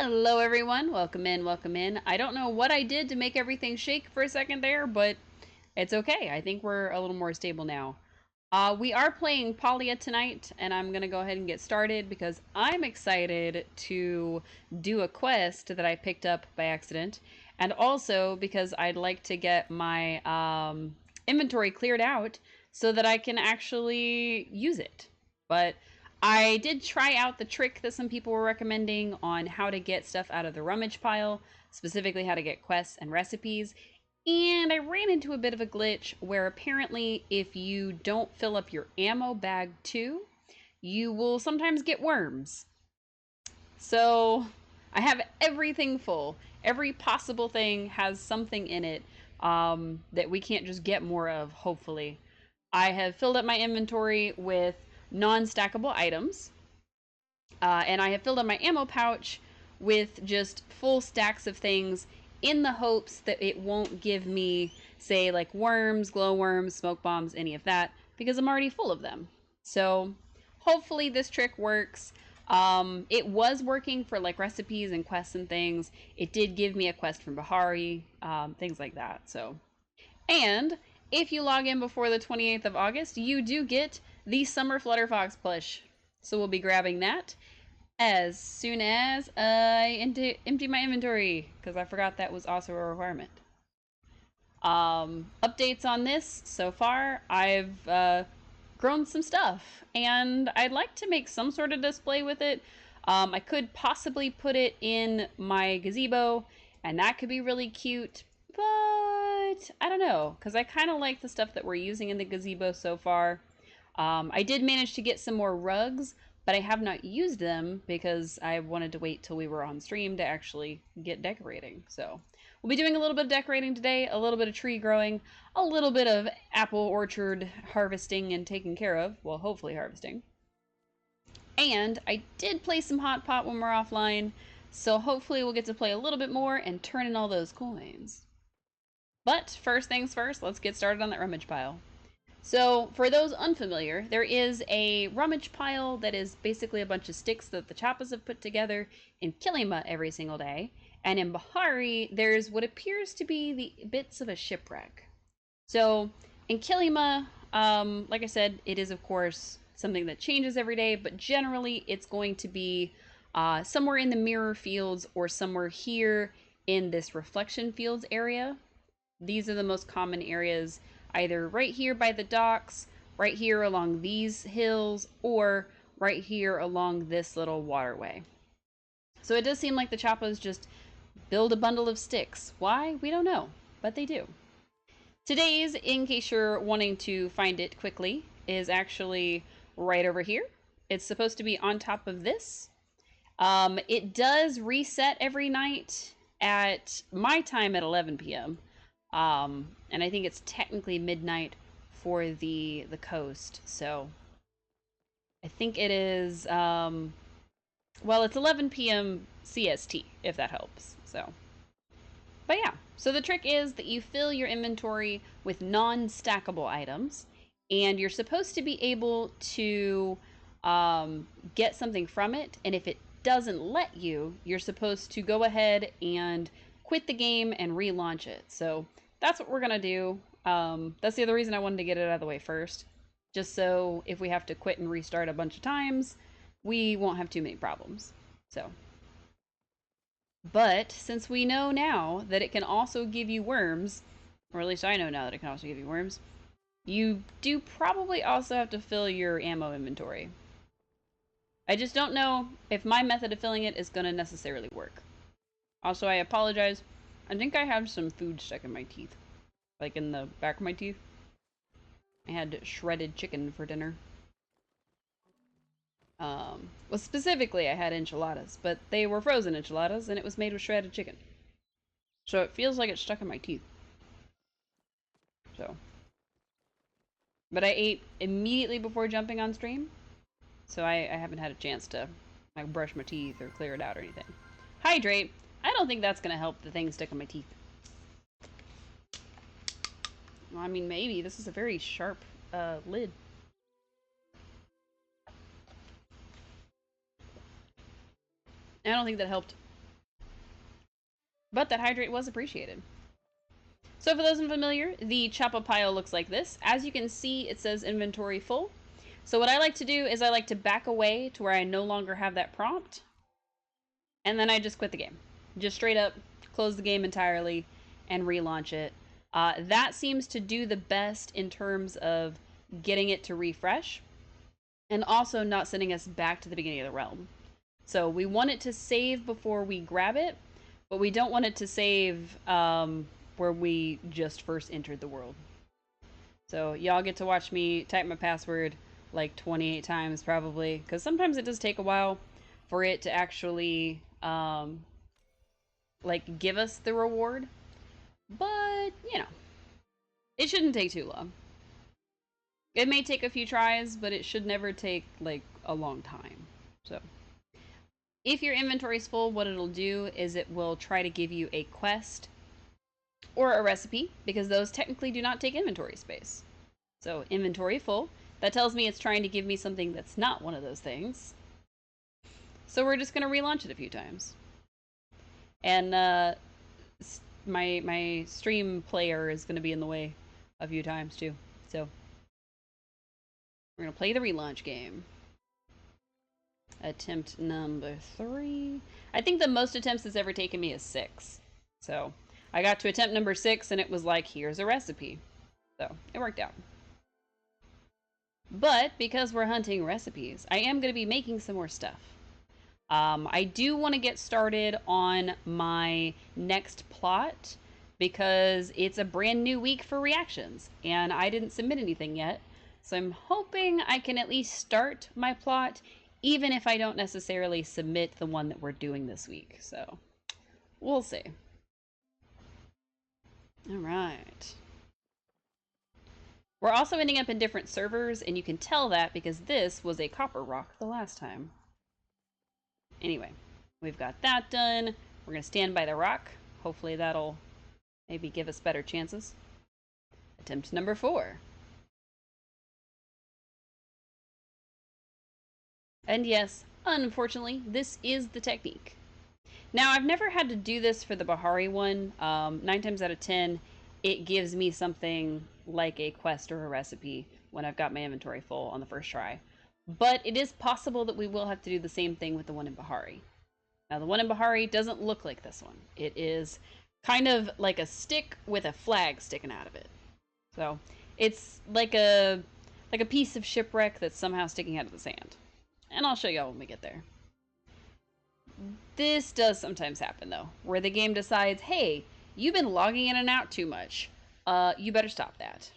Hello everyone, welcome in, welcome in. I don't know what I did to make everything shake for a second there, but it's okay. I think we're a little more stable now. We are playing Polya tonight, and I'm going to go ahead and get started because I'm excited to do a quest that I picked up by accident, and also because I'd like to get my inventory cleared out so that I can actually use it. But I did try out the trick that some people were recommending on how to get stuff out of the rummage pile, specifically how to get quests and recipes, and I ran into a bit of a glitch where apparently if you don't fill up your ammo bag too, you will sometimes get worms. So I have everything full. Every possible thing has something in it that we can't just get more of, hopefully. I have filled up my inventory with non-stackable items, and I have filled up my ammo pouch with just full stacks of things in the hopes that it won't give me, say, like worms, glowworms, smoke bombs, any of that, because I'm already full of them. So hopefully this trick works. It was working for like recipes and quests and things. It did give me a quest from Bahari, things like that. So, and if you log in before the 28th of August, you do get the Summer Flutterfox plush. So we'll be grabbing that as soon as I empty my inventory, because I forgot that was also a requirement. Updates on this so far, I've grown some stuff, and I'd like to make some sort of display with it. I could possibly put it in my gazebo, and that could be really cute, but I don't know, because I kind of like the stuff that we're using in the gazebo so far. I did manage to get some more rugs, but I have not used them because I wanted to wait till we were on stream to actually get decorating. So we'll be doing a little bit of decorating today, a little bit of tree growing, a little bit of apple orchard harvesting and taking care of. Well, hopefully harvesting. And I did play some Hot Pot when we're offline, so hopefully we'll get to play a little bit more and turn in all those coins. But first things first, let's get started on that rummage pile. So, for those unfamiliar, there is a rummage pile that is basically a bunch of sticks that the Chappas have put together in Kilima every single day. And in Bahari, there's what appears to be the bits of a shipwreck. So, in Kilima, like I said, it is, of course, something that changes every day, but generally it's going to be somewhere in the mirror fields or somewhere here in this reflection fields area. These are the most common areas, either right here by the docks, right here along these hills, or right here along this little waterway. So it does seem like the Chappas just build a bundle of sticks. Why? We don't know, but they do. Today's, in case you're wanting to find it quickly, is actually right over here. It's supposed to be on top of this. It does reset every night at my time at 11 p.m. And I think it's technically midnight for the coast. So I think it is well, it's 11 p.m. CST if that helps. So, but yeah. So the trick is that you fill your inventory with non-stackable items, and you're supposed to be able to get something from it. And if it doesn't let you, you're supposed to go ahead and quit the game and relaunch it. So that's what we're gonna do. That's the other reason I wanted to get it out of the way first, just so if we have to quit and restart a bunch of times, we won't have too many problems. So, but since we know now that it can also give you worms, or at least I know now that it can also give you worms, you do probably also have to fill your ammo inventory. I just don't know if my method of filling it is going to necessarily work. Also, I apologize. I think I have some food stuck in my teeth. Like in the back of my teeth. I had shredded chicken for dinner. Well, specifically, I had enchiladas, but they were frozen enchiladas, and it was made with shredded chicken. So it feels like it's stuck in my teeth. So. But I ate immediately before jumping on stream, so I haven't had a chance to like brush my teeth or clear it out or anything. Hydrate. I don't think that's going to help the thing stick in my teeth. Well, I mean, maybe. This is a very sharp lid. I don't think that helped. but that hydrate was appreciated. So for those unfamiliar, the choppa pile looks like this. As you can see, it says inventory full. So what I like to do is I like to back away to where I no longer have that prompt, and then I just quit the game. Just straight up close the game entirely and relaunch it. That seems to do the best in terms of getting it to refresh and also not sending us back to the beginning of the realm. So we want it to save before we grab it, but we don't want it to save where we just first entered the world. So y'all get to watch me type my password like 28 times probably, because sometimes it does take a while for it to actually like give us the reward. But, you know, it shouldn't take too long. It may take a few tries, but it should never take like a long time. So if your inventory's full, what it'll do is it will try to give you a quest or a recipe, because those technically do not take inventory space. So inventory full, that tells me it's trying to give me something that's not one of those things. So we're just going to relaunch it a few times. And my stream player is going to be in the way a few times too. So we're going to play the relaunch game. Attempt number 3. I think the most attempts it's ever taken me is 6. So I got to attempt number 6 and it was like, here's a recipe. So it worked out. But because we're hunting recipes, I am going to be making some more stuff. I do want to get started on my next plot because it's a brand new week for reactions and I didn't submit anything yet. So I'm hoping I can at least start my plot even if I don't necessarily submit the one that we're doing this week. So we'll see. All right. We're also ending up in different servers, and you can tell that because this was a copper rock the last time. Anyway, we've got that done. We're going to stand by the rock. Hopefully that'll maybe give us better chances. Attempt number 4. And yes, unfortunately, this is the technique. Now, I've never had to do this for the Bahari one. 9 times out of 10, it gives me something like a quest or a recipe when I've got my inventory full on the first try. But it is possible that we will have to do the same thing with the one in Bahari. Now, the one in Bahari doesn't look like this one. It is kind of like a stick with a flag sticking out of it. So it's like a piece of shipwreck that's somehow sticking out of the sand. And I'll show y'all when we get there. This does sometimes happen, though, where the game decides, hey, you've been logging in and out too much. You better stop that.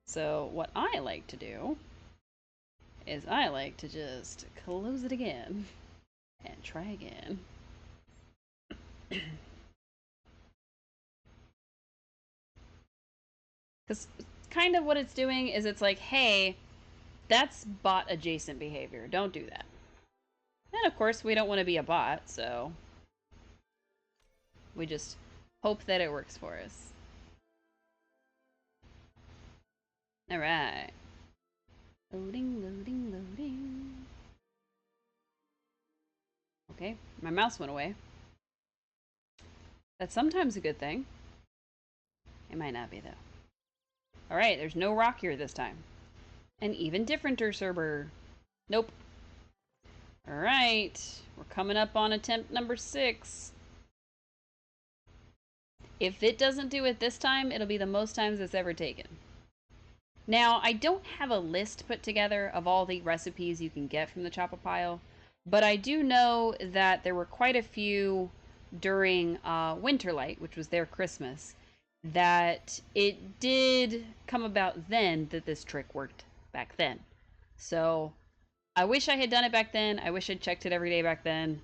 So what I like to do is I like to just close it again and try again. Because kind of what it's doing is it's like, hey, that's bot adjacent behavior. Don't do that. And of course, we don't want to be a bot, so we just hope that it works for us. Alright. Loading, loading, loading. Okay, my mouse went away. That's sometimes a good thing. It might not be, though. Alright, there's no rock here this time. An even differenter server. Nope. Alright, we're coming up on attempt number 6. If it doesn't do it this time, it'll be the most times it's ever taken. Now, I don't have a list put together of all the recipes you can get from the choppa pile, but I do know that there were quite a few during Winterlight, which was their Christmas, that it did come about then that this trick worked back then. So I wish I had done it back then. I wish I'd checked it every day back then.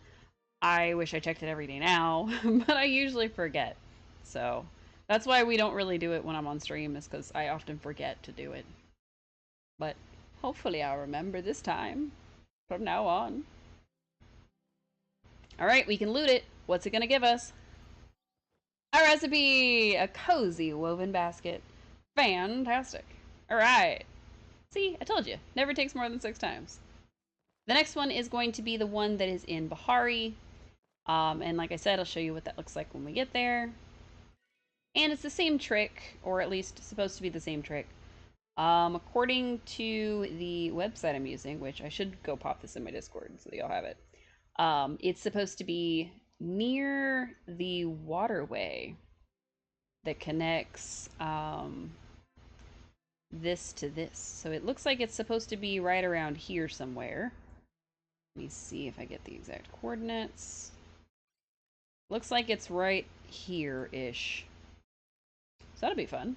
I wish I checked it every day now, but I usually forget. So that's why we don't really do it when I'm on stream, is because I often forget to do it. But hopefully I'll remember this time from now on. Alright, we can loot it. What's it gonna give us? A recipe! A cozy woven basket. Fantastic. Alright. See, I told you. Never takes more than 6 times. The next one is going to be the one that is in Bahari. And like I said, I'll show you what that looks like when we get there. And it's the same trick, or at least supposed to be the same trick. According to the website I'm using, which I should go pop this in my Discord so that y'all have it, it's supposed to be near the waterway that connects this to this. So it looks like it's supposed to be right around here somewhere. Let me see if I get the exact coordinates. Looks like it's right here-ish. So that'll be fun.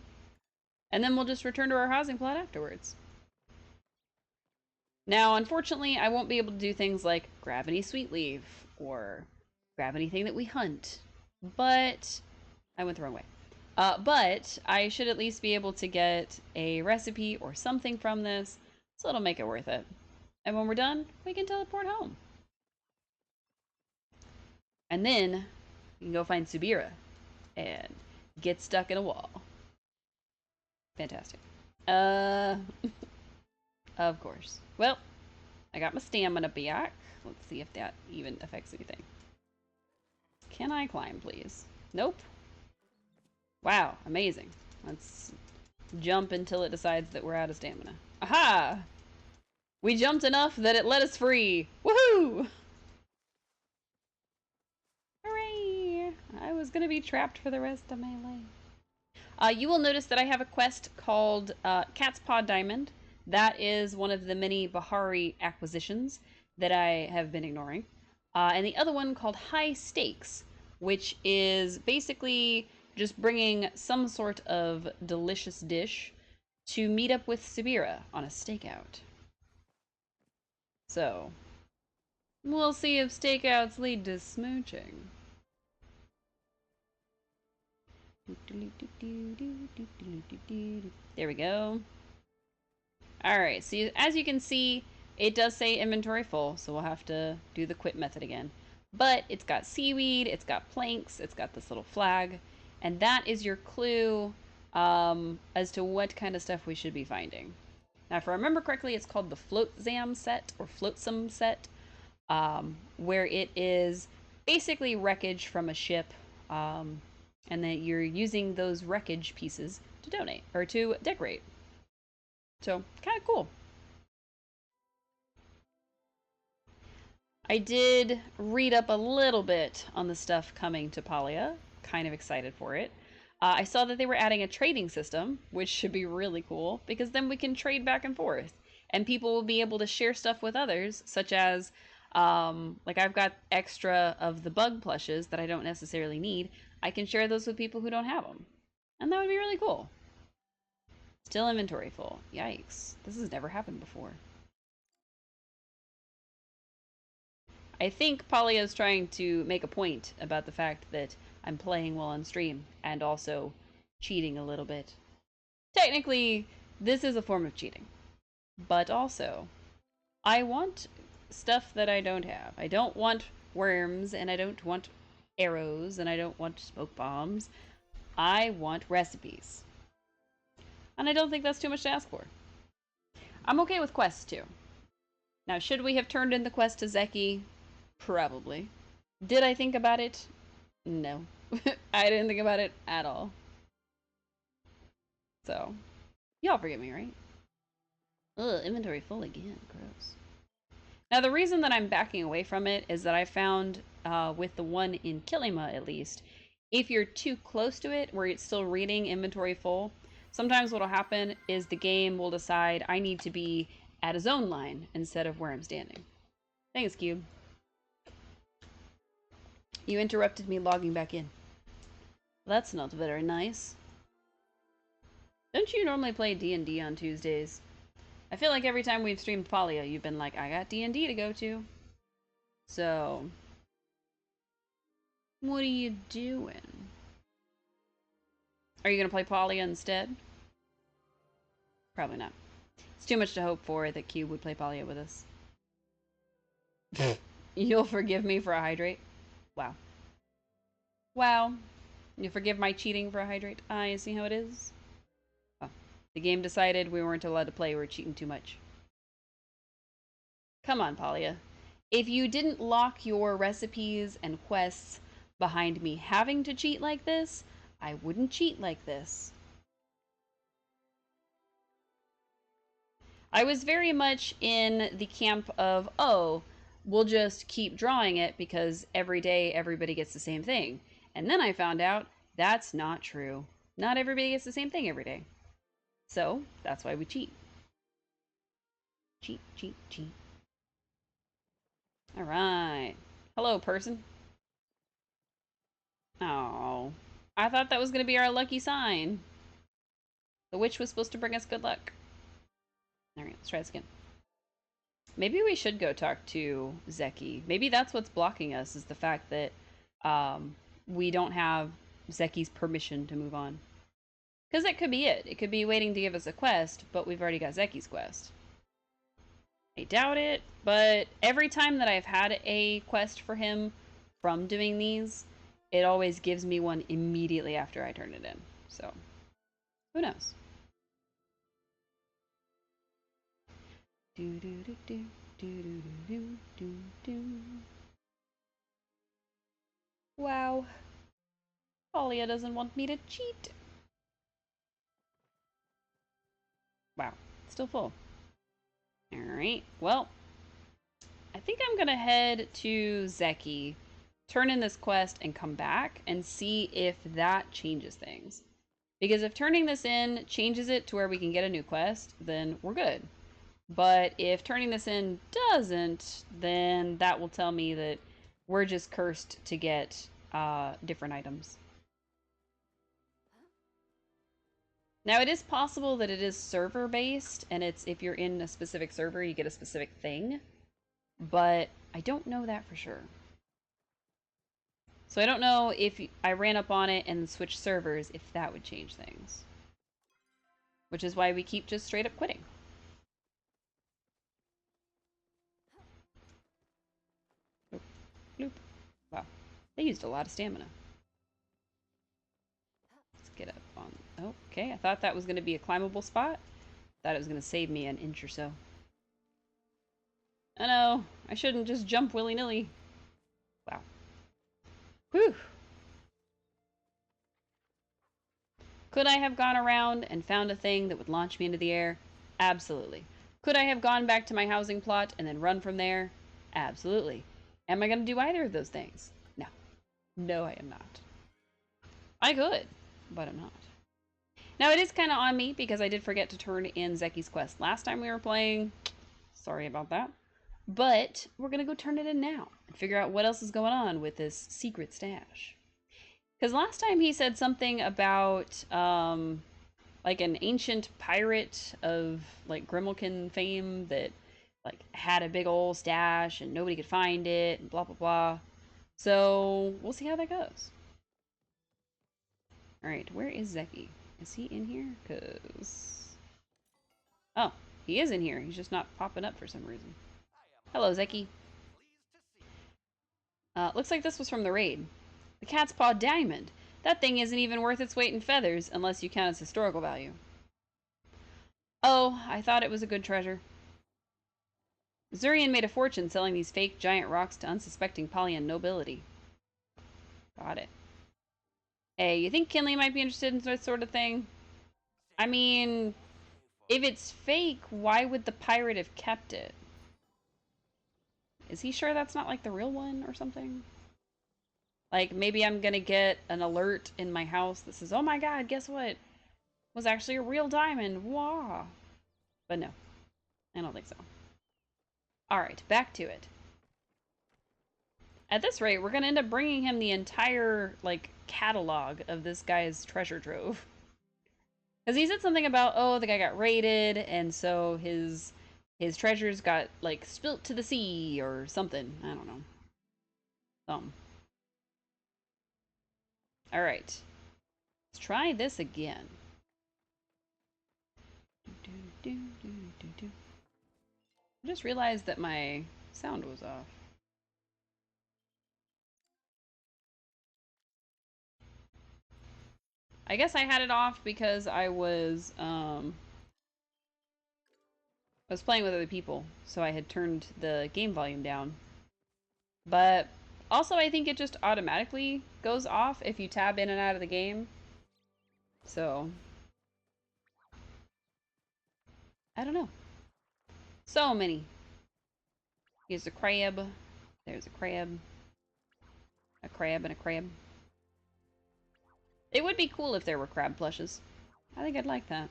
And then we'll just return to our housing plot afterwards. Now, unfortunately, I won't be able to do things like grab any sweet leaf or grab anything that we hunt. But I went the wrong way. But I should at least be able to get a recipe or something from this, so it'll make it worth it. And when we're done, we can teleport home. And then we can go find Subira and get stuck in a wall. Fantastic. Of course. Well, I got my stamina back. Let's see if that even affects anything. Can I climb, please? Nope. Wow, amazing. Let's jump until it decides that we're out of stamina. Aha! We jumped enough that it let us free. Woohoo! Hooray! I was gonna be trapped for the rest of my life. You will notice that I have a quest called Cat's Paw Diamond. That is one of the many Bahari acquisitions that I have been ignoring. And the other one called High Stakes, which is basically just bringing some sort of delicious dish to meet up with Subira on a stakeout. So, we'll see if stakeouts lead to smooching. There we go. Alright, so as you can see, it does say inventory full, so we'll have to do the quit method again. But it's got seaweed, it's got planks, it's got this little flag, and that is your clue as to what kind of stuff we should be finding. Now, if I remember correctly, it's called the Floatzam set, or Floatsam set, where it is basically wreckage from a ship, and that you're using those wreckage pieces to donate, or to decorate. So, kind of cool. I did read up a little bit on the stuff coming to Palia. Kind of excited for it. I saw that they were adding a trading system, which should be really cool, because then we can trade back and forth. And people will be able to share stuff with others, such as, like I've got extra of the bug plushes that I don't necessarily need. I can share those with people who don't have them. And that would be really cool. Still inventory full. Yikes. This has never happened before. I think Palia is trying to make a point about the fact that I'm playing while on stream and also cheating a little bit. Technically, this is a form of cheating. But also, I want stuff that I don't have. I don't want worms, and I don't want arrows, and I don't want smoke bombs. I want recipes. And I don't think that's too much to ask for. I'm okay with quests, too. Now, should we have turned in the quest to Zeki? Probably. Did I think about it? No. I didn't think about it at all. So, y'all forgive me, right? Ugh, inventory full again. Gross. Now, the reason that I'm backing away from it is that I found, with the one in Kilima at least, if you're too close to it, where it's still reading inventory full, sometimes what'll happen is the game will decide I need to be at a zone line instead of where I'm standing. Thanks, Cube. You interrupted me logging back in. That's not very nice. Don't you normally play D&D on Tuesdays? I feel like every time we've streamed Palia, you've been like, I got D&D to go to. So, what are you doing? Are you going to play Palia instead? Probably not. It's too much to hope for that Cube would play Palia with us. You'll forgive me for a hydrate? Wow. Wow. You forgive my cheating for a hydrate? I see how it is. Oh. The game decided we weren't allowed to play. We were cheating too much. Come on, Palia. If you didn't lock your recipes and quests behind me having to cheat like this, I wouldn't cheat like this. I was very much in the camp of, oh, we'll just keep drawing it because every day everybody gets the same thing. And then I found out that's not true. Not everybody gets the same thing every day. So that's why we cheat. Cheat, cheat, cheat. All right. Hello, person. Oh, I thought that was going to be our lucky sign. The witch was supposed to bring us good luck. All right, let's try this again. Maybe we should go talk to Zeki. Maybe that's what's blocking us, is the fact that we don't have Zeki's permission to move on. Because that could be it. It could be waiting to give us a quest, but we've already got Zeki's quest. I doubt it, but every time that I've had a quest for him from doing these, it always gives me one immediately after I turn it in. So, who knows? Do do do do do do do do do. Wow. Talia doesn't want me to cheat. Wow. Still full. Alright. Well, I think I'm gonna head to Zeki, turn in this quest, and come back and see if that changes things. Because if turning this in changes it to where we can get a new quest, then we're good. But if turning this in doesn't, then that will tell me that we're just cursed to get different items. Now, it is possible that it is server-based, and it's if you're in a specific server, you get a specific thing. But I don't know that for sure. So I don't know if I ran up on it and switched servers, if that would change things. Which is why we keep just straight up quitting. Bloop, bloop. Wow. They used a lot of stamina. Let's get up on... Oh, okay. I thought that was going to be a climbable spot. Thought it was going to save me an inch or so. Oh no, I shouldn't just jump willy-nilly. Wow. Whew. Could I have gone around and found a thing that would launch me into the air? Absolutely. Could I have gone back to my housing plot and then run from there? Absolutely. Am I going to do either of those things? No. No, I am not. I could, but I'm not. Now, it is kind of on me because I did forget to turn in Zeki's quest last time we were playing. Sorry about that. But we're going to go turn it in now and figure out what else is going on with this secret stash. Because last time he said something about, like, an ancient pirate of, like, Grimalkin fame that, like, had a big old stash and nobody could find it and blah, blah, blah. So, we'll see how that goes. Alright, where is Zeki? Is he in here? Because... Oh, he is in here. He's just not popping up for some reason. Hello, Zeki. Looks like this was from the raid. The cat's paw diamond. That thing isn't even worth its weight in feathers unless you count its historical value. Oh, I thought it was a good treasure. Zurian made a fortune selling these fake giant rocks to unsuspecting Polyan nobility. Got it. Hey, you think Kinley might be interested in this sort of thing? I mean, if it's fake, why would the pirate have kept it? Is he sure that's not like the real one or something? Like, maybe I'm gonna get an alert in my house that says, oh my god, guess what? It was actually a real diamond. Wah! But no, I don't think so. Alright, back to it. At this rate, we're gonna end up bringing him the entire, like, catalog of this guy's treasure trove. Because he said something about, oh, the guy got raided, and so his treasures got, like, spilt to the sea, or something. I don't know. Alright. Let's try this again. I just realized that my sound was off. I guess I had it off because I was playing with other people, so I had turned the game volume down. But also, I think it just automatically goes off if you tab in and out of the game. So, I don't know. So many. Here's a crab. There's a crab. A crab and a crab. It would be cool if there were crab plushes. I think I'd like that.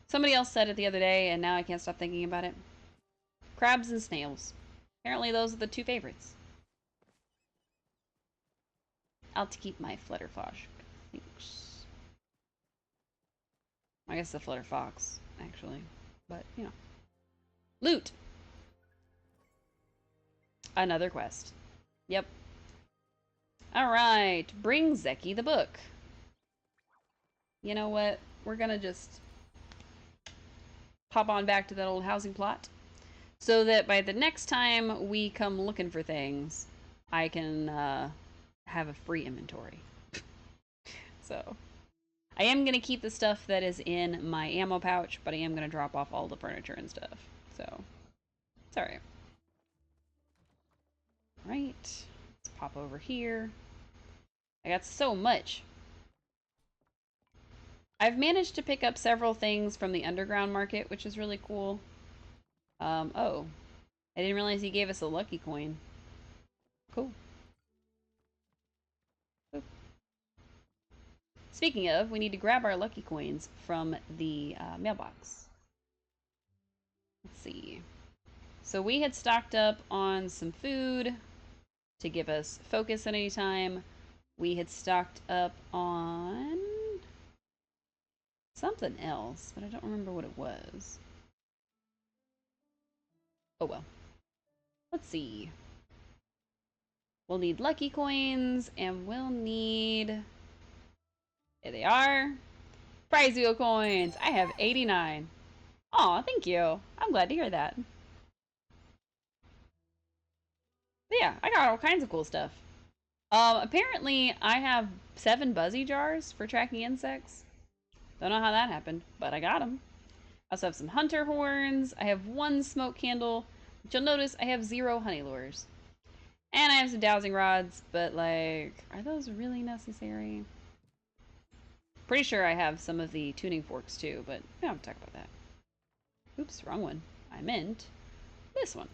Somebody else said it the other day, and now I can't stop thinking about it. Crabs and snails. Apparently those are the two favorites. I'll to keep my Flutterfosh. Thanks. I guess the Flutterfox, actually. But, you know. Loot! Another quest. Yep. Alright, bring Zeki the book. You know what? We're gonna just pop on back to that old housing plot so that by the next time we come looking for things, I can have a free inventory. So, I am going to keep the stuff that is in my ammo pouch, but I am going to drop off all the furniture and stuff. So, it's alright. Right. Let's pop over here. I got so much. I've managed to pick up several things from the underground market, which is really cool. Oh. I didn't realize he gave us a lucky coin. Cool. Cool. Speaking of, we need to grab our lucky coins from the mailbox. Let's see. So we had stocked up on some food to give us focus at any time. We had stocked up on something else, but I don't remember what it was. Oh well. Let's see. We'll need lucky coins, and we'll need... Here they are. Prize wheel coins. I have 89. Aw, thank you. I'm glad to hear that. But yeah, I got all kinds of cool stuff. Apparently I have 7 buzzy jars for tracking insects. Don't know how that happened, but I got them. I also have some hunter horns. I have 1 smoke candle, which you'll notice I have 0 honey lures. And I have some dowsing rods, but like, are those really necessary? Pretty sure I have some of the tuning forks too, but we don't have to talk about that. Oops, wrong one. I meant this one.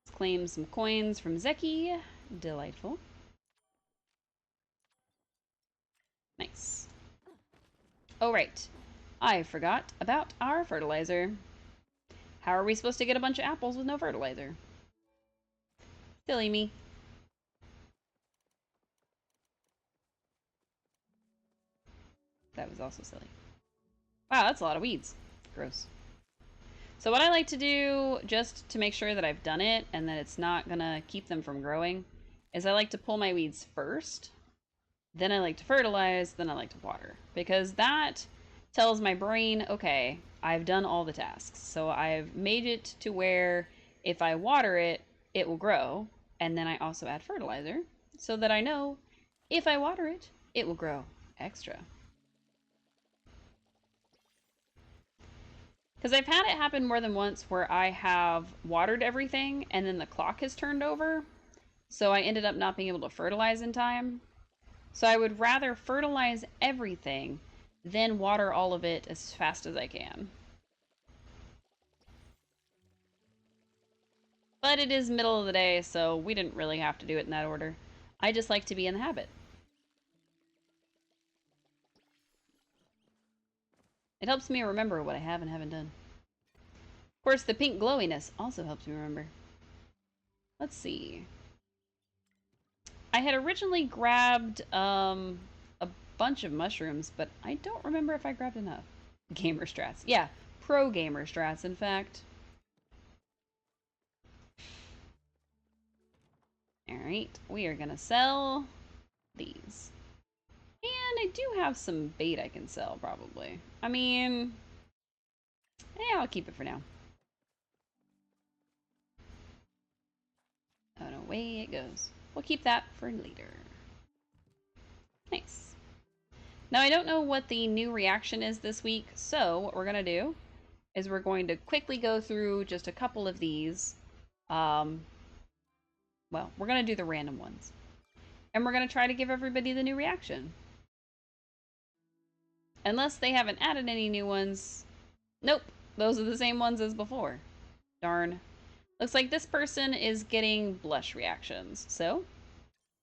Let's claim some coins from Zeki. Delightful. Nice. Oh, right. I forgot about our fertilizer. How are we supposed to get a bunch of apples with no fertilizer? Silly me. That was also silly. Wow, that's a lot of weeds. Gross. So what I like to do, just to make sure that I've done it and that it's not gonna keep them from growing, is I like to pull my weeds first, then I like to fertilize, then I like to water. Because that tells my brain, okay, I've done all the tasks. So I've made it to where if I water it, it will grow. And then I also add fertilizer so that I know if I water it, it will grow extra. Because I've had it happen more than once where I have watered everything and then the clock has turned over. So I ended up not being able to fertilize in time. So I would rather fertilize everything than water all of it as fast as I can. But it is middle of the day, so we didn't really have to do it in that order. I just like to be in the habit. It helps me remember what I have and haven't done. Of course, the pink glowiness also helps me remember. Let's see. I had originally grabbed a bunch of mushrooms, but I don't remember if I grabbed enough. Gamer strats. Yeah, pro gamer strats, in fact. Alright, we are gonna sell these. And I do have some bait I can sell, probably. I mean, yeah, I'll keep it for now. Oh, no, away it goes. We'll keep that for later. Nice. Now, I don't know what the new reaction is this week, so what we're going to do is we're going to quickly go through just a couple of these Um, well, we're going to do the random ones. And we're going to try to give everybody the new reaction. Unless they haven't added any new ones. Nope, those are the same ones as before. Darn. Looks like this person is getting blush reactions. So,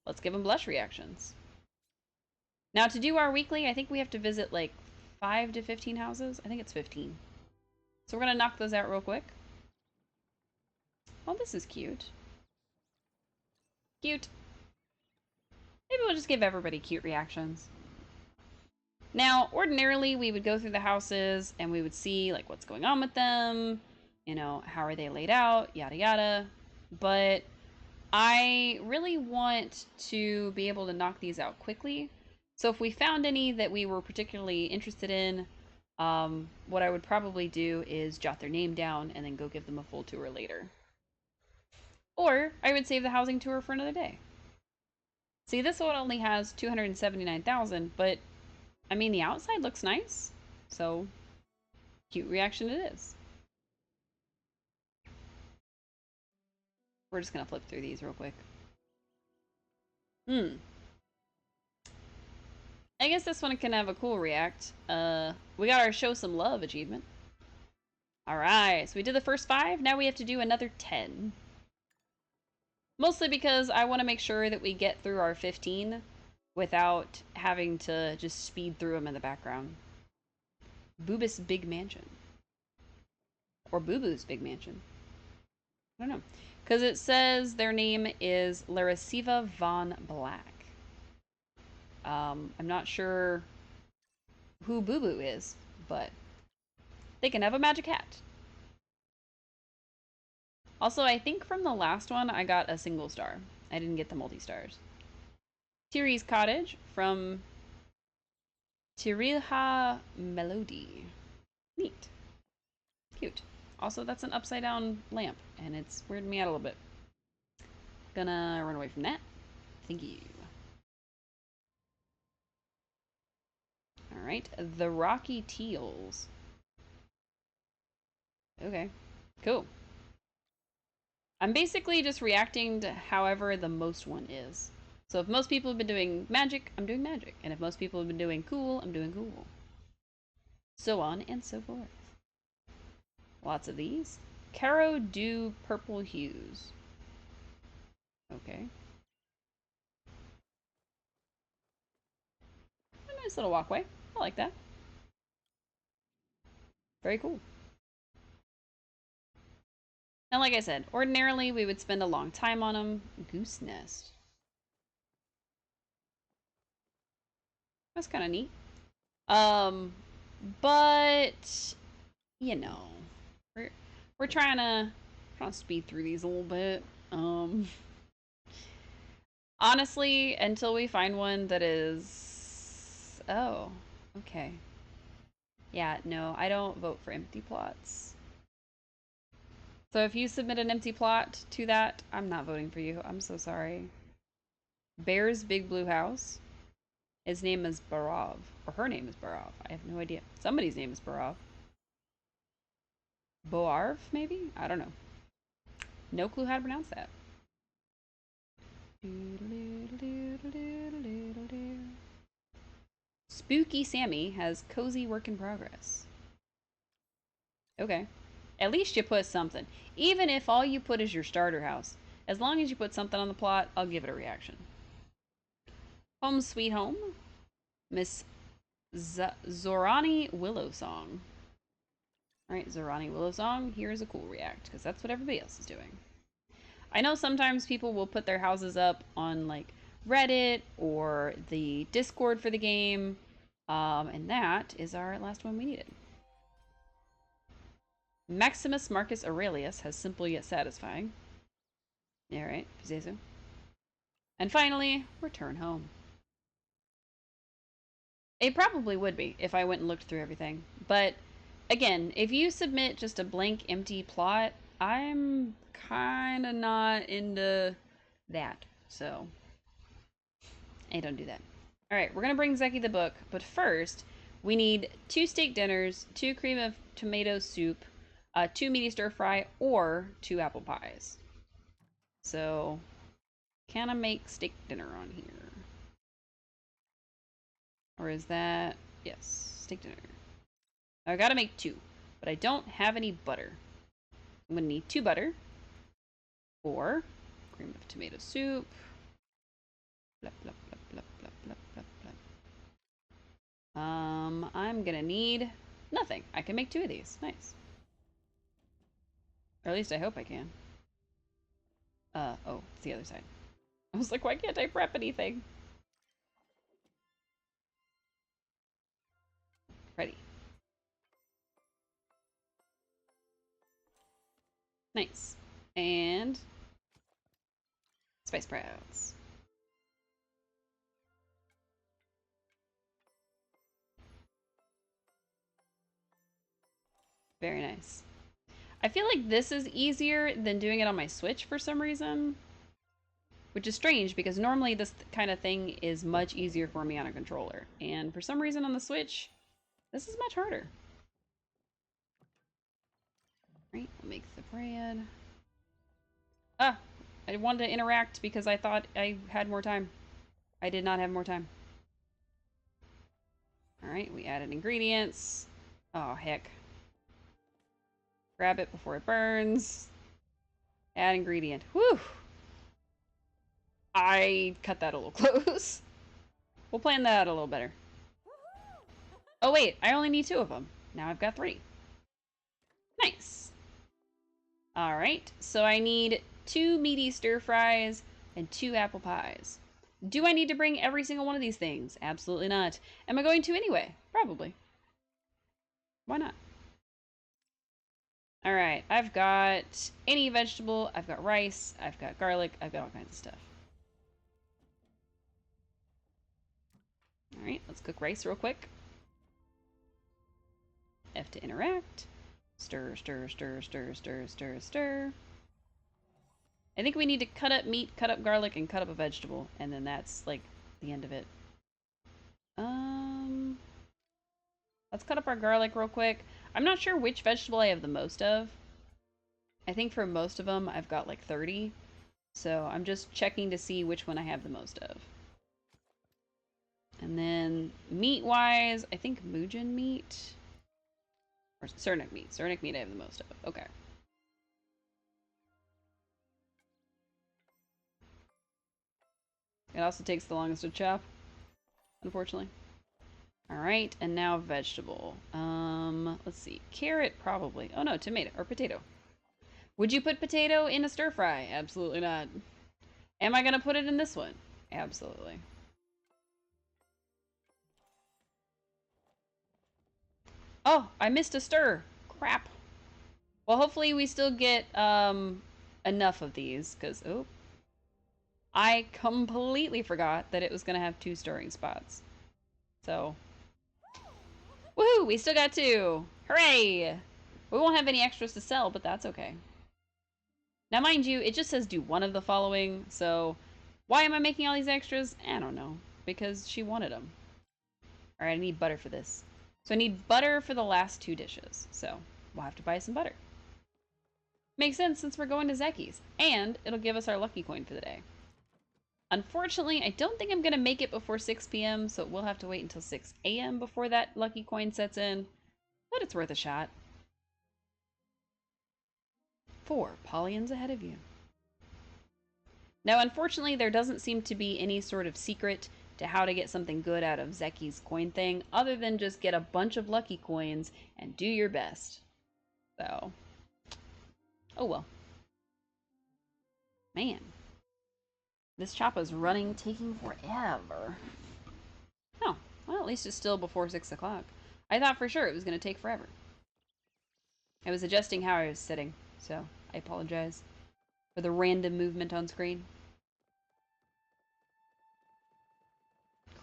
let's give them blush reactions. Now, to do our weekly, I think we have to visit like 5 to 15 houses. I think it's 15. So we're going to knock those out real quick. Oh, this is cute. Cute. Maybe we'll just give everybody cute reactions. Now, ordinarily, we would go through the houses and we would see like what's going on with them, you know, how are they laid out, yada yada. But I really want to be able to knock these out quickly. So if we found any that we were particularly interested in, what I would probably do is jot their name down and then go give them a full tour later. Or I would save the housing tour for another day. See, this one only has 279,000, but I mean, the outside looks nice. So, cute reaction it is. We're just going to flip through these real quick. I guess this one can have a cool react. We got our show some love achievement. Alright, so we did the first 5. Now we have to do another 10. Mostly because I want to make sure that we get through our 15 without having to just speed through them in the background. Boobus Big Mansion. Or Boo Boo's Big Mansion. I don't know. Because it says their name is Larisiva Von Black. I'm not sure who Boo Boo is, but they can have a magic hat. Also, I think from the last one, I got a single star. I didn't get the multi-stars. Tiri's Cottage from Tirilha Melody. Neat. Cute. Also, that's an upside down lamp, and it's weirding me out a little bit. Gonna run away from that. Thank you. Alright, the Rocky Teals. Okay, cool. I'm basically just reacting to however the most one is. So if most people have been doing magic, I'm doing magic. And if most people have been doing cool, I'm doing cool. So on and so forth. Lots of these. Caro do purple hues. Okay. A nice little walkway. I like that. Very cool. And like I said, ordinarily we would spend a long time on them. Goose nest. That's kind of neat. But you know, we're trying to speed through these a little bit. Honestly, until we find one that is, oh, okay. Yeah, no, I don't vote for empty plots. So if you submit an empty plot to that, I'm not voting for you. I'm so sorry. Bear's Big Blue House. His name is Barov. Or her name is Barov. I have no idea. Somebody's name is Barov. Boarv, maybe? I don't know. No clue how to pronounce that. Spooky Sammy has cozy work in progress. Okay. At least you put something. Even if all you put is your starter house. As long as you put something on the plot, I'll give it a reaction. Home Sweet Home. Miss Zorani Willow Song. Alright, Zorani Willow Song. Here's a cool react, because that's what everybody else is doing. I know sometimes people will put their houses up on, like, Reddit or the Discord for the game. And that is our last one we needed. Maximus Marcus Aurelius has simple yet satisfying. Alright, if you say so. And finally, return home. It probably would be if I went and looked through everything. But again, if you submit just a blank empty plot, I'm kind of not into that. So I don't do that. Alright, we're going to bring Zeki the book. But first, we need 2 steak dinners, 2 cream of tomato soup, 2 meaty stir fry, or 2 apple pies. So, can I make steak dinner on here? Or is that... Yes, steak dinner. I gotta make 2, but I don't have any butter. I'm gonna need 2 butter. 4 cream of tomato soup. Blah, blah, blah, blah, blah, blah, blah, blah. I'm gonna need nothing. I can make 2 of these. Nice. Or at least I hope I can. Oh, it's the other side. I was like, why can't I prep anything? Ready. Nice. And spice sprouts. Very nice. I feel like this is easier than doing it on my Switch for some reason. Which is strange because normally this kind of thing is much easier for me on a controller. And for some reason on the Switch, this is much harder. Right, we'll make the bread. Ah, I wanted to interact because I thought I had more time. I did not have more time. Alright, we added ingredients. Oh, heck. Grab it before it burns. Add ingredient. Whew! I cut that a little close. We'll plan that out a little better. Oh wait, I only need 2 of them. Now I've got 3. Nice. Alright, so I need 2 meaty stir fries and 2 apple pies. Do I need to bring every single one of these things? Absolutely not. Am I going to anyway? Probably. Why not? Alright, I've got any vegetable, I've got rice, I've got garlic, I've got all kinds of stuff. Alright, let's cook rice real quick. F to interact. Stir, stir, stir, stir, stir, stir, stir. I think we need to cut up meat, cut up garlic, and cut up a vegetable, and then that's, like, the end of it. Let's cut up our garlic real quick. I'm not sure which vegetable I have the most of. I think for most of them, I've got, like, 30. So I'm just checking to see which one I have the most of. And then, meat-wise, I think Mujin meat... Or Cernic meat. Cernic meat I have the most of. Okay. It also takes the longest to chop, unfortunately. Alright, and now vegetable. Let's see. Carrot, probably. Oh no, tomato, or potato. Would you put potato in a stir fry? Absolutely not. Am I gonna put it in this one? Absolutely. Oh, I missed a stir. Crap. Well, hopefully we still get, enough of these, because, oh. I completely forgot that it was gonna have 2 stirring spots. So. Woohoo! We still got 2! Hooray! We won't have any extras to sell, but that's okay. Now, mind you, it just says do one of the following, so why am I making all these extras? I don't know. Because she wanted them. Alright, I need butter for this. So I need butter for the last 2 dishes. So, we'll have to buy some butter. Makes sense since we're going to Zeki's. And it'll give us our lucky coin for the day. Unfortunately, I don't think I'm going to make it before 6 p.m., so we'll have to wait until 6 a.m. before that lucky coin sets in. But it's worth a shot. 4 Pollyons ahead of you. Now, unfortunately, there doesn't seem to be any sort of secret to how to get something good out of Zeki's coin thing, other than just get a bunch of lucky coins and do your best. So, oh well. Man, this choppa's running, taking forever. Oh, well, at least it's still before 6 o'clock. I thought for sure it was going to take forever. I was adjusting how I was sitting, so I apologize for the random movement on screen.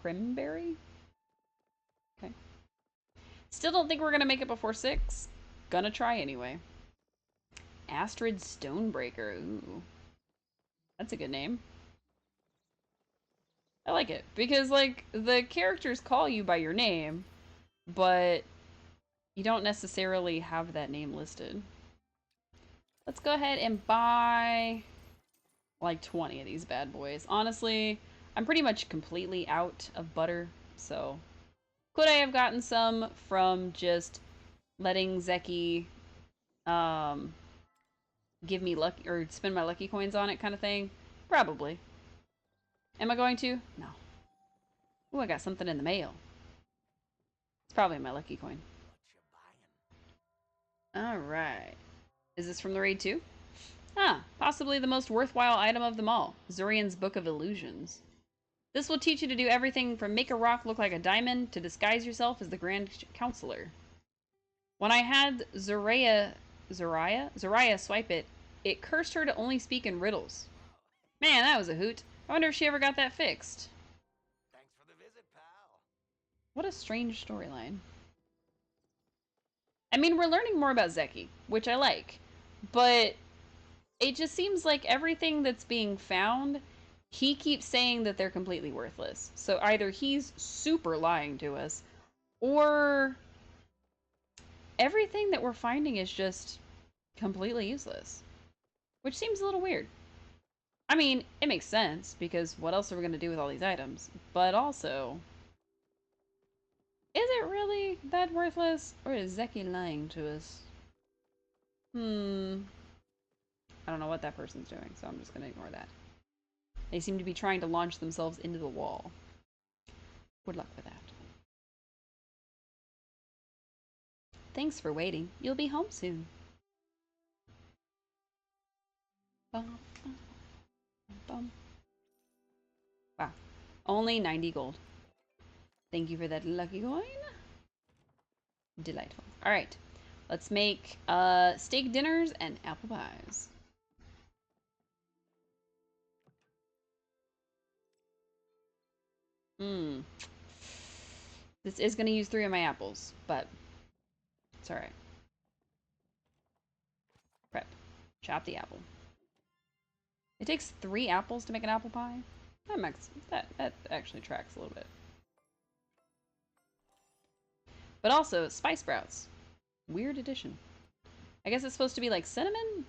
Crimberry? Okay. Still don't think we're gonna make it before 6. Gonna try anyway. Astrid Stonebreaker. Ooh. That's a good name. I like it. Because, like, the characters call you by your name, but you don't necessarily have that name listed. Let's go ahead and buy like 20 of these bad boys. Honestly, I'm pretty much completely out of butter, so could I have gotten some from just letting Zeki um, give me luck or spend my lucky coins on it kind of thing? Probably. Am I going to? No. Ooh, I got something in the mail. It's probably my lucky coin. Alright. Is this from the raid too? Ah, possibly the most worthwhile item of them all. Zurian's Book of Illusions. This will teach you to do everything from make a rock look like a diamond to disguise yourself as the Grand Counselor. When I had Zariah swipe it, it cursed her to only speak in riddles. Man, that was a hoot. I wonder if she ever got that fixed. Thanks for the visit, pal. What a strange storyline. I mean, we're learning more about Zeki, which I like, but it just seems like everything that's being found, he keeps saying that they're completely worthless. So either he's super lying to us, or everything that we're finding is just completely useless, which seems a little weird. I mean, it makes sense, because what else are we going to do with all these items? But also, is it really that worthless, or is Zeki lying to us? I don't know what that person's doing, so I'm just going to ignore that. They seem to be trying to launch themselves into the wall. Good luck with that. Thanks for waiting. You'll be home soon. Bum, bum. Wow. Only 90 gold. Thank you for that lucky coin. Delightful. Alright. Let's make steak dinners and apple pies. This is going to use 3 of my apples, but it's alright. Prep. Chop the apple. It takes 3 apples to make an apple pie? That actually tracks a little bit. But also, spice sprouts. Weird addition. I guess it's supposed to be like cinnamon?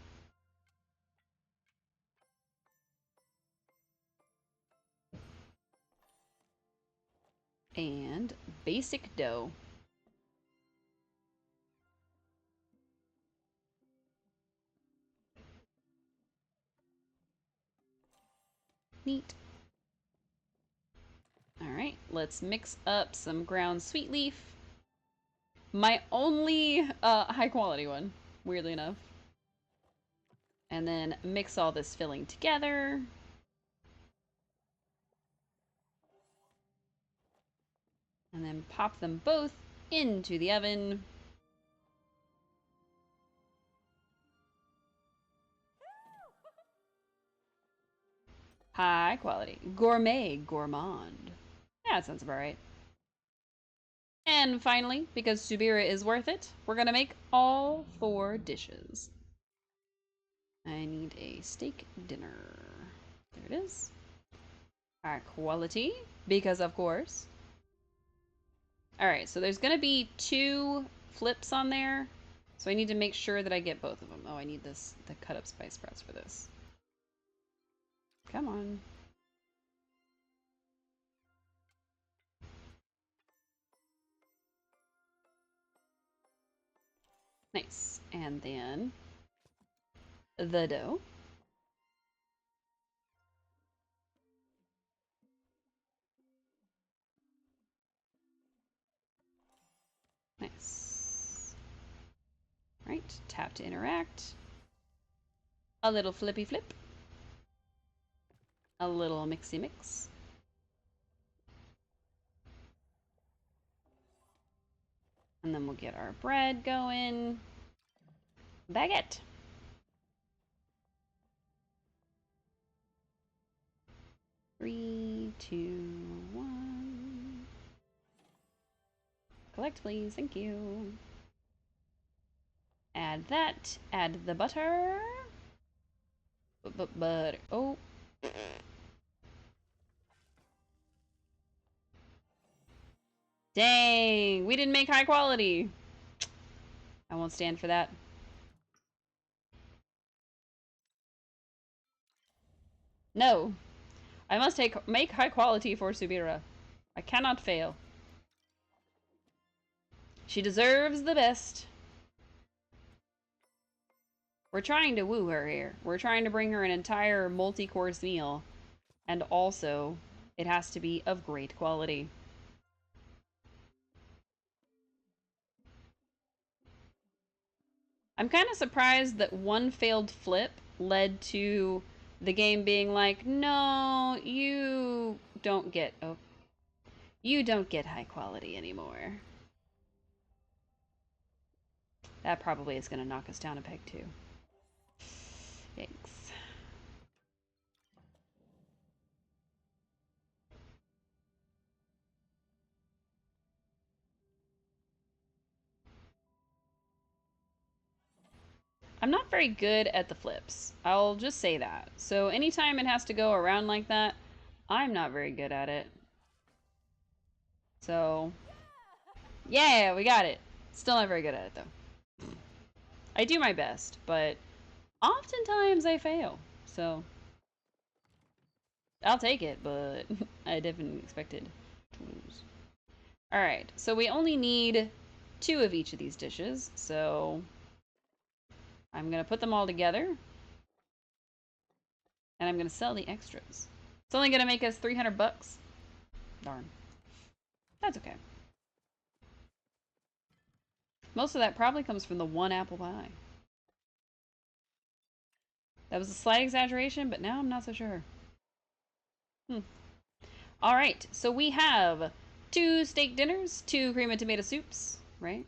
And basic dough. Neat. Alright, let's mix up some ground sweet leaf. My only high quality one, weirdly enough. And then mix all this filling together. And then pop them both into the oven. High quality. Gourmet gourmand. Yeah, that sounds about right. And finally, because Subira is worth it, we're gonna make all 4 dishes. I need a steak dinner. There it is. High quality, because of course. Alright, so there's gonna be 2 flips on there. So I need to make sure that I get both of them. Oh, I need the cut up spice sprouts for this. Come on. Nice. And then the dough. Nice. Right, tap to interact. A little flippy flip. A little mixy mix. And then we'll get our bread going. Baguette. Three, two, one. Collect, please. Thank you. Add that. Add the butter. Butter. Oh. Dang. We didn't make high quality. I won't stand for that. No. I must make high quality for Subira. I cannot fail. She deserves the best. We're trying to woo her here. We're trying to bring her an entire multi-course meal. And also, it has to be of great quality. I'm kind of surprised that one failed flip led to the game being like, no, you don't get high quality anymore. That probably is going to knock us down a peg too. Thanks. I'm not very good at the flips. I'll just say that. So anytime it has to go around like that, I'm not very good at it. So, yeah, we got it. Still not very good at it though. I do my best, but oftentimes I fail. So, I'll take it, but I definitely expected to lose. Alright, so we only need 2 of each of these dishes, so I'm gonna put them all together. And I'm gonna sell the extras. It's only gonna make us 300 bucks. Darn. That's okay. Most of that probably comes from the one apple pie. That was a slight exaggeration, but now I'm not so sure. Alright, so we have 2 steak dinners, 2 cream and tomato soups, right?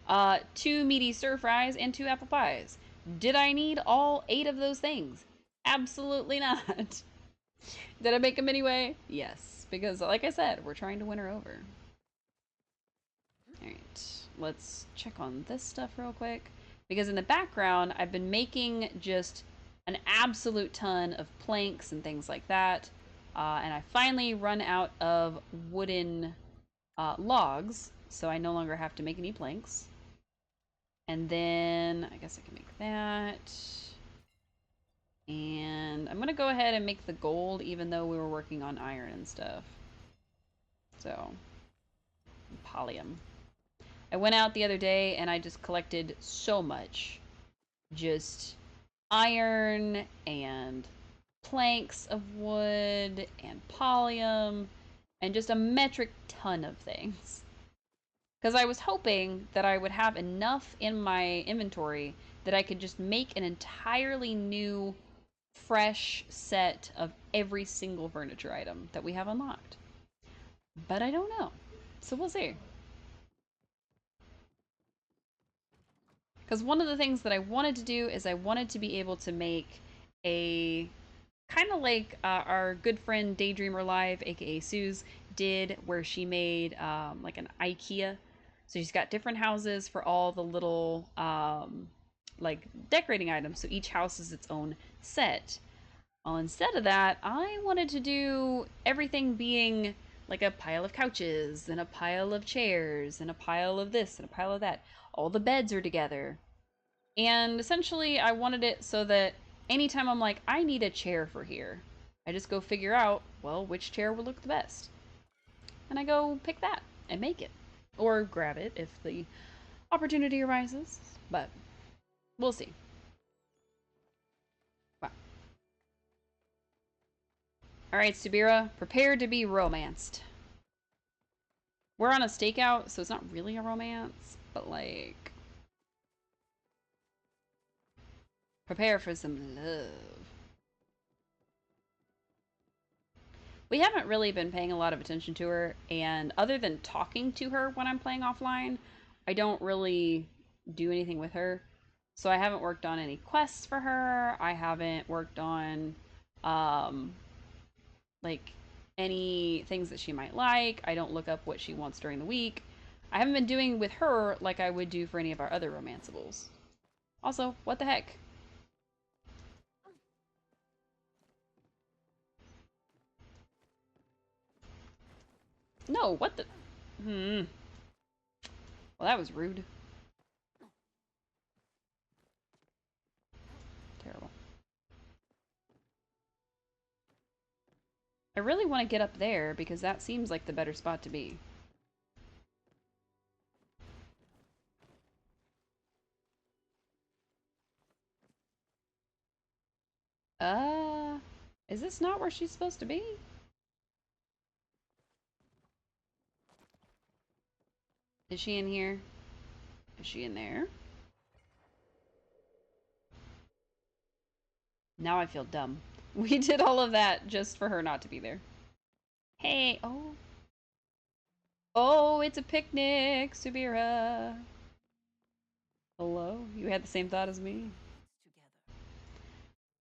Yeah. 2 meaty stir fries, and 2 apple pies. Did I need all 8 of those things? Absolutely not. Did I make them anyway? Yes, because like I said, we're trying to win her over. Alright, let's check on this stuff real quick. Because in the background, I've been making just an absolute ton of planks and things like that. And I finally run out of wooden logs, so I no longer have to make any planks. And then I guess I can make that. And I'm going to go ahead and make the gold, even though we were working on iron and stuff. So, polyum. I went out the other day and I just collected so much. Just iron and planks of wood and polyum and just a metric ton of things. Because I was hoping that I would have enough in my inventory that I could just make an entirely new, fresh set of every single furniture item that we have unlocked. But I don't know. So we'll see. Because one of the things that I wanted to do is I wanted to be able to make a kind of like our good friend Daydreamer Live, aka Suze, did, where she made like an IKEA. So she's got different houses for all the little like decorating items. So each house is its own set. Well, instead of that, I wanted to do everything being like a pile of couches and a pile of chairs and a pile of this and a pile of that. All the beds are together. And essentially, I wanted it so that anytime I'm like, I need a chair for here, I just go figure out, well, which chair will look the best. And I go pick that and make it. Or grab it if the opportunity arises. But we'll see. Wow. Alright, Subira, prepare to be romanced. We're on a stakeout, so it's not really a romance, but like, prepare for some love. We haven't really been paying a lot of attention to her, and other than talking to her when I'm playing offline, I don't really do anything with her. So I haven't worked on any quests for her. I haven't worked on um like any things that she might like. I don't look up what she wants during the week. I haven't been doing with her like I would do for any of our other romanceables. Also, what the heck? No, what the? Well, that was rude. Terrible. I really want to get up there because that seems like the better spot to be. Uh, is this not where she's supposed to be? Is she in here? Is she in there? Now I feel dumb. We did all of that just for her not to be there. Hey, oh. Oh, it's a picnic, Subira. Hello? You had the same thought as me?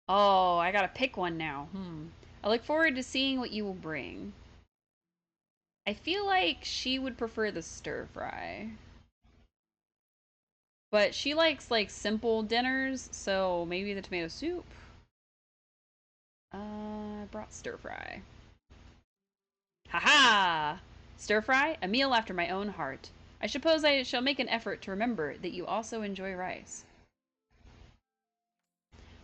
Oh, I gotta pick one now. I look forward to seeing what you will bring. I feel like she would prefer the stir fry. But she likes, like, simple dinners, so maybe the tomato soup. I brought stir fry. Haha! Stir fry? A meal after my own heart. I suppose I shall make an effort to remember that you also enjoy rice.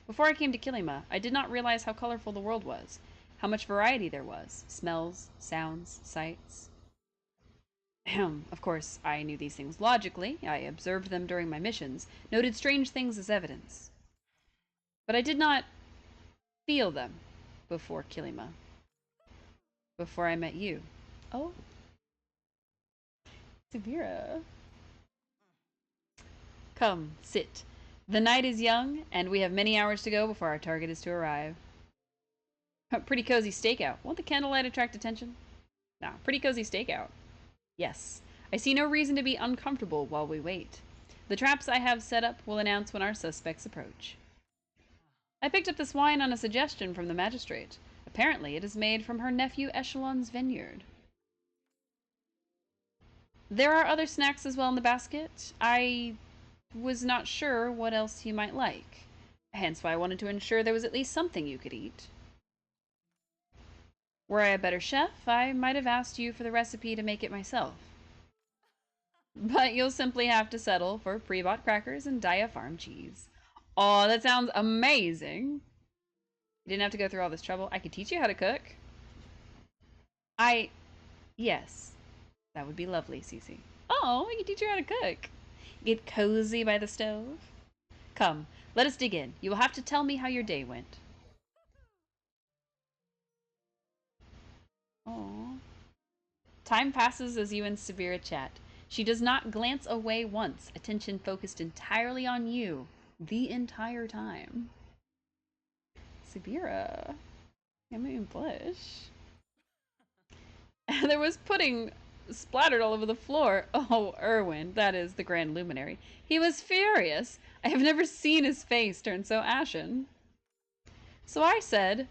Before I came to Kilima, I did not realize how colorful the world was, how much variety there was, smells, sounds, sights. Of course, I knew these things logically. I observed them during my missions, noted strange things as evidence. But I did not feel them before Kilima, before I met you. Oh, Subira. Come, sit. The night is young, and we have many hours to go before our target is to arrive. Pretty cozy stakeout. Won't the candlelight attract attention? Nah, pretty cozy stakeout. Yes. I see no reason to be uncomfortable while we wait. The traps I have set up will announce when our suspects approach. I picked up this wine on a suggestion from the magistrate. Apparently, it is made from her nephew Echelon's vineyard. There are other snacks as well in the basket. I was not sure what else you might like. Hence why I wanted to ensure there was at least something you could eat. Were I a better chef, I might have asked you for the recipe to make it myself. But you'll simply have to settle for pre-bought crackers and Dia farm cheese. Oh, that sounds amazing. You didn't have to go through all this trouble. I could teach you how to cook. Yes, that would be lovely, Cece. Oh, I can teach you how to cook. Get cozy by the stove. Come, let us dig in. You will have to tell me how your day went. Oh. Time passes as you and Subira chat. She does not glance away once, attention focused entirely on you the entire time. Subira, I made me blush. There was pudding splattered all over the floor. Oh, Erwin, that is the Grand Luminary. He was furious. I have never seen his face turn so ashen. So I said,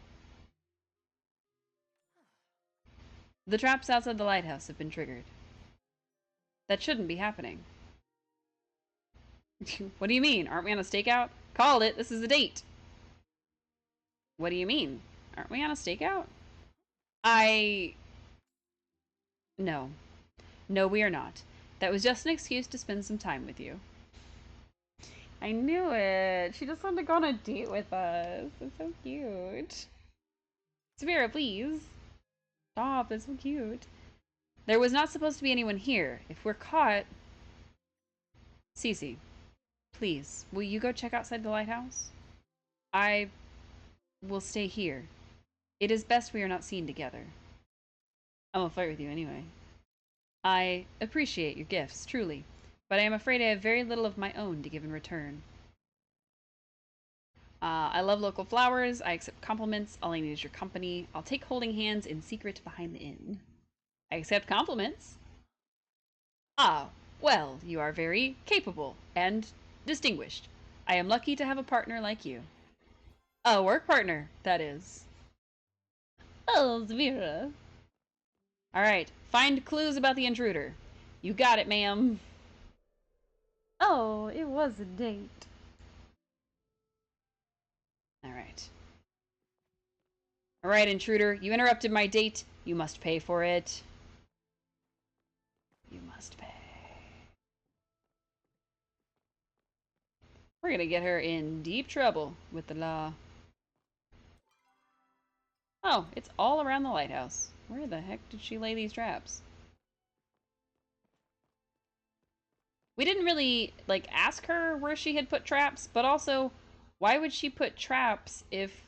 the traps outside the lighthouse have been triggered. That shouldn't be happening. What do you mean? Aren't we on a stakeout? Called it. This is a date. What do you mean? Aren't we on a stakeout? I... No. No, we are not. That was just an excuse to spend some time with you. I knew it. She just wanted to go on a date with us. It's so cute. Subira, please. Stop. That's so cute. There was not supposed to be anyone here. If we're caught... Cece, please, will you go check outside the lighthouse? I will stay here. It is best we are not seen together. I won't fight with you anyway. I appreciate your gifts, truly, but I am afraid I have very little of my own to give in return. I love local flowers. I accept compliments. All I need is your company. I'll take holding hands in secret behind the inn. I accept compliments. Ah, well, you are very capable and distinguished. I am lucky to have a partner like you. A work partner, that is. Oh, Zvira. All right, find clues about the intruder. You got it, ma'am. Oh, it was a date. All right. All right, intruder, you interrupted my date. You must pay for it. You must pay. We're gonna get her in deep trouble with the law. Oh, it's all around the lighthouse. Where the heck did she lay these traps? We didn't really, like, ask her where she had put traps, but also, why would she put traps if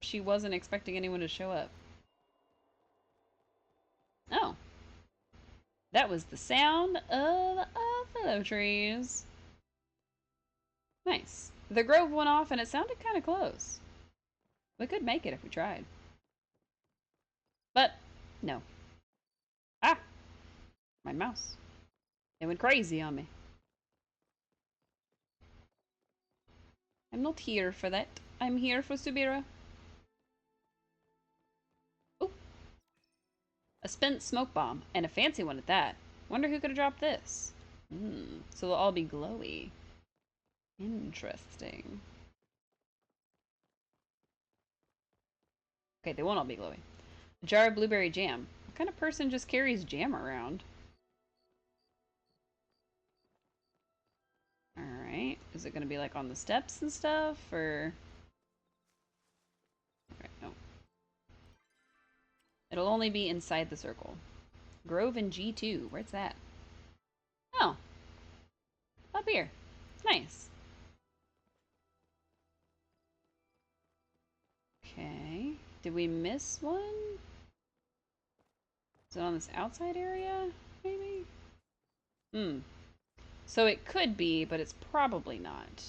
she wasn't expecting anyone to show up? Oh. That was the sound of fellow trees. Nice. The grove went off and it sounded kind of close. We could make it if we tried. But, no. Ah! My mouse. It went crazy on me. I'm not here for that. I'm here for Subira. Oh, a spent smoke bomb, and a fancy one at that. Wonder who could have dropped this. So they'll all be glowy. Interesting. Okay, they won't all be glowy. A jar of blueberry jam. What kind of person just carries jam around? Alright. Is it going to be like on the steps and stuff, or... Okay, no. It'll only be inside the circle. Grove and G2. Where's that? Oh. Up here. Nice. Okay. Did we miss one? Is it on this outside area? Maybe? So it could be, but it's probably not.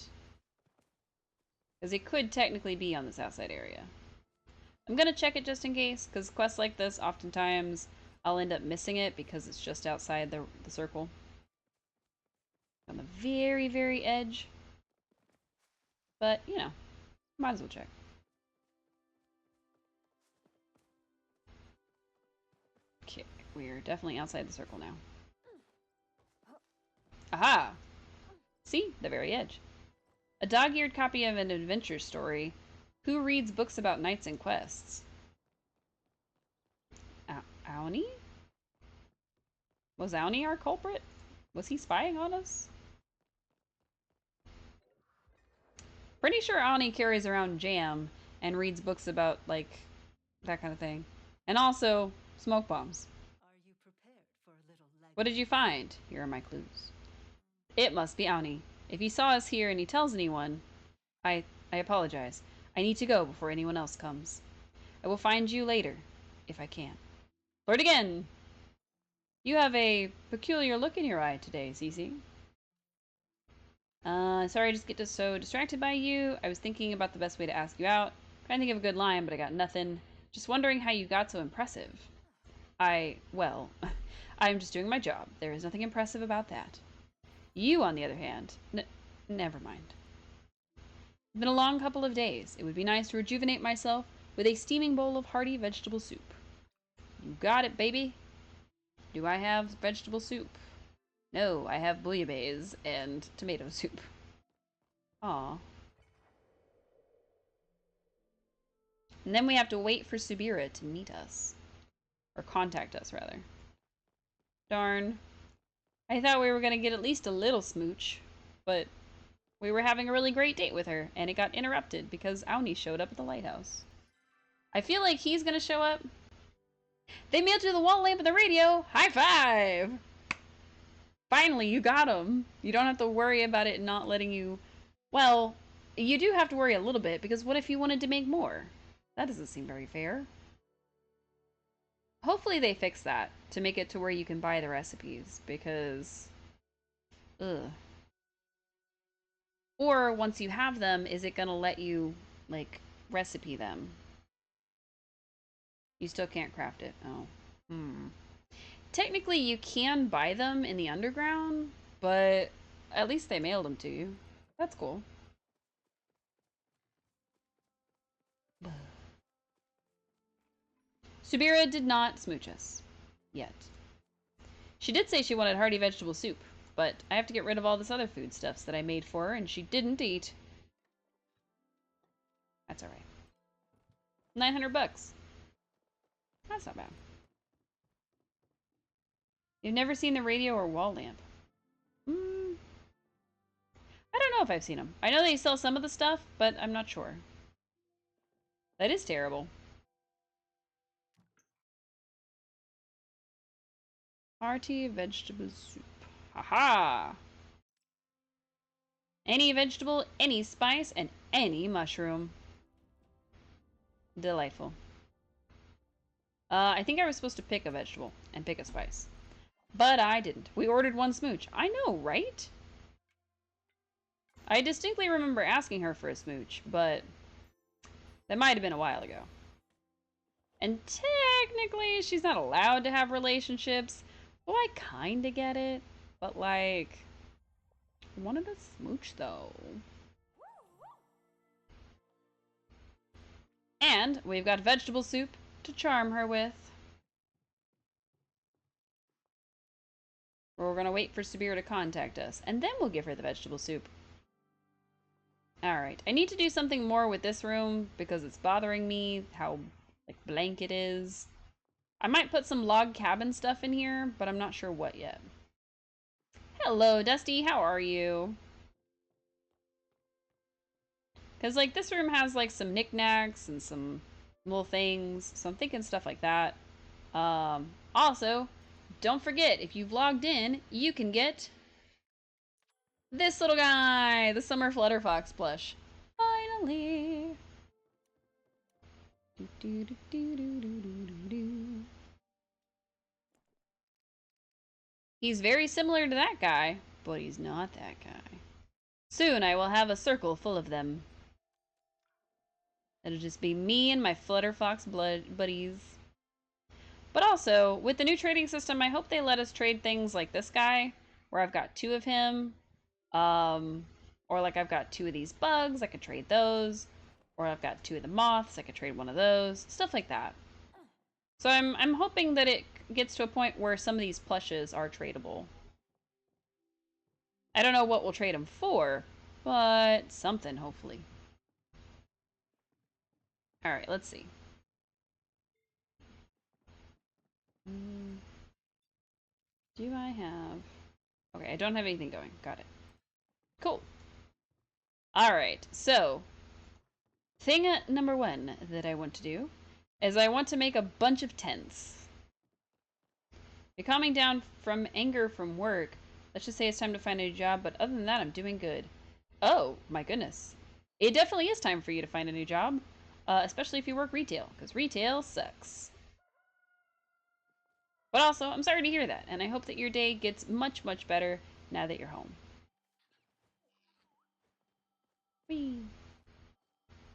Because it could technically be on this outside area. I'm going to check it just in case, because quests like this, oftentimes, I'll end up missing it because it's just outside the circle. On the very, very edge. But, you know, might as well check. Okay, we're definitely outside the circle now. Aha! See? The very edge. A dog-eared copy of an adventure story. Who reads books about knights and quests? Auni? Was Auni our culprit? Was he spying on us? Pretty sure Auni carries around jam and reads books about, like, that kind of thing. And also, smoke bombs. Are you prepared for a little leg? What did you find? Here are my clues. It must be Auni. If he saw us here and he tells anyone, I apologize. I need to go before anyone else comes. I will find you later, if I can. Flirt again! You have a peculiar look in your eye today, Cece. Sorry I just get so distracted by you. I was thinking about the best way to ask you out. Trying to think of a good line, but I got nothing. Just wondering how you got so impressive. Well, I'm just doing my job. There is nothing impressive about that. You, on the other hand, never mind. It's been a long couple of days. It would be nice to rejuvenate myself with a steaming bowl of hearty vegetable soup. You got it, baby. Do I have vegetable soup? No, I have bouillabaisse and tomato soup. Aw. And then we have to wait for Subira to meet us. Or contact us, rather. Darn. I thought we were going to get at least a little smooch. But we were having a really great date with her, and it got interrupted because Auni showed up at the lighthouse. I feel like he's going to show up. They mailed you the wall lamp and the radio! High five! Finally, you got him. You don't have to worry about it not letting you... Well, you do have to worry a little bit, because what if you wanted to make more? That doesn't seem very fair. Hopefully they fix that to make it to where you can buy the recipes, because... Ugh. Or, once you have them, is it gonna let you, like, recipe them? You still can't craft it. Oh. Technically, you can buy them in the underground, but at least they mailed them to you. That's cool. Subira did not smooch us. Yet. She did say she wanted hearty vegetable soup, but I have to get rid of all this other foodstuffs that I made for her, and she didn't eat. That's alright. 900 bucks. That's not bad. You've never seen the radio or wall lamp. I don't know if I've seen them. I know they sell some of the stuff, but I'm not sure. That is terrible. Hearty vegetable soup. Haha! Any vegetable, any spice, and any mushroom. Delightful. I think I was supposed to pick a vegetable and pick a spice. But I didn't. We ordered one smooch. I know, right? I distinctly remember asking her for a smooch, but that might have been a while ago. And technically, she's not allowed to have relationships. Well, I kinda get it. But, like, I wanted a smooch, though. And we've got vegetable soup to charm her with. We're gonna wait for Subira to contact us, and then we'll give her the vegetable soup. Alright, I need to do something more with this room because it's bothering me how, like, blank it is. I might put some log cabin stuff in here, but I'm not sure what yet. Hello, Dusty, how are you? Because, like, this room has, like, some knickknacks and some little things, so I'm thinking stuff like that. Also, don't forget, if you've logged in, you can get this little guy, the Summer Flutterfox plush. Finally! He's very similar to that guy, but he's not that guy. Soon I will have a circle full of them. It'll just be me and my Flutterfox buddies. But also, with the new trading system, I hope they let us trade things like this guy, where I've got 2 of him. Or like I've got 2 of these bugs, I could trade those. Or I've got 2 of the moths, I could trade one of those. Stuff like that. So I'm hoping that it gets to a point where some of these plushes are tradable. I don't know what we'll trade them for, but something, hopefully. Alright, let's see. Do I have... Okay, I don't have anything going. Got it. Cool. Alright, so... Thing number 1 that I want to do is I want to make a bunch of tents. You're calming down from anger from work. Let's just say it's time to find a new job, but other than that, I'm doing good. Oh, my goodness. It definitely is time for you to find a new job, especially if you work retail, because retail sucks. But also, I'm sorry to hear that, and I hope that your day gets much, much better now that you're home. Whee!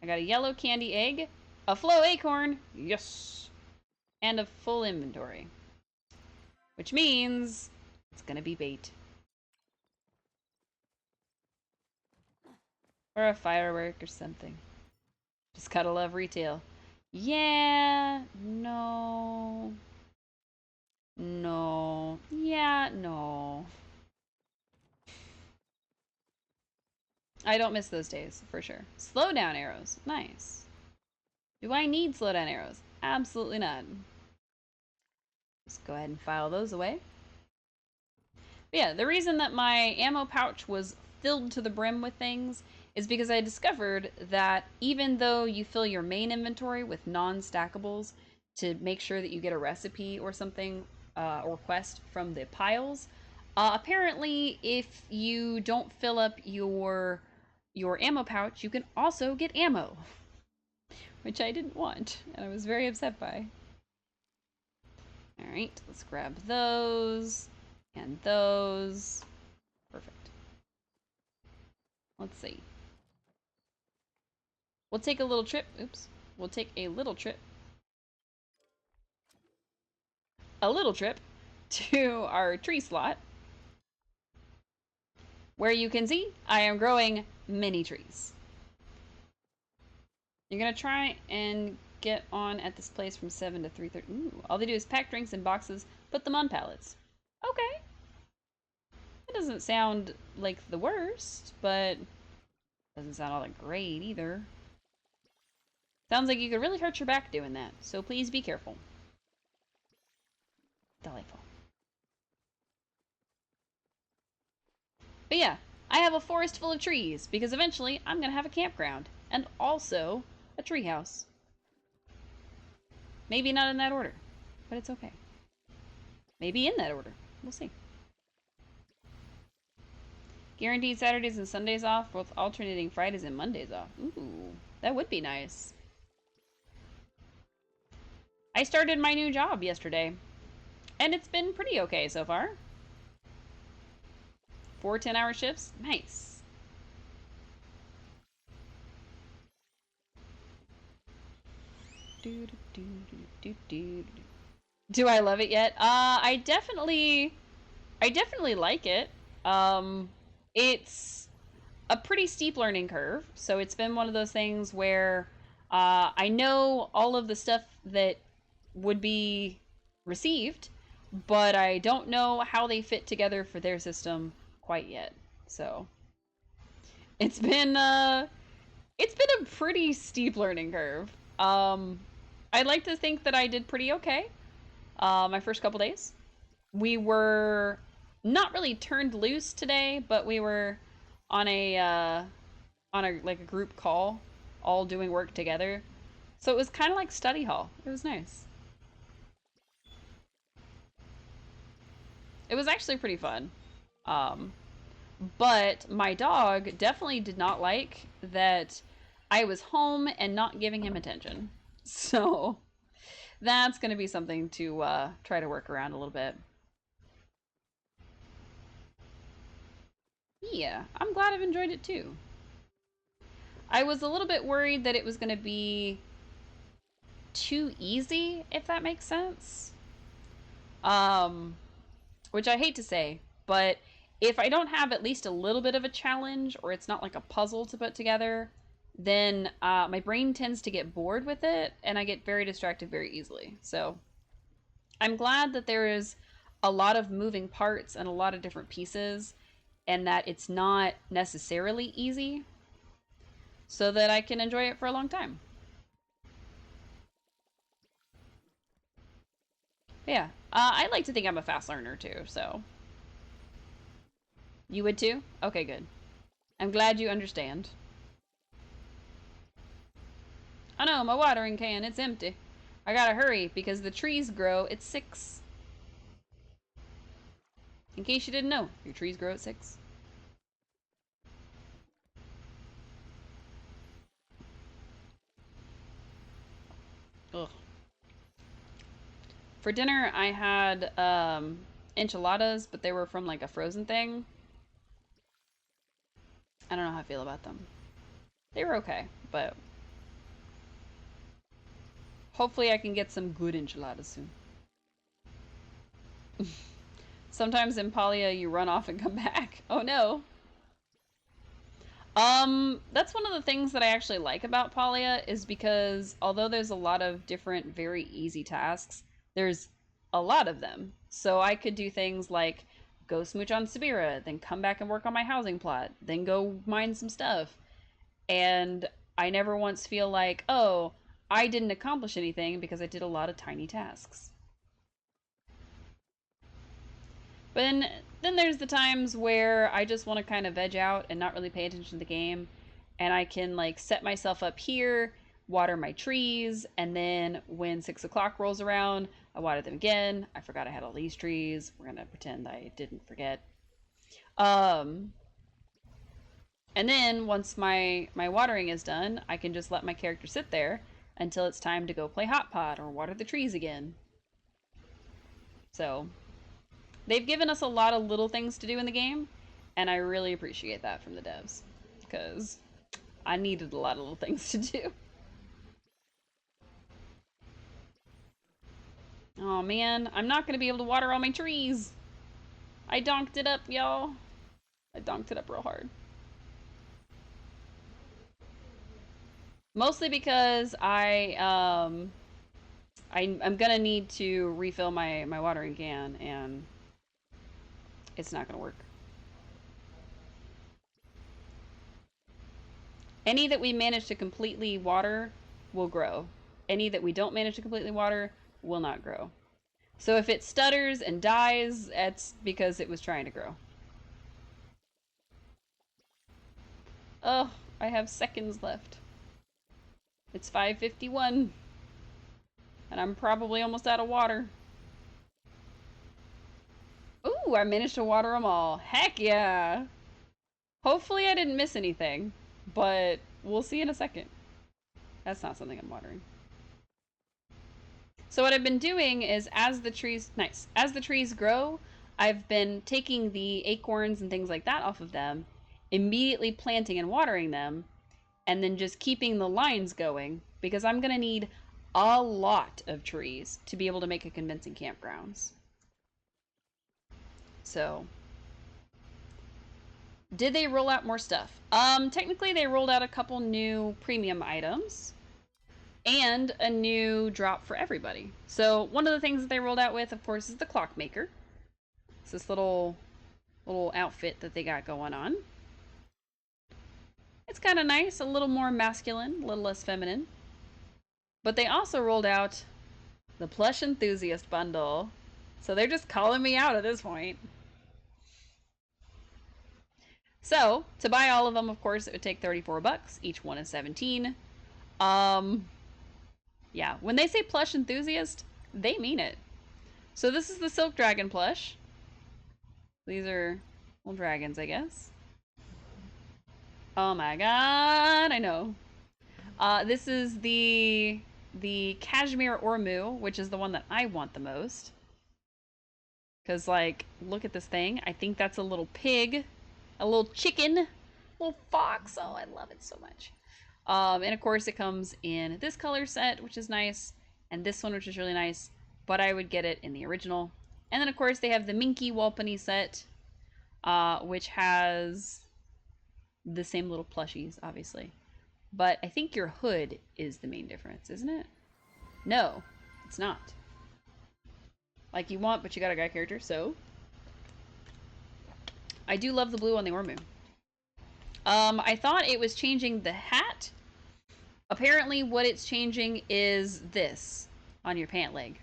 I got a yellow candy egg, a flow acorn, yes, and a full inventory. Which means it's gonna be bait. Or a firework or something. Just gotta love retail. Yeah, no. No. Yeah, no. I don't miss those days, for sure. Slowdown arrows. Nice. Do I need slowdown arrows? Absolutely not. Just go ahead and file those away. But yeah, the reason that my ammo pouch was filled to the brim with things is because I discovered that even though you fill your main inventory with non-stackables to make sure that you get a recipe or something or quest from the piles, apparently if you don't fill up your ammo pouch, you can also get ammo, which I didn't want and I was very upset by. All right, let's grab those and those. Perfect. Let's see. We'll take a little trip. Oops. We'll take a little trip. A little trip to our tree slot, where you can see I am growing many trees. You're gonna try and get on at this place from 7 to 3:30. Ooh, all they do is pack drinks in boxes, put them on pallets. Okay. That doesn't sound like the worst, but doesn't sound all that great either. Sounds like you could really hurt your back doing that, so please be careful. Delightful. But yeah, I have a forest full of trees because eventually I'm gonna have a campground and also a treehouse. Maybe not in that order, but it's okay. Maybe in that order. We'll see. Guaranteed Saturdays and Sundays off, with alternating Fridays and Mondays off. Ooh, that would be nice. I started my new job yesterday, and it's been pretty okay so far. 4 10-hour shifts. Nice. Do I love it yet? I definitely like it. It's a pretty steep learning curve, so it's been one of those things where I know all of the stuff that would be received, but I don't know how they fit together for their system quite yet. So it's been a pretty steep learning curve. I'd like to think that I did pretty okay. My first couple days, we were not really turned loose today, but we were on a like a group call, all doing work together. So it was kind of like study hall. It was nice. It was actually pretty fun. Um, but my dog definitely did not like that I was home and not giving him attention. So that's going to be something to try to work around a little bit. Yeah, I'm glad I've enjoyed it too. I was a little bit worried that it was going to be too easy, if that makes sense. Um, which I hate to say, but if I don't have at least a little bit of a challenge, or it's not like a puzzle to put together, then my brain tends to get bored with it, and I get very distracted very easily. So I'm glad that there is a lot of moving parts and a lot of different pieces, and that it's not necessarily easy, so that I can enjoy it for a long time. But yeah, I like to think I'm a fast learner too, so. You would too? Okay, good. I'm glad you understand. Oh no, my watering can, it's empty. I gotta hurry because the trees grow at 6. In case you didn't know, your trees grow at 6. Ugh. For dinner, I had enchiladas, but they were from like a frozen thing. I don't know how I feel about them. They were okay, but hopefully I can get some good enchiladas soon. Sometimes in Palia, you run off and come back. Oh no. That's one of the things that I actually like about Palia is because although there's a lot of different very easy tasks, there's a lot of them. So I could do things like go smooch on Subira, then come back and work on my housing plot, then go mine some stuff. And I never once feel like, oh, I didn't accomplish anything because I did a lot of tiny tasks. But then there's the times where I just want to kind of veg out and not really pay attention to the game, and I can like set myself up here, water my trees, and then when 6 o'clock rolls around, I water them again. I forgot I had all these trees. We're gonna pretend I didn't forget. Um, and then once my watering is done, I can just let my character sit there until it's time to go play hot pot or water the trees again. So they've given us a lot of little things to do in the game, and I really appreciate that from the devs, because I needed a lot of little things to do. Oh man, I'm not gonna be able to water all my trees. I donked it up, y'all. I donked it up real hard. Mostly because I'm gonna need to refill my watering can, and it's not gonna work. Any that we manage to completely water will grow. Any that we don't manage to completely water will not grow. So if it stutters and dies, that's because it was trying to grow. Oh, I have seconds left. It's 5:51. And I'm probably almost out of water. Ooh, I managed to water them all. Heck yeah! Hopefully I didn't miss anything, but we'll see in a second. That's not something I'm watering. So what I've been doing is as the trees grow, I've been taking the acorns and things like that off of them, immediately planting and watering them, and then just keeping the lines going because I'm going to need a lot of trees to be able to make a convincing campgrounds. So, did they roll out more stuff? Technically they rolled out a couple new premium items and a new drop for everybody. So, one of the things that they rolled out with, of course, is the clockmaker. It's this little outfit that they got going on. It's kind of nice, a little more masculine, a little less feminine. But they also rolled out the plush enthusiast bundle. So they're just calling me out at this point. So, to buy all of them, of course, it would take 34 bucks. Each one is 17. Yeah, when they say plush enthusiast, they mean it. So this is the Silk Dragon plush. These are little dragons, I guess. Oh my god, I know. This is the Cashmere Ormu, which is the one that I want the most. Because, like, look at this thing. I think that's a little pig. A little chicken. A little fox. Oh, I love it so much. And, of course, it comes in this color set, which is nice. And this one, which is really nice. But I would get it in the original. And then, of course, they have the Minky Walpany set, which has the same little plushies, obviously. But I think your hood is the main difference, isn't it? No, it's not. Like you want, but you got a guy character, so. I do love the blue on the Ormu. I thought it was changing the hat. Apparently what it's changing is this on your pant leg.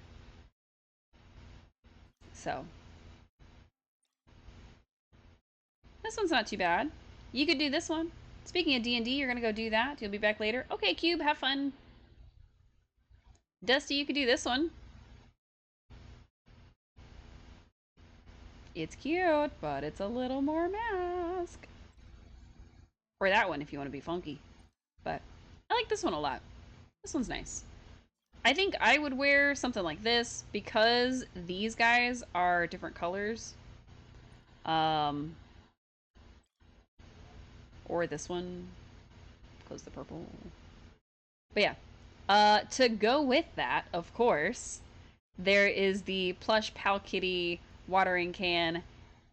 So. This one's not too bad. You could do this one. Speaking of D&D, you're going to go do that. You'll be back later. Okay, Cube, have fun. Dusty, you could do this one. It's cute, but it's a little more mask. Or that one if you want to be funky. But I like this one a lot. This one's nice. I think I would wear something like this because these guys are different colors. Or this one. Close the purple. But yeah. To go with that, of course, there is the plush Pal Kitty watering can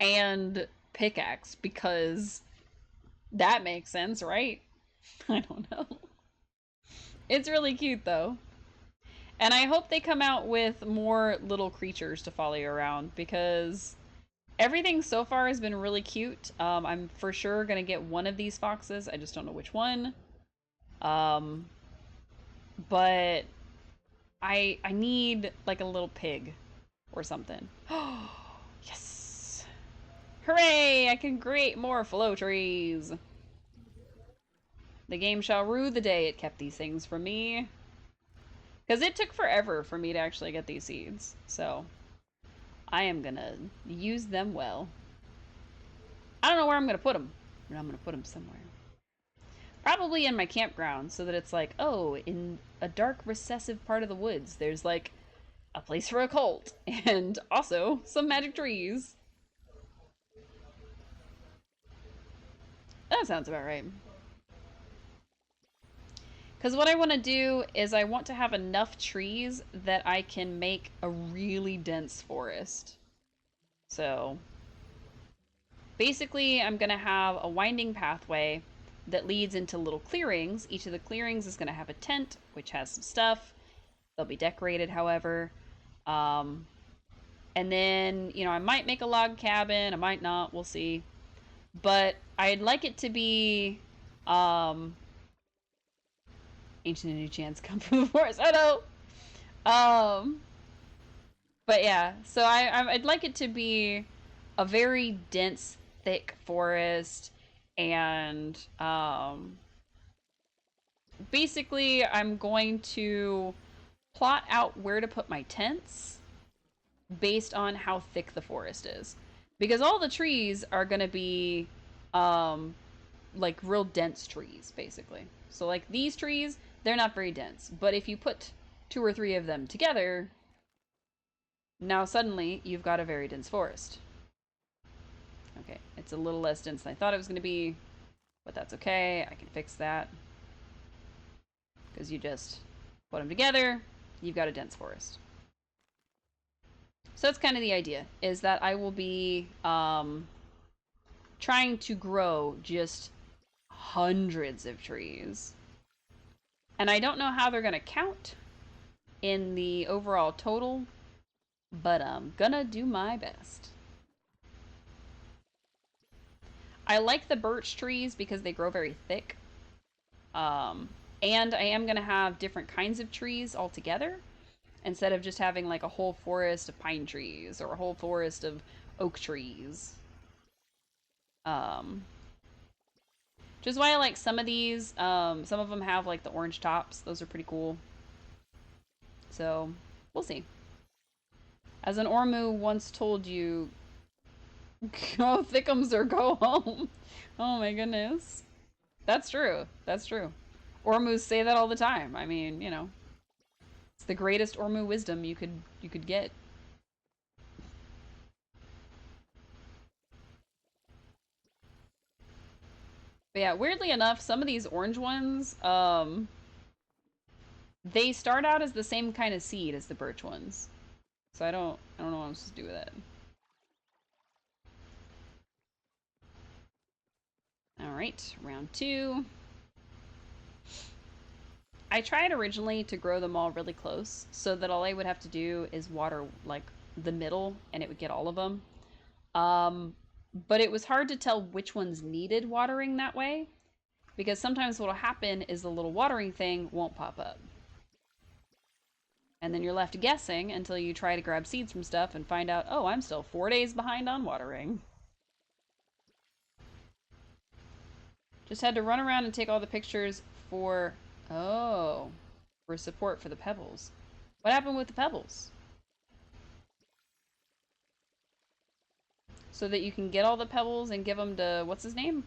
and pickaxe because that makes sense, right? I don't know. It's really cute though. And I hope they come out with more little creatures to follow you around because everything so far has been really cute. I'm for sure gonna get one of these foxes. I just don't know which one. But I need like a little pig or something. Yes! Hooray! I can create more flow trees. The game shall rue the day it kept these things from me. Because it took forever for me to actually get these seeds. So, I am gonna use them well. I don't know where I'm gonna put them, but I'm gonna put them somewhere. Probably in my campground, so that it's like, oh, in a dark, recessive part of the woods, there's like a place for a cult, and also some magic trees. That sounds about right. Because what I want to do is I want to have enough trees that I can make a really dense forest. So, basically, I'm going to have a winding pathway that leads into little clearings. Each of the clearings is going to have a tent, which has some stuff. They'll be decorated, however. And then, you know, I might make a log cabin. I might not. We'll see. But I'd like it to be ancient and new chants come from the forest. Oh no. But yeah, so I'd like it to be a very dense, thick forest, and basically I'm going to plot out where to put my tents based on how thick the forest is. Because all the trees are going to be like real dense trees, basically. So like these trees, they're not very dense. But if you put 2 or 3 of them together, now suddenly you've got a very dense forest. Okay, it's a little less dense than I thought it was going to be, but that's okay. I can fix that. Because you just put them together, you've got a dense forest. So that's kind of the idea, is that I will be trying to grow just hundreds of trees. And I don't know how they're going to count in the overall total, but I'm gonna do my best. I like the birch trees because they grow very thick. And I am gonna have different kinds of trees altogether instead of just having like a whole forest of pine trees or a whole forest of oak trees. Um, Which is why I like some of these. Some of them have like the orange tops. Those are pretty cool. So, we'll see. As an Ormu once told you, go thickums or go home. Oh my goodness. That's true. That's true. Ormus say that all the time. I mean, you know, it's the greatest Ormu wisdom you could get. But yeah, weirdly enough, some of these orange ones, they start out as the same kind of seed as the birch ones. So I don't know what I'm supposed to do with it. All right, round 2. I tried originally to grow them all really close so that all I would have to do is water like the middle and it would get all of them. Um, but it was hard to tell which ones needed watering that way because sometimes what'll happen is the little watering thing won't pop up. And then you're left guessing until you try to grab seeds from stuff and find out, oh, I'm still 4 days behind on watering. Just had to run around and take all the pictures for, oh, for support for the pebbles. What happened with the pebbles? So that you can get all the pebbles and give them to, what's his name?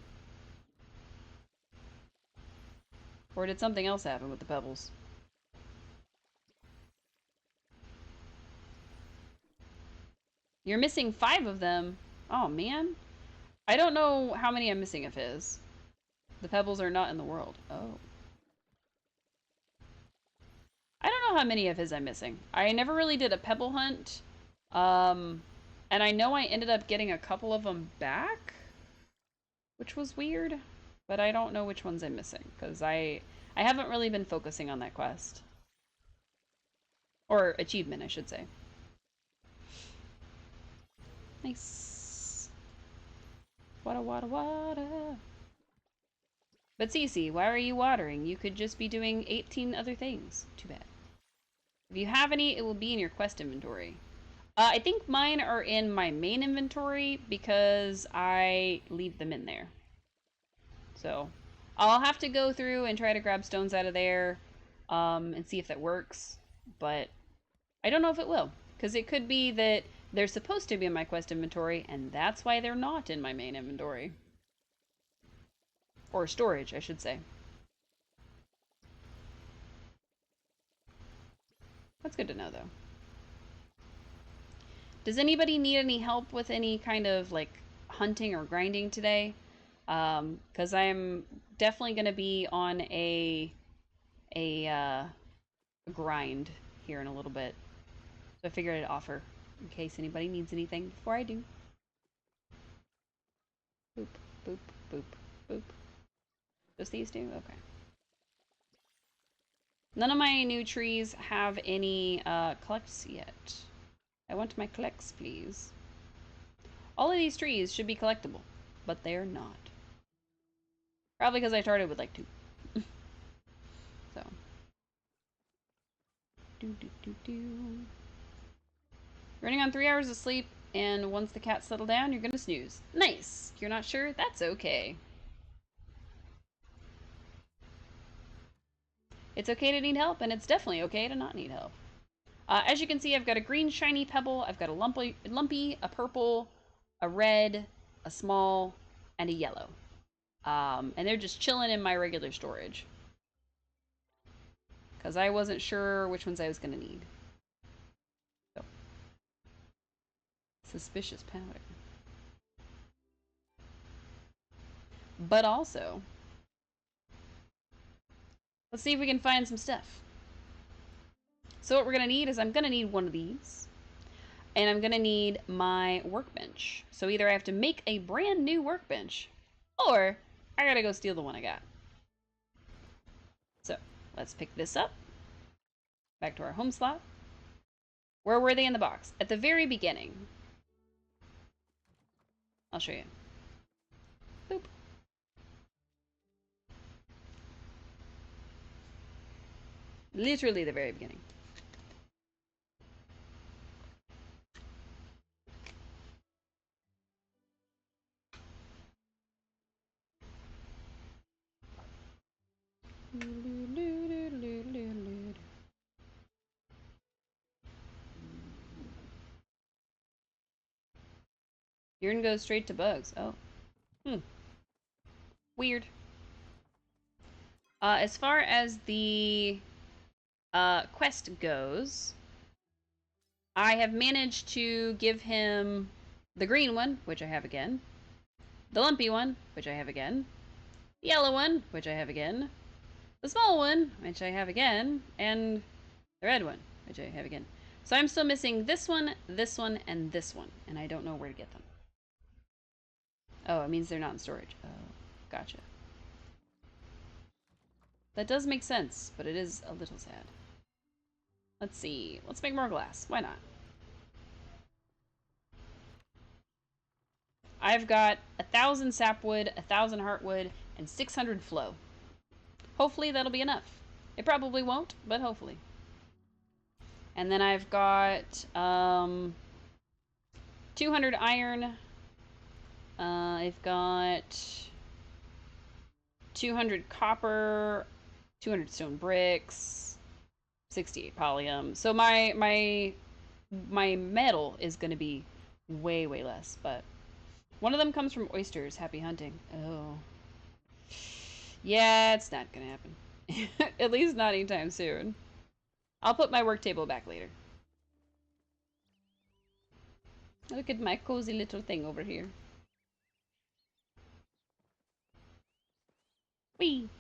Or did something else happen with the pebbles? You're missing 5 of them. Oh, man. I don't know how many I'm missing of his. The pebbles are not in the world. Oh. I don't know how many of his I'm missing. I never really did a pebble hunt. And I know I ended up getting a couple of them back, which was weird. But I don't know which ones I'm missing, because I haven't really been focusing on that quest. Or achievement, I should say. Nice. Wada wada wada. But Cece, why are you watering? You could just be doing 18 other things. Too bad. If you have any, it will be in your quest inventory. I think mine are in my main inventory because I leave them in there. So I'll have to go through and try to grab stones out of there and see if that works. But I don't know if it will, because it could be that they're supposed to be in my quest inventory, and that's why they're not in my main inventory. Or storage, I should say. That's good to know, though. Does anybody need any help with any kind of, like, hunting or grinding today? Because I'm definitely going to be on a grind here in a little bit. So I figured I'd offer in case anybody needs anything before I do. Boop, boop, boop, boop. Just these two? Okay. None of my new trees have any collects yet. I want my collects, please. All of these trees should be collectible, but they're not. Probably because I started with like 2. So. Running on 3 hours of sleep, and once the cats settle down, you're gonna snooze. Nice! You're not sure? That's okay. It's okay to need help, and it's definitely okay to not need help. As you can see, I've got a green shiny pebble, I've got a lumpy, a purple, a red, a small, and a yellow. And they're just chilling in my regular storage. Because I wasn't sure which ones I was going to need. So. Suspicious powder. But also, let's see if we can find some stuff. So what we're going to need is I'm going to need one of these. And I'm going to need my workbench. So either I have to make a brand new workbench, or I got to go steal the one I got. So let's pick this up. Back to our home slot. Where were they in the box? At the very beginning. I'll show you. Boop. Literally the very beginning. Urine goes straight to bugs. Oh. Weird. As far as the quest goes, I have managed to give him the green one, which I have again, the lumpy one, which I have again, the yellow one, which I have again, the small one, which I have again, and the red one, which I have again. So I'm still missing this one, and this one, and I don't know where to get them. Oh, it means they're not in storage. Oh, gotcha. That does make sense, but it is a little sad. Let's see. Let's make more glass. Why not? I've got 1,000 sapwood, 1,000 heartwood, and 600 flow. Hopefully that'll be enough. It probably won't, but hopefully. And then I've got 200 iron. I've got 200 copper, 200 stone bricks, 68 pallium. So my metal is going to be way less, but one of them comes from oysters. Happy hunting. Oh. Yeah, it's not gonna happen. At least not anytime soon. I'll put my work table back later. Look at my cozy little thing over here. Whee!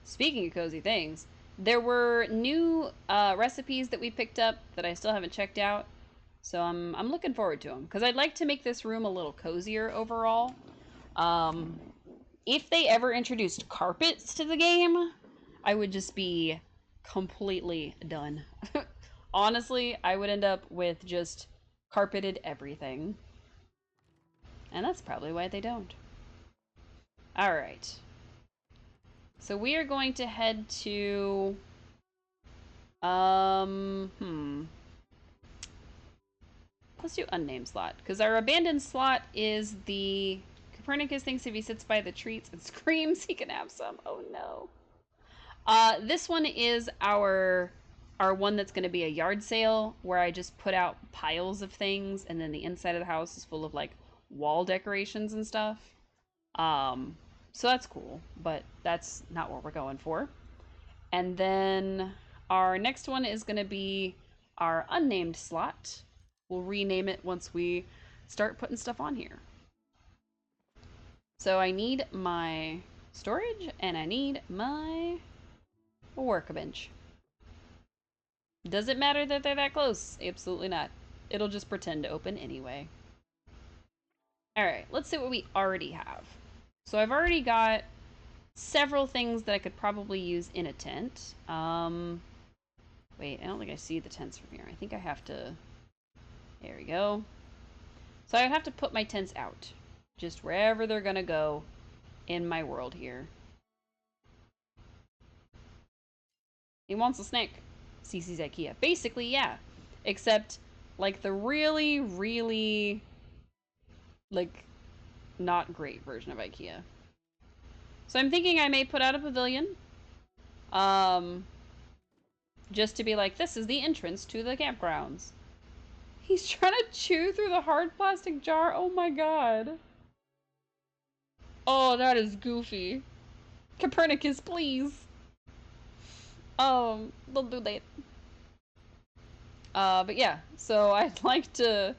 Speaking of cozy things, there were new recipes that we picked up that I still haven't checked out. So I'm looking forward to them. Because I'd like to make this room a little cozier overall. If they ever introduced carpets to the game, I would just be completely done. Honestly, I would end up with just carpeted everything. And that's probably why they don't. Alright. So we are going to head to... Let's do unnamed slot. Because our abandoned slot is the... Copernicus thinks if he sits by the treats and screams, he can have some. Oh no. This one is our one that's going to be a yard sale, where I just put out piles of things, and then the inside of the house is full of, like, wall decorations and stuff. So that's cool, but that's not what we're going for. And then our next one is going to be our unnamed slot. We'll rename it once we start putting stuff on here. So I need my storage, and I need my workbench. Does it matter that they're that close? Absolutely not. It'll just pretend to open anyway. Alright, let's see what we already have. So I've already got several things that I could probably use in a tent. Wait, I don't think I see the tents from here. I think I have to... There we go. So I would have to put my tents out. Just wherever they're gonna go in my world here. He wants a snack. CC's IKEA. Basically, yeah. Except, like, the really, like, not great version of IKEA. So I'm thinking I may put out a pavilion. Um, just to be like, this is the entrance to the campgrounds. He's trying to chew through the hard plastic jar. Oh my god. Oh, that is goofy. Copernicus, please. Don't do that. But yeah, so I'd like to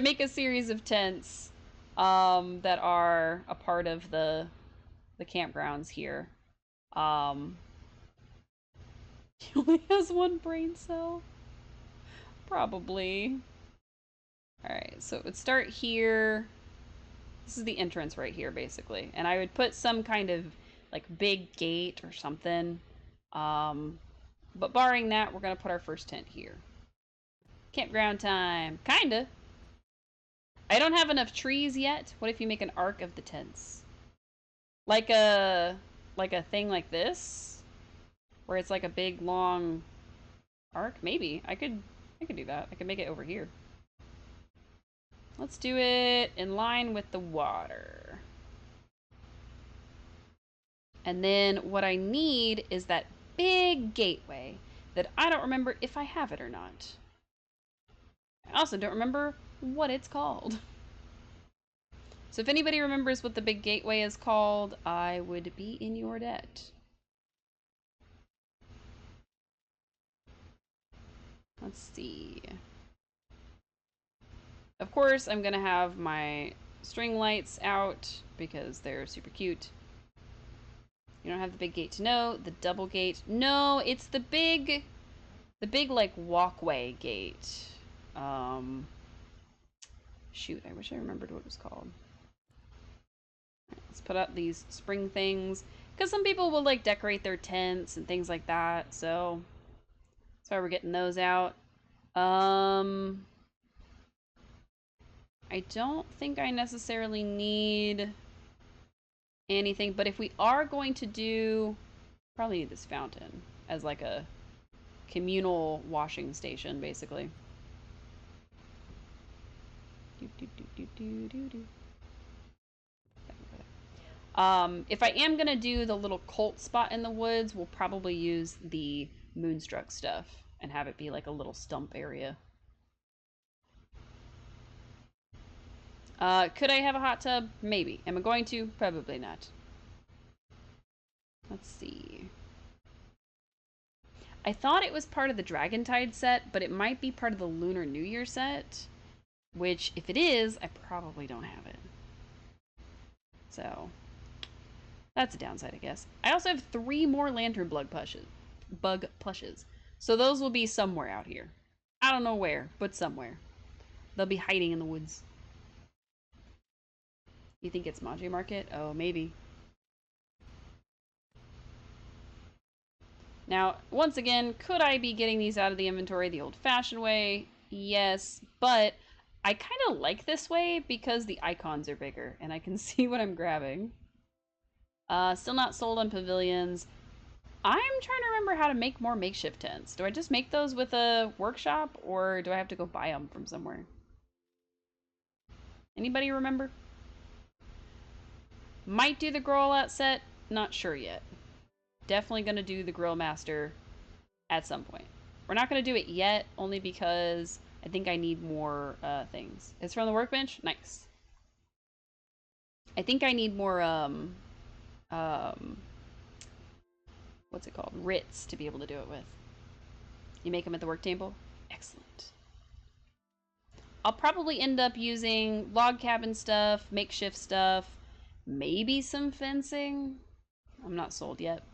make a series of tents that are a part of the campgrounds here. Um, he only has one brain cell. Probably. Alright, so it would start here. This is the entrance right here, basically. And I would put some kind of, like, big gate or something. But barring that, we're gonna put our first tent here. Campground time. Kinda. I don't have enough trees yet. What if you make an arc of the tents? Like a thing like this? Where it's like a big, long arc? Maybe. I could do that. I could make it over here. Let's do it in line with the water. And then what I need is that big gateway that I don't remember if I have it or not. I also don't remember what it's called. So if anybody remembers what the big gateway is called, I would be in your debt. Let's see. Of course, I'm gonna have my string lights out because they're super cute. You don't have the big gate to know. The double gate. No, it's the big like walkway gate. Shoot, I wish I remembered what it was called. Right, let's put up these spring things because some people will like decorate their tents and things like that. So that's why we're getting those out. I don't think I necessarily need anything, but if we are going to do, probably need this fountain as like a communal washing station, basically. If I am gonna do the little cult spot in the woods, we'll probably use the Moonstruck stuff and have it be like a little stump area. Could I have a hot tub? Maybe. Am I going to? Probably not. Let's see. I thought it was part of the Dragontide set, but it might be part of the Lunar New Year set, which, if it is, I probably don't have it. So, that's a downside, I guess. I also have 3 more Lantern bug plushes. So those will be somewhere out here. I don't know where, but somewhere. They'll be hiding in the woods. You think it's Maji Market? Oh, maybe. Now, once again, could I be getting these out of the inventory the old-fashioned way? Yes, but I kind of like this way because the icons are bigger and I can see what I'm grabbing. Still not sold on pavilions. I'm trying to remember how to make more makeshift tents. Do I just make those with a workshop or do I have to go buy them from somewhere? Anybody remember? Might do the Growl Out set, not sure yet. Definitely gonna do the Grill Master at some point. We're not gonna do it yet, only because I think I need more things. It's from the workbench? Nice. I think I need more, what's it called? Writs to be able to do it with. You make them at the work table? Excellent. I'll probably end up using log cabin stuff, makeshift stuff, maybe some fencing. I'm not sold yet.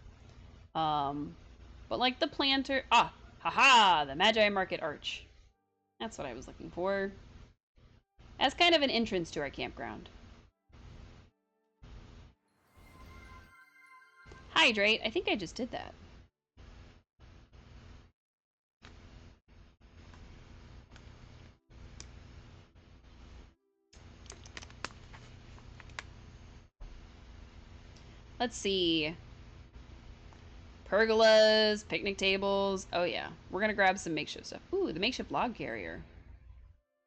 But like the planter, haha, the Magi Market Arch. That's what I was looking for. As kind of an entrance to our campground. Hydrate, I think I just did that. Let's see. Pergolas, picnic tables. Oh yeah, we're gonna grab some makeshift stuff. Ooh, the makeshift log carrier.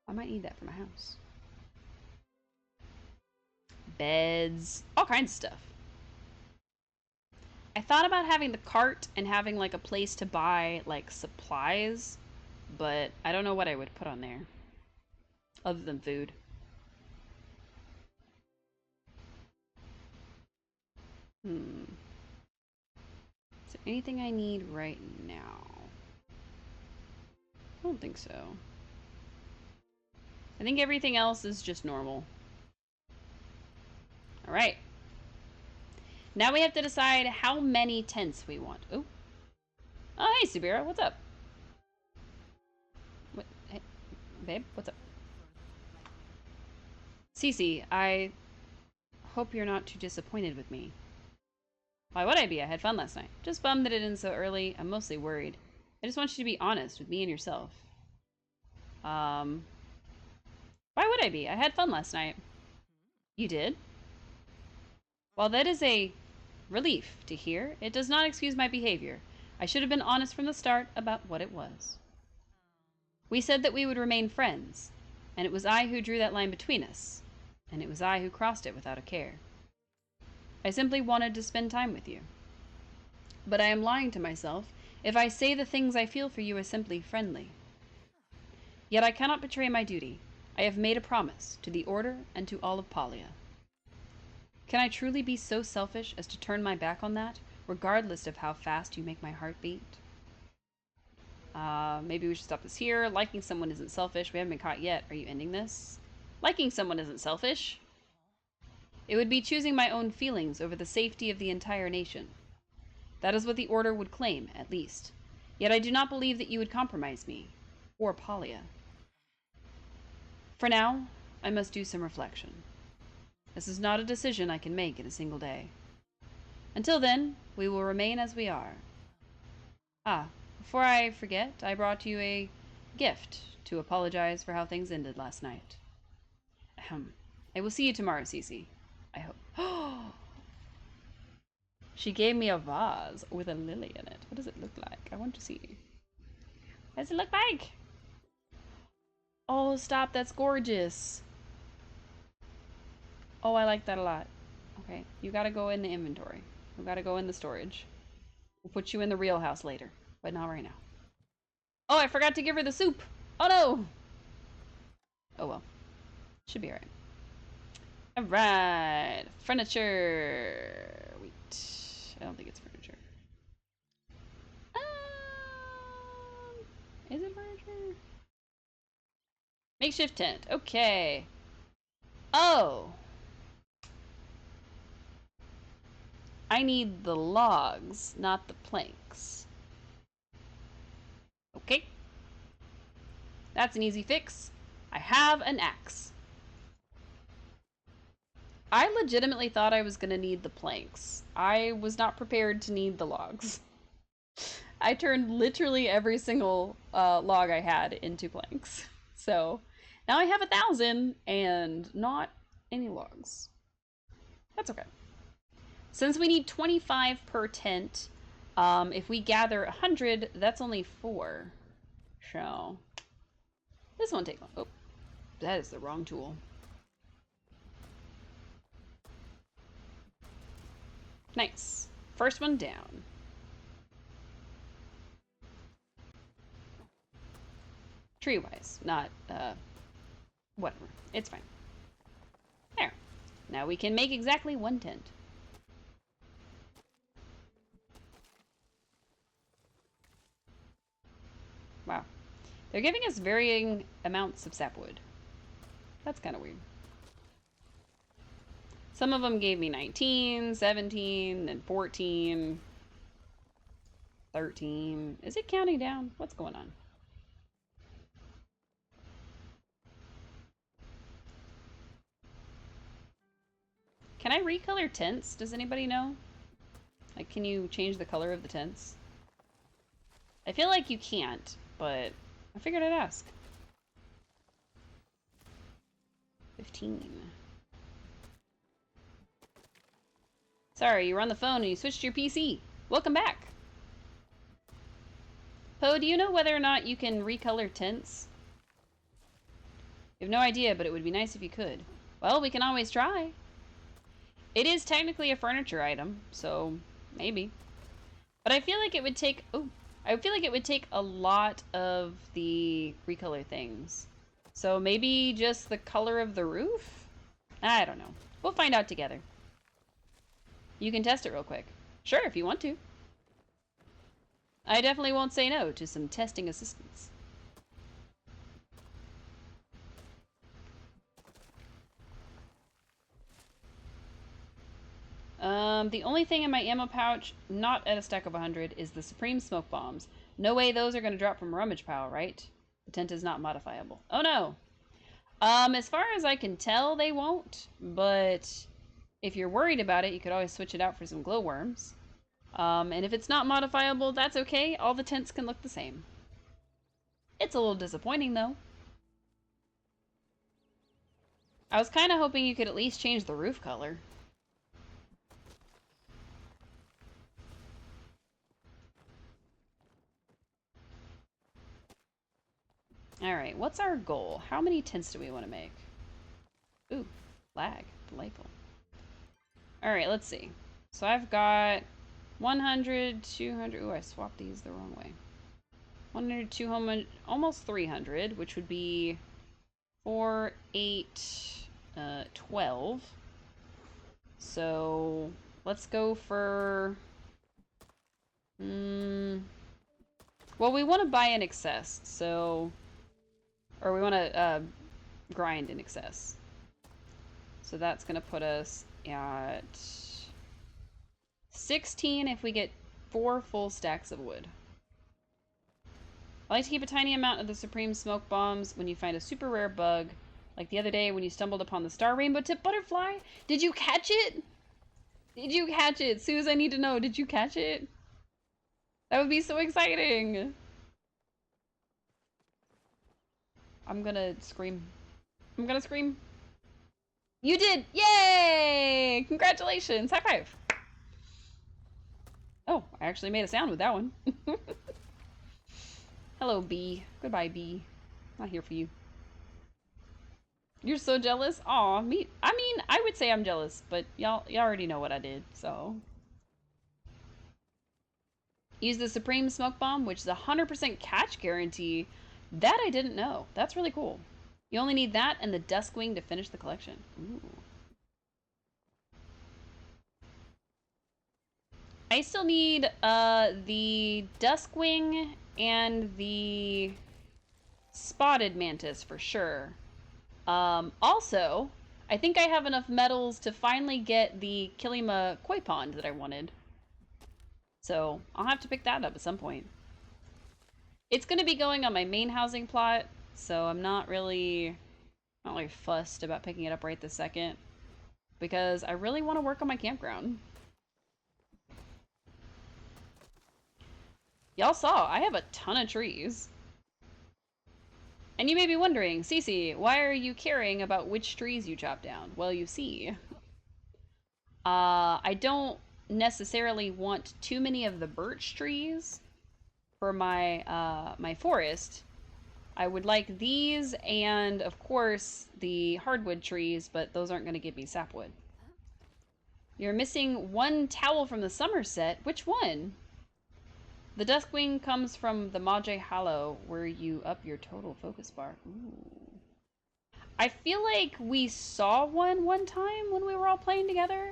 I might need that for my house. Beds, all kinds of stuff. I thought about having the cart and having like a place to buy like supplies, but I don't know what I would put on there other than food. Hmm. Is there anything I need right now? I don't think so. I think everything else is just normal. All right. Now we have to decide how many tents we want. Oh. Oh, hey, Subira. What's up? What? Hey, babe, what's up? Cece, I hope you're not too disappointed with me. Why would I be? I had fun last night. Just bummed that it ended so early. I'm mostly worried. I just want you to be honest with me and yourself. Why would I be? I had fun last night. You did? While that is a relief to hear, it does not excuse my behavior. I should have been honest from the start about what it was. We said that we would remain friends, and it was I who drew that line between us, and it was I who crossed it without a care. I simply wanted to spend time with you. But I am lying to myself if I say the things I feel for you as simply friendly. Yet I cannot betray my duty. I have made a promise to the Order and to all of Palia. Can I truly be so selfish as to turn my back on that, regardless of how fast you make my heart beat? Maybe we should stop this here. Liking someone isn't selfish. We haven't been caught yet. Are you ending this? Liking someone isn't selfish. It would be choosing my own feelings over the safety of the entire nation. That is what the Order would claim, at least. Yet I do not believe that you would compromise me, or Palia. For now, I must do some reflection. This is not a decision I can make in a single day. Until then, we will remain as we are. Ah, before I forget, I brought you a gift to apologize for how things ended last night. Ahem. I will see you tomorrow, Cece. I hope. She gave me a vase with a lily in it. What does it look like? I want to see. What does it look like? Oh, stop. That's gorgeous. Oh, I like that a lot. Okay, you gotta go in the inventory. You gotta go in the storage. We'll put you in the real house later, but not right now. Oh, I forgot to give her the soup. Oh no. Oh well. Should be alright. Alright. Furniture. Wait. I don't think it's furniture. Is it furniture? Makeshift tent. Okay. Oh. I need the logs, not the planks. Okay. That's an easy fix. I have an axe. I legitimately thought I was gonna need the planks. I was not prepared to need the logs. I turned literally every single log I had into planks. So now I have 1,000 and not any logs. That's okay. Since we need 25 per tent, if we gather 100, that's only 4. So this won't take long. Oh, that is the wrong tool. Nice. First one down. Tree-wise, not, whatever. It's fine. There. Now we can make exactly 1 tent. Wow. They're giving us varying amounts of sapwood. That's kind of weird. Some of them gave me 19, 17, and 14, 13. Is it counting down? What's going on? Can I recolor tents? Does anybody know? Like, can you change the color of the tents? I feel like you can't, but I figured I'd ask. 15. Sorry, you were on the phone and you switched to your PC. Welcome back. Poe, do you know whether or not you can recolor tents? You have no idea, but it would be nice if you could. Well, we can always try. It is technically a furniture item, so maybe. But I feel like it would take... Oh, I feel like it would take a lot of the recolor things. So maybe just the color of the roof? I don't know. We'll find out together. You can test it real quick. Sure, if you want to. I definitely won't say no to some testing assistance. The only thing in my ammo pouch, not at a stack of 100, is the Supreme Smoke Bombs. No way those are going to drop from Rummage Pile, right? The tent is not modifiable. Oh no! As far as I can tell, they won't, but if you're worried about it, you could always switch it out for some glowworms. And if it's not modifiable, that's okay. All the tents can look the same. It's a little disappointing, though. I was kind of hoping you could at least change the roof color. Alright, what's our goal? How many tents do we want to make? Ooh, lag. Delightful. Alright, let's see. So I've got 100, 200... Ooh, I swapped these the wrong way. 100, 200, almost 300, which would be 4, 8, 12. So let's go for... well, we want to buy in excess, so... Or we want to grind in excess. So that's going to put us at 16 if we get 4 full stacks of wood. I like to keep a tiny amount of the Supreme Smoke Bombs when you find a super rare bug. Like the other day when you stumbled upon the star rainbow tip butterfly. Did you catch it? Did you catch it? Suze, I need to know. Did you catch it? That would be so exciting. I'm gonna scream. I'm gonna scream. You did! Yay! Congratulations! High five! Oh, I actually made a sound with that one. Hello, bee. Goodbye, bee. Not here for you. You're so jealous? Aw, me. I mean, I would say I'm jealous, but y'all already know what I did, so. Use the Supreme Smoke Bomb, which is a 100% catch guarantee. That I didn't know. That's really cool. You only need that and the Duskwing to finish the collection. Ooh. I still need the Duskwing and the Spotted Mantis for sure. Also, I think I have enough metals to finally get the Kilima Koi Pond that I wanted. So, I'll have to pick that up at some point. It's going to be going on my main housing plot, so I'm not really fussed about picking it up right this second. Because I really want to work on my campground. Y'all saw, I have a ton of trees. And you may be wondering, Cece, why are you caring about which trees you chop down? Well, you see, I don't necessarily want too many of the birch trees for my my forest. I would like these and, of course, the hardwood trees, but those aren't going to give me sapwood. You're missing one towel from the summer set. Which one? The Duskwing comes from the Mage Hollow, where you up your total focus bar. Ooh. I feel like we saw one time when we were all playing together,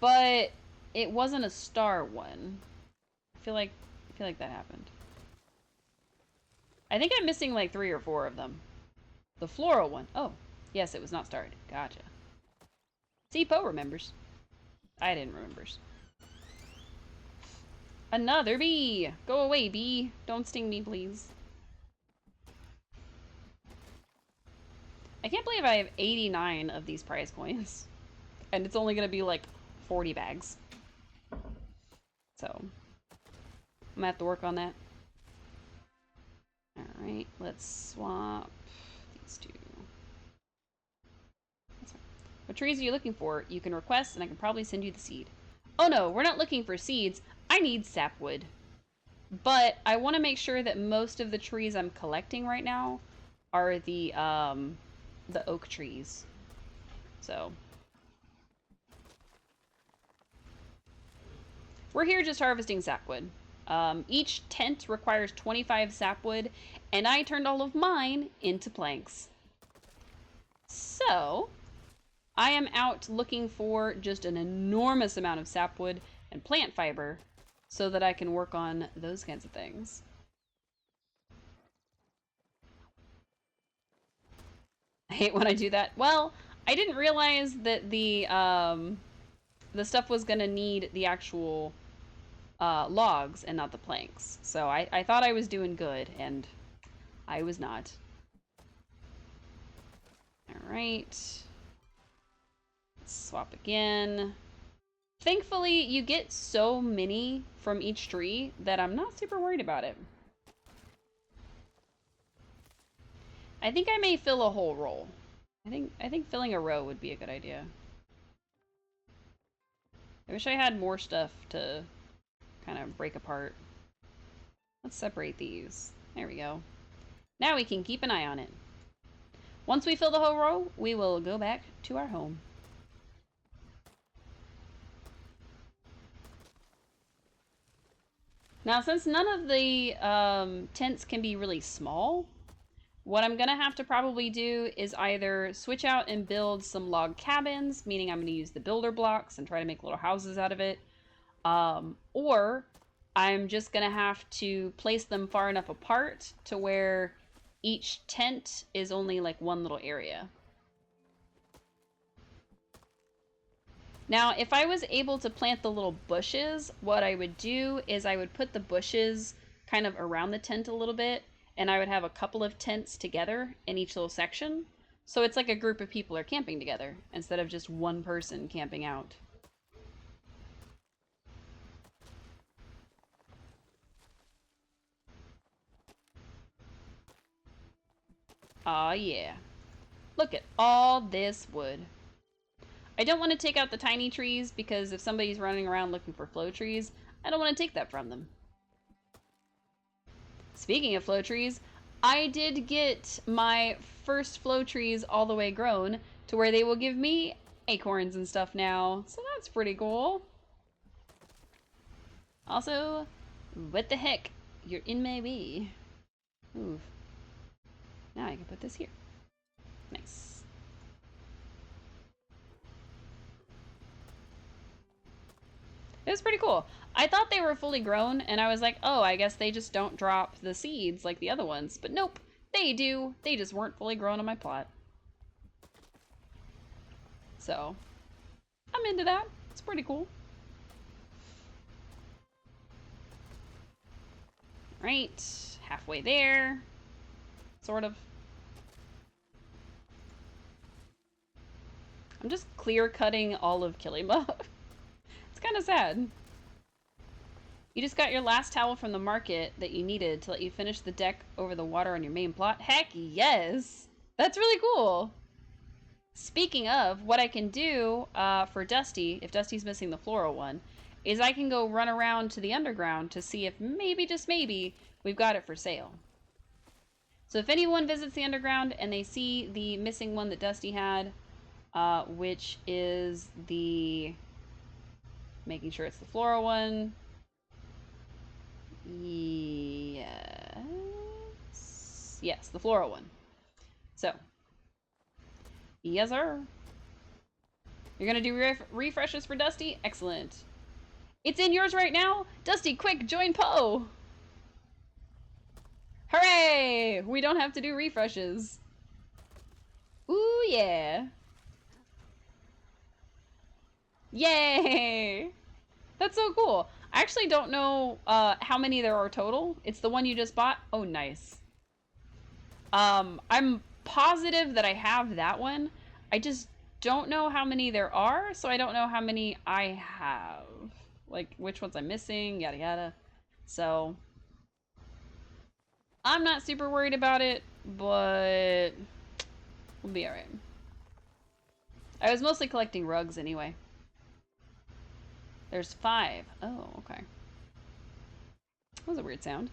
but it wasn't a star one. I feel like that happened. I think I'm missing like 3 or 4 of them. The floral one. Oh, yes, it was not starred. Gotcha. See, Poe remembers. I didn't remember. Another bee! Go away, bee. Don't sting me, please. I can't believe I have 89 of these prize coins. And it's only going to be like 40 bags. So, I'm going to have to work on that. Alright, let's swap these two. What trees are you looking for? You can request and I can probably send you the seed. Oh no, we're not looking for seeds. I need sapwood. But I want to make sure that most of the trees I'm collecting right now are the oak trees. So. we're here just harvesting sapwood. Each tent requires 25 sapwood, and I turned all of mine into planks. So, I am out looking for just an enormous amount of sapwood and plant fiber so that I can work on those kinds of things. I hate when I do that. Well, I didn't realize that the stuff was gonna need the actual logs and not the planks. So I thought I was doing good, and I was not. Alright. Let's swap again. Thankfully, you get so many from each tree that I'm not super worried about it. I think I may fill a whole row. I think filling a row would be a good idea. I wish I had more stuff to kind of break apart. Let's separate these. There we go. Now we can keep an eye on it. Once we fill the whole row, we will go back to our home. Now, since none of the tents can be really small, what I'm gonna have to probably do is either switch out and build some log cabins, meaning I'm gonna use the builder blocks and try to make little houses out of it, or I'm just gonna have to place them far enough apart to where each tent is only like one little area. Now, if I was able to plant the little bushes, what I would do is I would put the bushes kind of around the tent a little bit, and I would have a couple of tents together in each little section. So it's like a group of people are camping together, instead of just one person camping out. Aw, yeah. Look at all this wood. I don't want to take out the tiny trees because if somebody's running around looking for flow trees, I don't want to take that from them. Speaking of flow trees, I did get my first flow trees all the way grown to where they will give me acorns and stuff now. So that's pretty cool. Also, what the heck? You're in my way. Oof. Now I can put this here. Nice. It was pretty cool. I thought they were fully grown, and I was like, oh, I guess they just don't drop the seeds like the other ones. But nope, they do. They just weren't fully grown on my plot. So, I'm into that. It's pretty cool. Right, halfway there. Sort of. I'm just clear cutting all of Kilima. It's kind of sad. You just got your last towel from the market that you needed to let you finish the deck over the water on your main plot? Heck yes! That's really cool! Speaking of, what I can do for Dusty, if Dusty's missing the floral one, is I can go run around to the underground to see if maybe, just maybe, we've got it for sale. So if anyone visits the underground and they see the missing one that Dusty had, which is the... making sure it's the floral one. Yes, the floral one. So, yes sir. You're gonna do refreshes for Dusty? Excellent. It's in yours right now? Dusty, quick, join Poe! Hooray! We don't have to do refreshes. Ooh, yeah. Yay! That's so cool. I actually don't know how many there are total. It's the one you just bought? Oh, nice. I'm positive that I have that one. I just don't know how many there are, so I don't know how many I have. Like, which ones I'm missing, yada yada. So, I'm not super worried about it, but we'll be alright. I was mostly collecting rugs anyway. There's 5. Oh, okay. That was a weird sound.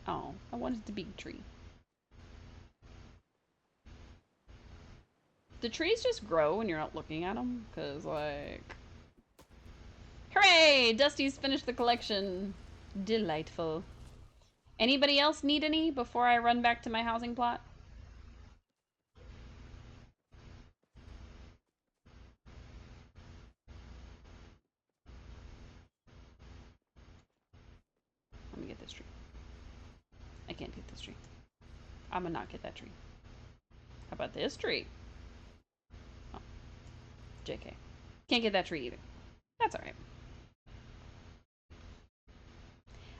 Oh, I wanted the big tree. the trees just grow when you're not looking at them? Because, like... Hooray! Dusty's finished the collection. Delightful. Anybody else need any before I run back to my housing plot? Let me get this tree. I can't get this tree. I'm gonna not get that tree. How about this tree? Oh. JK. Can't get that tree either. That's alright.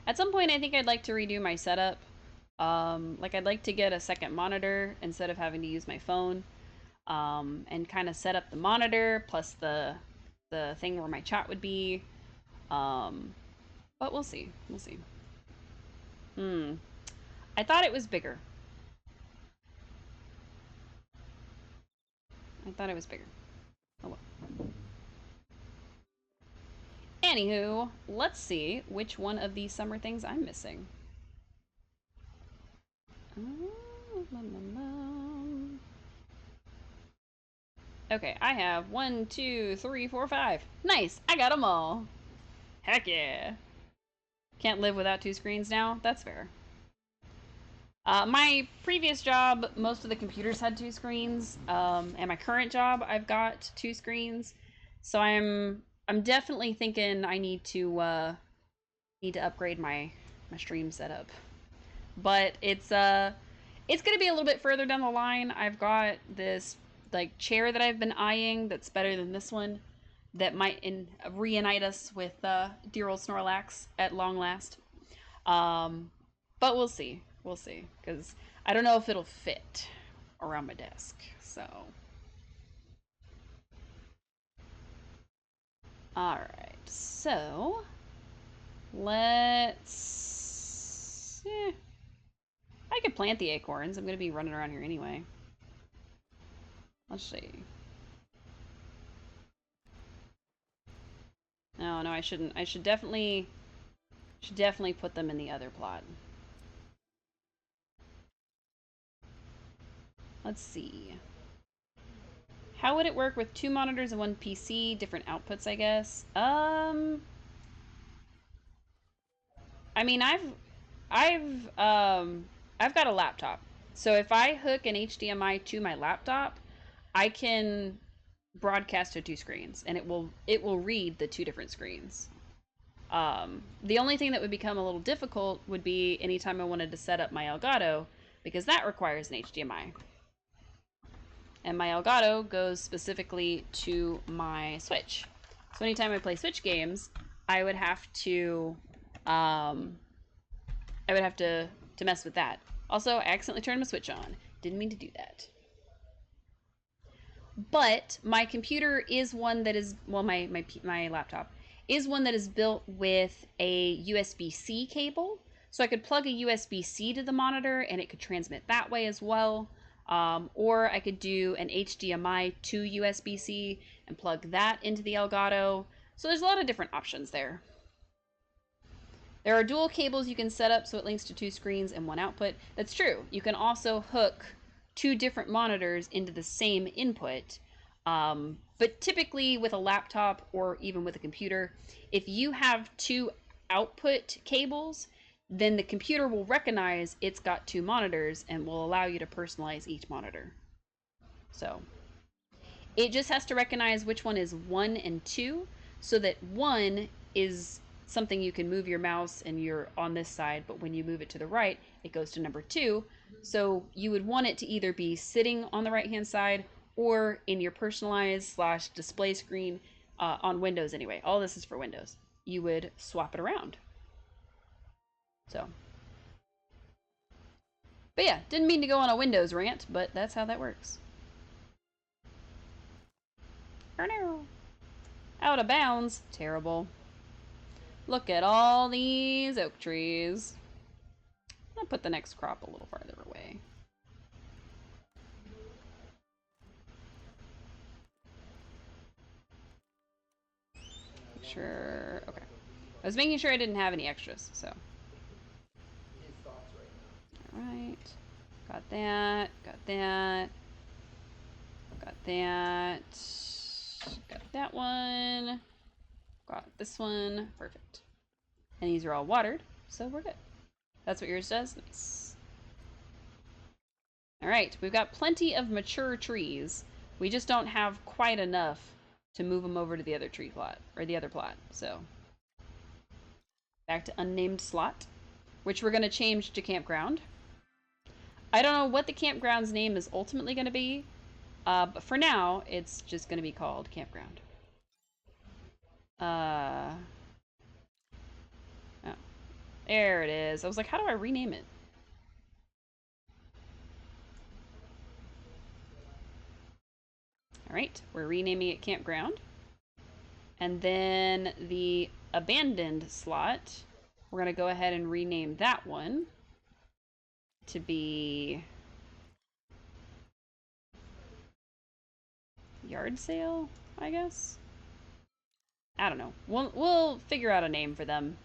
At some point, I think I'd like to redo my setup. Like, I'd like to get a second monitor instead of having to use my phone. And kind of set up the monitor plus the thing where my chat would be. But we'll see. We'll see. I thought it was bigger. I thought it was bigger. Oh well. Anywho, let's see which one of these summer things I'm missing. Okay, I have 1, 2, 3, 4, 5. Nice! I got them all! Heck yeah! Can't live without 2 screens now? That's fair. My previous job, most of the computers had 2 screens, and my current job, I've got 2 screens. So I'm definitely thinking I need to upgrade my stream setup. But it's gonna be a little bit further down the line. I've got this like chair that I've been eyeing that's better than this one, that might reunite us with dear old Snorlax at long last. But we'll see. We'll see, because I don't know if it'll fit around my desk. So, all right. So let's. I could plant the acorns. I'm gonna be running around here anyway. Let's see. No, I shouldn't. I should definitely put them in the other plot. Let's see. How would it work with 2 monitors and 1 PC? Different outputs, I guess. I mean, I've got a laptop. So if I hook an HDMI to my laptop, I can broadcast to 2 screens, and it will read the 2 different screens. The only thing that would become a little difficult would be anytime I wanted to set up my Elgato, because that requires an HDMI. And my Elgato goes specifically to my Switch. So anytime I play Switch games, I would have to mess with that. Also, I accidentally turned my Switch on. Didn't mean to do that. But my computer is one that is, well, my laptop is one that is built with a USB-C cable. So I could plug a USB-C to the monitor and it could transmit that way as well. Or I could do an HDMI to USB-C and plug that into the Elgato. So there's a lot of different options there. There are dual cables you can set up so it links to 2 screens and 1 output. That's true. You can also hook 2 different monitors into the same input. But typically with a laptop or even with a computer, if you have 2 output cables, then the computer will recognize it's got 2 monitors and will allow you to personalize each monitor. So it just has to recognize which one is 1 and 2, so that 1 is something you can move your mouse and you're on this side, but when you move it to the right, it goes to number 2. So you would want it to either be sitting on the right hand side or in your personalized / display screen on Windows anyway. All this is for Windows. You would swap it around. So, but yeah, didn't mean to go on a Windows rant, but that's how that works. Out of bounds. Terrible. Look at all these oak trees. I'll put the next crop a little farther away. Sure. Okay. I was making sure I didn't have any extras, so. Alright. Got that. Got that. Got that. Got that one. Got this one. Perfect. And these are all watered, so we're good. That's what yours does? Nice. Alright, we've got plenty of mature trees. We just don't have quite enough to move them over to the other tree plot, or the other plot, so. Back to unnamed slot, which we're going to change to campground. I don't know what the campground's name is ultimately going to be, but for now, it's just going to be called campground. Oh. There it is. I was like, how do I rename it? Alright, we're renaming it campground. And then the abandoned slot, we're going to go ahead and rename that one to be yard sale, I guess. I don't know. We'll figure out a name for them.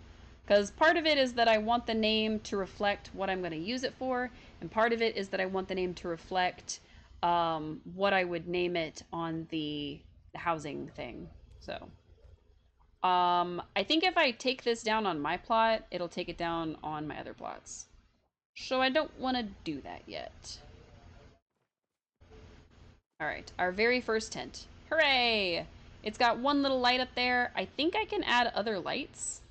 Because part of it is that I want the name to reflect what I'm going to use it for, and part of it is that I want the name to reflect what I would name it on the housing thing. So, I think if I take this down on my plot, it'll take it down on my other plots. So I don't want to do that yet. Alright, our very first tent. Hooray! It's got one little light up there. I think I can add other lights,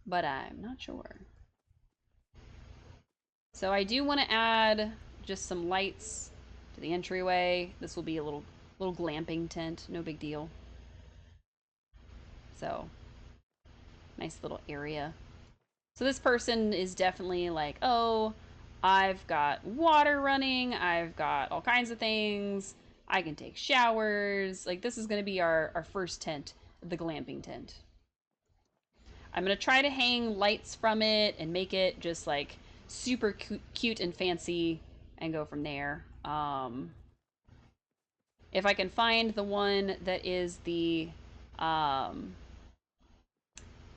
but I'm not sure. So I do want to add just some lights to the entryway. This will be a little glamping tent, no big deal. So, nice little area. So this person is definitely like, oh, I've got water running, I've got all kinds of things, I can take showers. Like, this is going to be our first tent, the glamping tent. I'm going to try to hang lights from it and make it just like super cute and fancy and go from there. If I can find the one that is the, oh,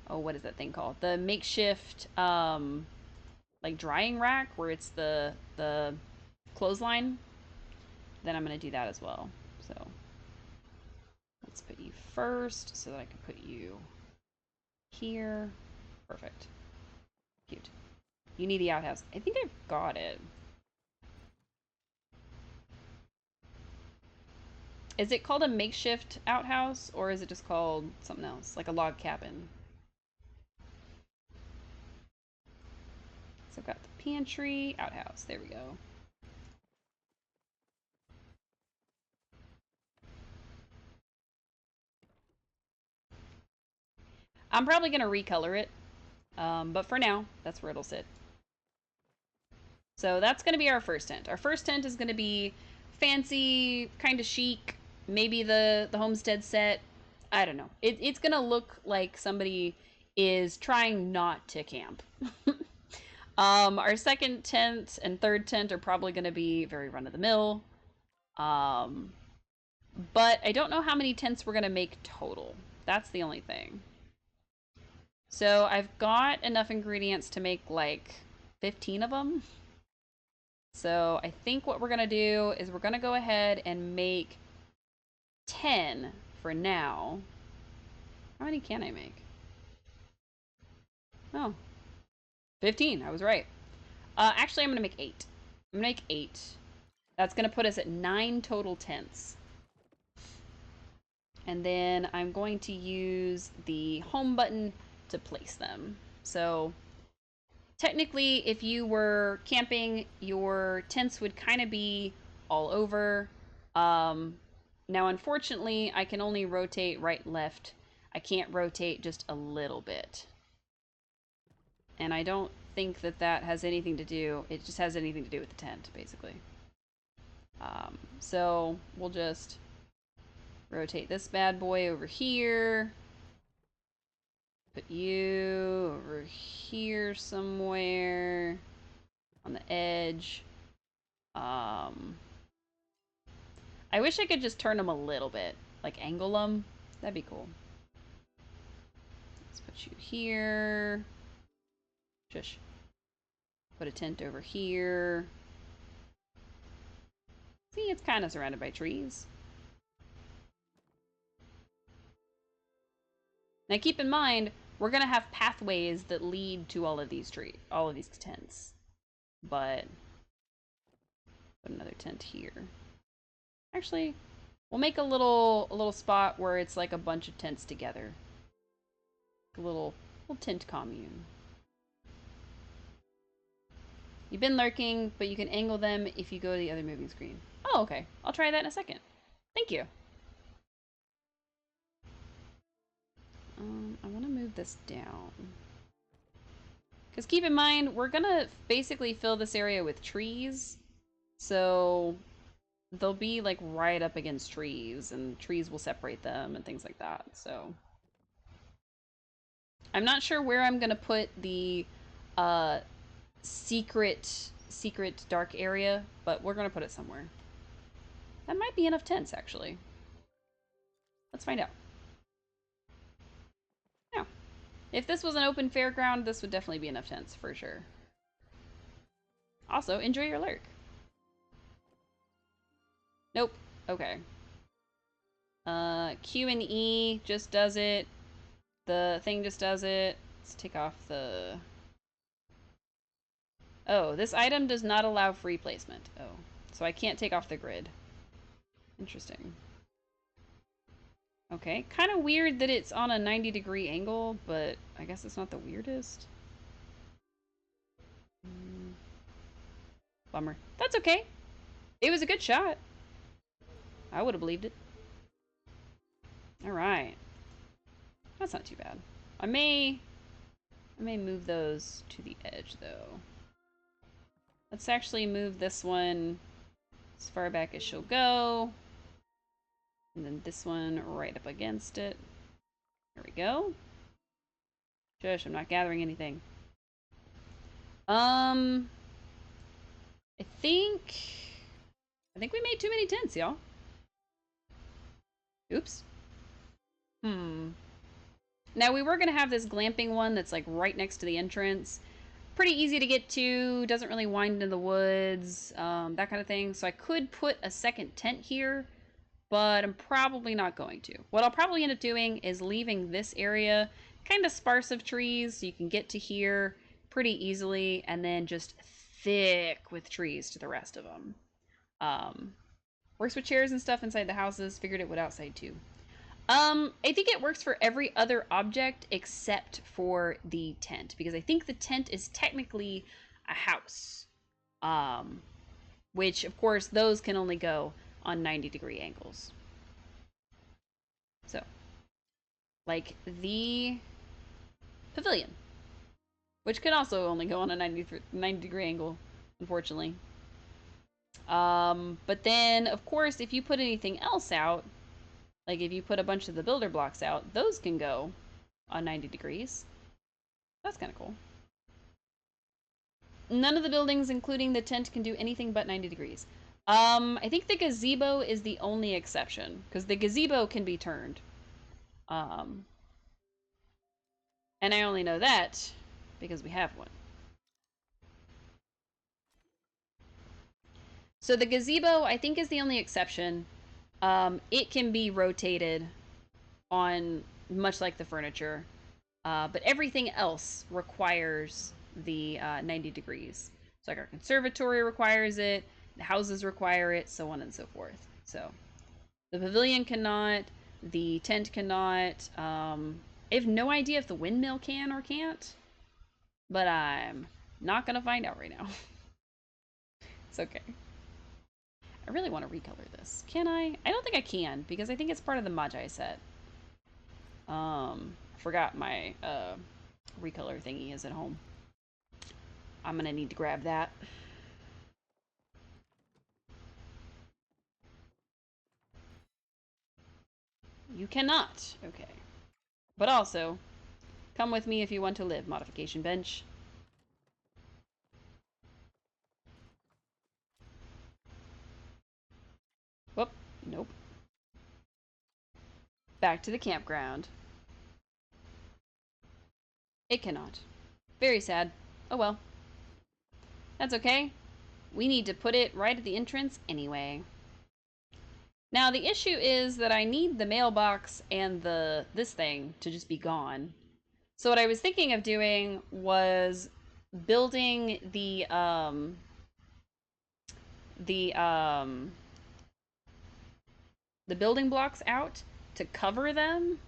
what is that thing called? The makeshift, like drying rack where it's the clothesline, then I'm going to do that as well. So let's put you first so that I can put you here. Perfect. Cute. You need the outhouse. I think I've got it. Is it called a makeshift outhouse, or is it just called something else, like a log cabin? So I've got the pantry, outhouse. There we go. I'm probably going to recolor it, but for now, that's where it'll sit. So that's going to be our first tent. Our first tent is going to be fancy, kind of chic, maybe the homestead set. I don't know. It's going to look like somebody is trying not to camp. Our second tent and third tent are probably going to be very run-of-the-mill. But I don't know how many tents we're going to make total. That's the only thing. So I've got enough ingredients to make like 15 of them. So I think what we're going to do is we're going to go ahead and make 10 for now. How many can I make? Oh, 15. I was right. Actually, I'm going to make 8. I'm going to make 8. That's going to put us at 9 total tents. And then I'm going to use the home button to place them. So technically, if you were camping, your tents would kind of be all over. Now, unfortunately, I can only rotate right and left. I can't rotate just a little bit. And I don't think that that has anything to do, it just has anything to do with the tent, basically. So we'll just rotate this bad boy over here. Put you over here somewhere on the edge. I wish I could just turn them a little bit, like angle them. That'd be cool. Let's put you here. Shush. Put a tent over here. See, it's kind of surrounded by trees. Now keep in mind, we're gonna have pathways that lead to all of these tents. But put another tent here. Actually, we'll make a little spot where it's like a bunch of tents together. A little tent commune. You've been lurking, but you can angle them if you go to the other moving screen. Oh, okay. I'll try that in a second. Thank you. I want to move this down. Because keep in mind, we're going to basically fill this area with trees. So they'll be like right up against trees, and trees will separate them and things like that. So I'm not sure where I'm going to put the uh, secret dark area, but we're going to put it somewhere. That might be enough tents, actually. Let's find out. Yeah. If this was an open fairground, this would definitely be enough tents, for sure. Also, enjoy your lurk. Nope. Okay. Q and E just does it. The thing just does it. Let's take off the... Oh, this item does not allow free placement. Oh, so I can't take off the grid. Interesting. Okay, kind of weird that it's on a 90-degree angle, but I guess it's not the weirdest. Bummer. That's okay. It was a good shot. I would have believed it. Alright. That's not too bad. I may move those to the edge, though. Let's actually move this one as far back as she'll go. And then this one right up against it. There we go. Shush, I'm not gathering anything. I think we made too many tents, y'all. Oops. Now, we were going to have this glamping one that's like right next to the entrance. Pretty easy to get to, doesn't really wind into the woods, that kind of thing. So I could put a second tent here, but I'm probably not going to. What I'll probably end up doing is leaving this area kind of sparse of trees so you can get to here pretty easily, and then just thick with trees to the rest of them. Works with chairs and stuff inside the houses. Figured it would outside too. I think it works for every other object except for the tent, because I think the tent is technically a house. Which, of course, those can only go on 90-degree angles. So, like the pavilion, which could also only go on a 90-degree angle, unfortunately. But then, of course, if you put anything else out, like if you put a bunch of the builder blocks out, those can go on 90 degrees. That's kind of cool. None of the buildings, including the tent, can do anything but 90 degrees. I think the gazebo is the only exception, because the gazebo can be turned. And I only know that because we have one. So the gazebo, I think, is the only exception. It can be rotated on much like the furniture, but everything else requires the 90 degrees. So like our conservatory requires it, the houses require it, so on and so forth. So the pavilion cannot, the tent cannot. I have no idea if the windmill can or can't, but I'm not gonna find out right now. It's okay. I really want to recolor this. Can I? I don't think I can, because I think it's part of the Magi set. I forgot my recolor thingy is at home. I'm gonna need to grab that. You cannot. Okay. But also, come with me if you want to live, modification bench. Whoop. Nope. Back to the campground. It cannot. Very sad. Oh well. That's okay. We need to put it right at the entrance anyway. Now the issue is that I need the mailbox and this thing to just be gone. So what I was thinking of doing was building the um the building blocks out to cover them,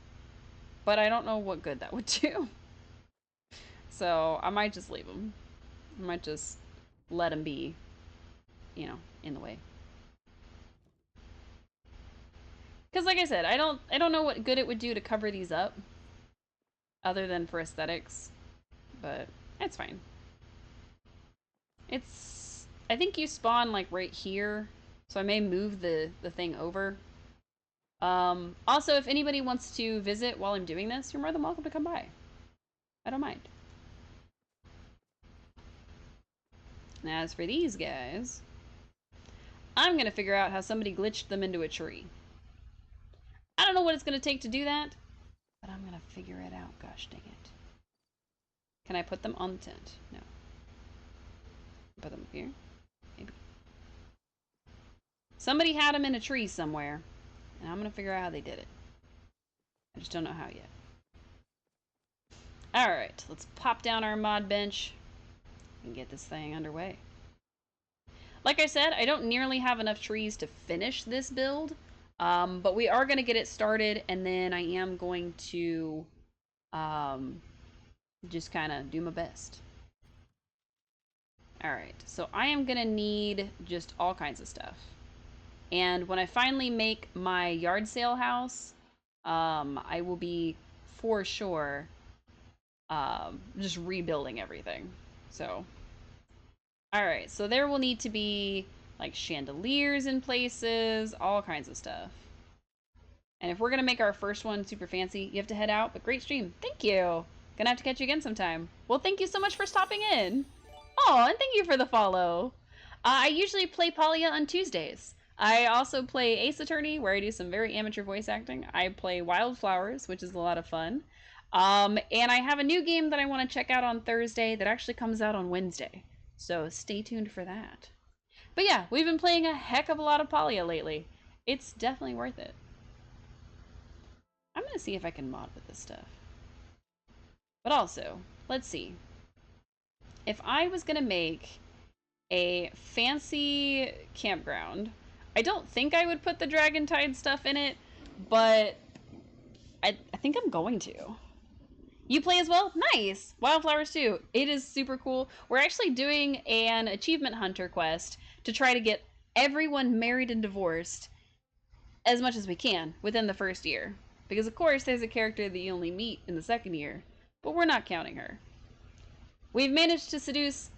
but I don't know what good that would do. So I might just leave them. I might just let them be, in the way. Because like I said, I don't know what good it would do to cover these up, other than for aesthetics, but it's fine. I think you spawn like right here, so I may move the thing over. Also, if anybody wants to visit while I'm doing this, you're more than welcome to come by. I don't mind. And as for these guys, I'm gonna figure out how somebody glitched them into a tree. I don't know what it's gonna take to do that, but I'm gonna figure it out. Gosh dang it. Can I put them on the tent? No. Put them here? Maybe. Somebody had them in a tree somewhere, and I'm gonna figure out how they did it. I just don't know how yet. Alright, let's pop down our mod bench and get this thing underway. Like I said, I don't nearly have enough trees to finish this build, but we are going to get it started, and then I am going to just kind of do my best. Alright, so I am going to need just all kinds of stuff. And when I finally make my yard sale house, I will be, for sure, just rebuilding everything. So, alright, so there will need to be like chandeliers in places, all kinds of stuff. And if we're gonna make our first one super fancy, you have to head out, but great stream. Thank you. Gonna have to catch you again sometime. Well, thank you so much for stopping in. Oh, and thank you for the follow. I usually play Palia on Tuesdays. I also play Ace Attorney, where I do some very amateur voice acting. I play Wildflowers, which is a lot of fun. And I have a new game that I want to check out on Thursday that actually comes out on Wednesday. So stay tuned for that. But yeah, we've been playing a heck of a lot of Palia lately. It's definitely worth it. I'm gonna see if I can mod with this stuff. But also, let's see. If I was gonna make a fancy campground, I don't think I would put the Dragon Tide stuff in it, but I think I'm going to. You play as well? Nice! Wildflowers too. It is super cool. We're actually doing an achievement hunter quest to try to get everyone married and divorced as much as we can within the first year. Because of course there's a character that you only meet in the second year, but we're not counting her. We've managed to seduce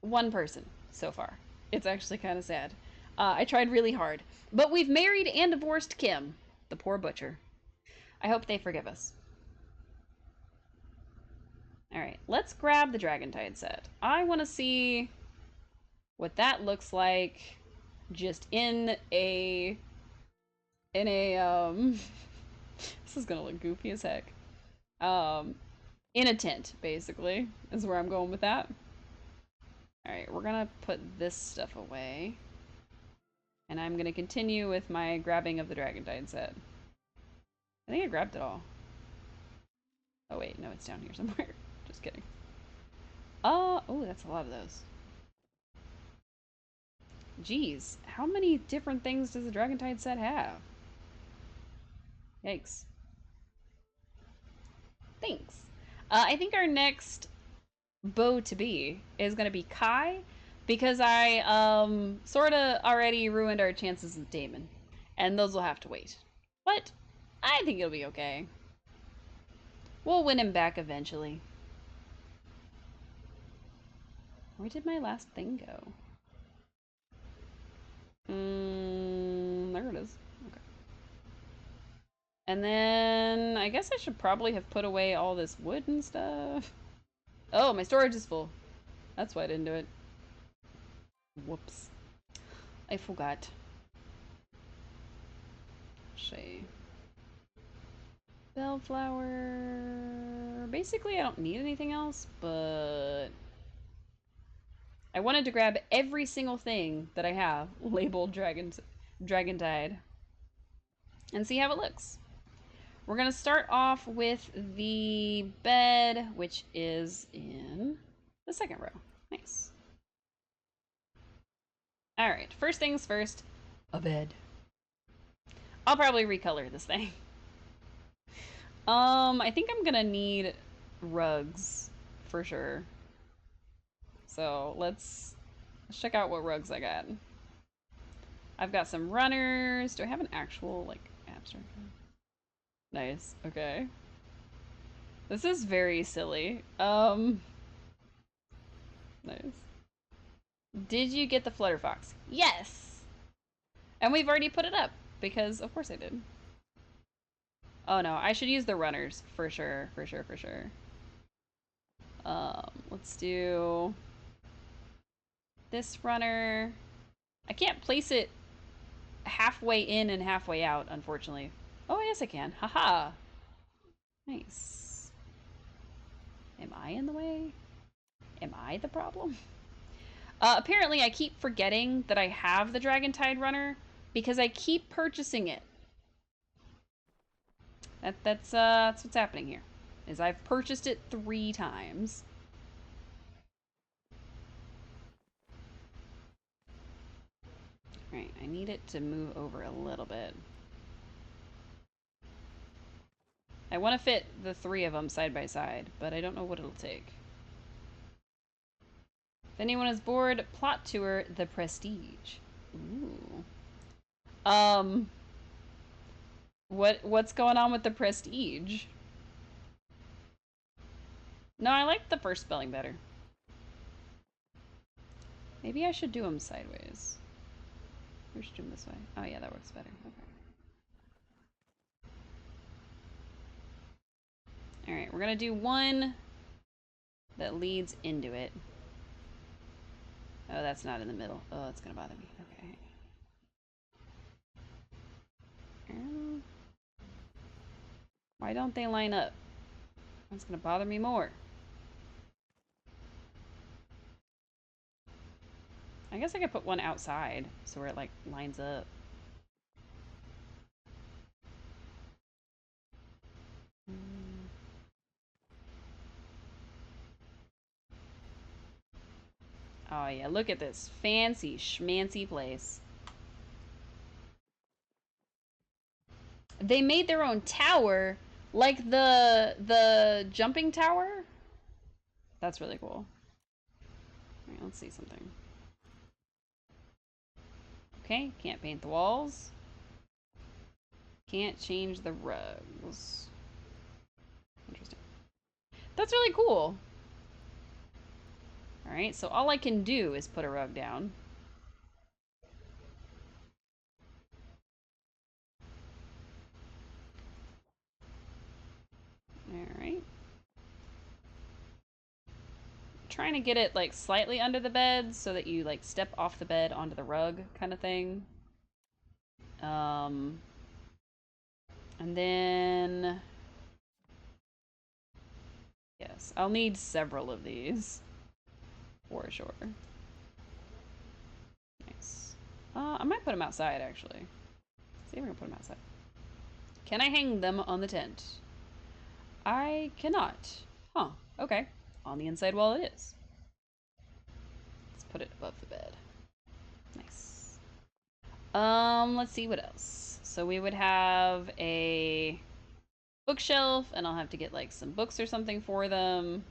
one person so far. It's actually kind of sad. I tried really hard. But we've married and divorced Kim, the poor butcher. I hope they forgive us. Alright, let's grab the Dragon Tide set. I want to see what that looks like just in a this is gonna look goofy as heck. In a tent, basically, is where I'm going with that. Alright, we're gonna put this stuff away. And I'm gonna continue with my grabbing of the Dragon Tide set. I think I grabbed it all. Oh wait, no, it's down here somewhere. Just kidding. Oh, that's a lot of those. Jeez, how many different things does the Dragon Tide set have? Yikes. Thanks. I think our next bow to be is gonna be Kai, because I sorta already ruined our chances with Damon, and those will have to wait. But I think it'll be okay. We'll win him back eventually. Where did my last thing go? There it is. Okay. And then I guess I should probably have put away all this wood and stuff. Oh, my storage is full. That's why I didn't do it. Whoops. I forgot. Shay. Bellflower. Basically, I don't need anything else, but I wanted to grab every single thing that I have labeled Dragon Tide. and see how it looks. We're going to start off with the bed, which is in the second row. Nice. All right, first things first, a bed. I'll probably recolor this thing. I think I'm gonna need rugs for sure. So let's check out what rugs I got. I've got some runners. Do I have an actual like abstract? Nice. Okay. This is very silly. Nice. Did you get the Flutter Fox? Yes! And we've already put it up, because of course I did. Oh no, I should use the runners, for sure, for sure, for sure. Let's do this runner. I can't place it halfway in and halfway out, unfortunately. Oh, yes I can. Haha. Nice. Am I in the way? Am I the problem? Apparently I keep forgetting that I have the Dragon Tide runner because I keep purchasing it. That's what's happening here. Is I've purchased it 3 times. Alright, I need it to move over a little bit. I want to fit the 3 of them side by side, but I don't know what it'll take. If anyone is bored, plot tour The Prestige. Ooh. What's going on with The Prestige? No, I like the first spelling better. Maybe I should do them sideways. We should do them this way. Oh yeah, that works better. Okay. Alright, we're gonna do one that leads into it. Oh, that's not in the middle. Oh, that's gonna bother me. Okay. Why don't they line up? That's gonna bother me more. I guess I could put one outside so where it like lines up. Oh yeah, look at this fancy schmancy place. They made their own tower, like the jumping tower. That's really cool. Alright, let's see something. Okay, can't paint the walls. Can't change the rugs. Interesting. That's really cool. Alright, so all I can do is put a rug down. Alright. Trying to get it like slightly under the bed so that you like step off the bed onto the rug kind of thing. And then yes, I'll need several of these for sure. Nice. I might put them outside actually. Let's see if I can put them outside. Can I hang them on the tent? I cannot. Huh. Okay. On the inside wall it is. Let's put it above the bed. Nice. Let's see what else. So we would have a bookshelf, and I'll have to get like some books or something for them.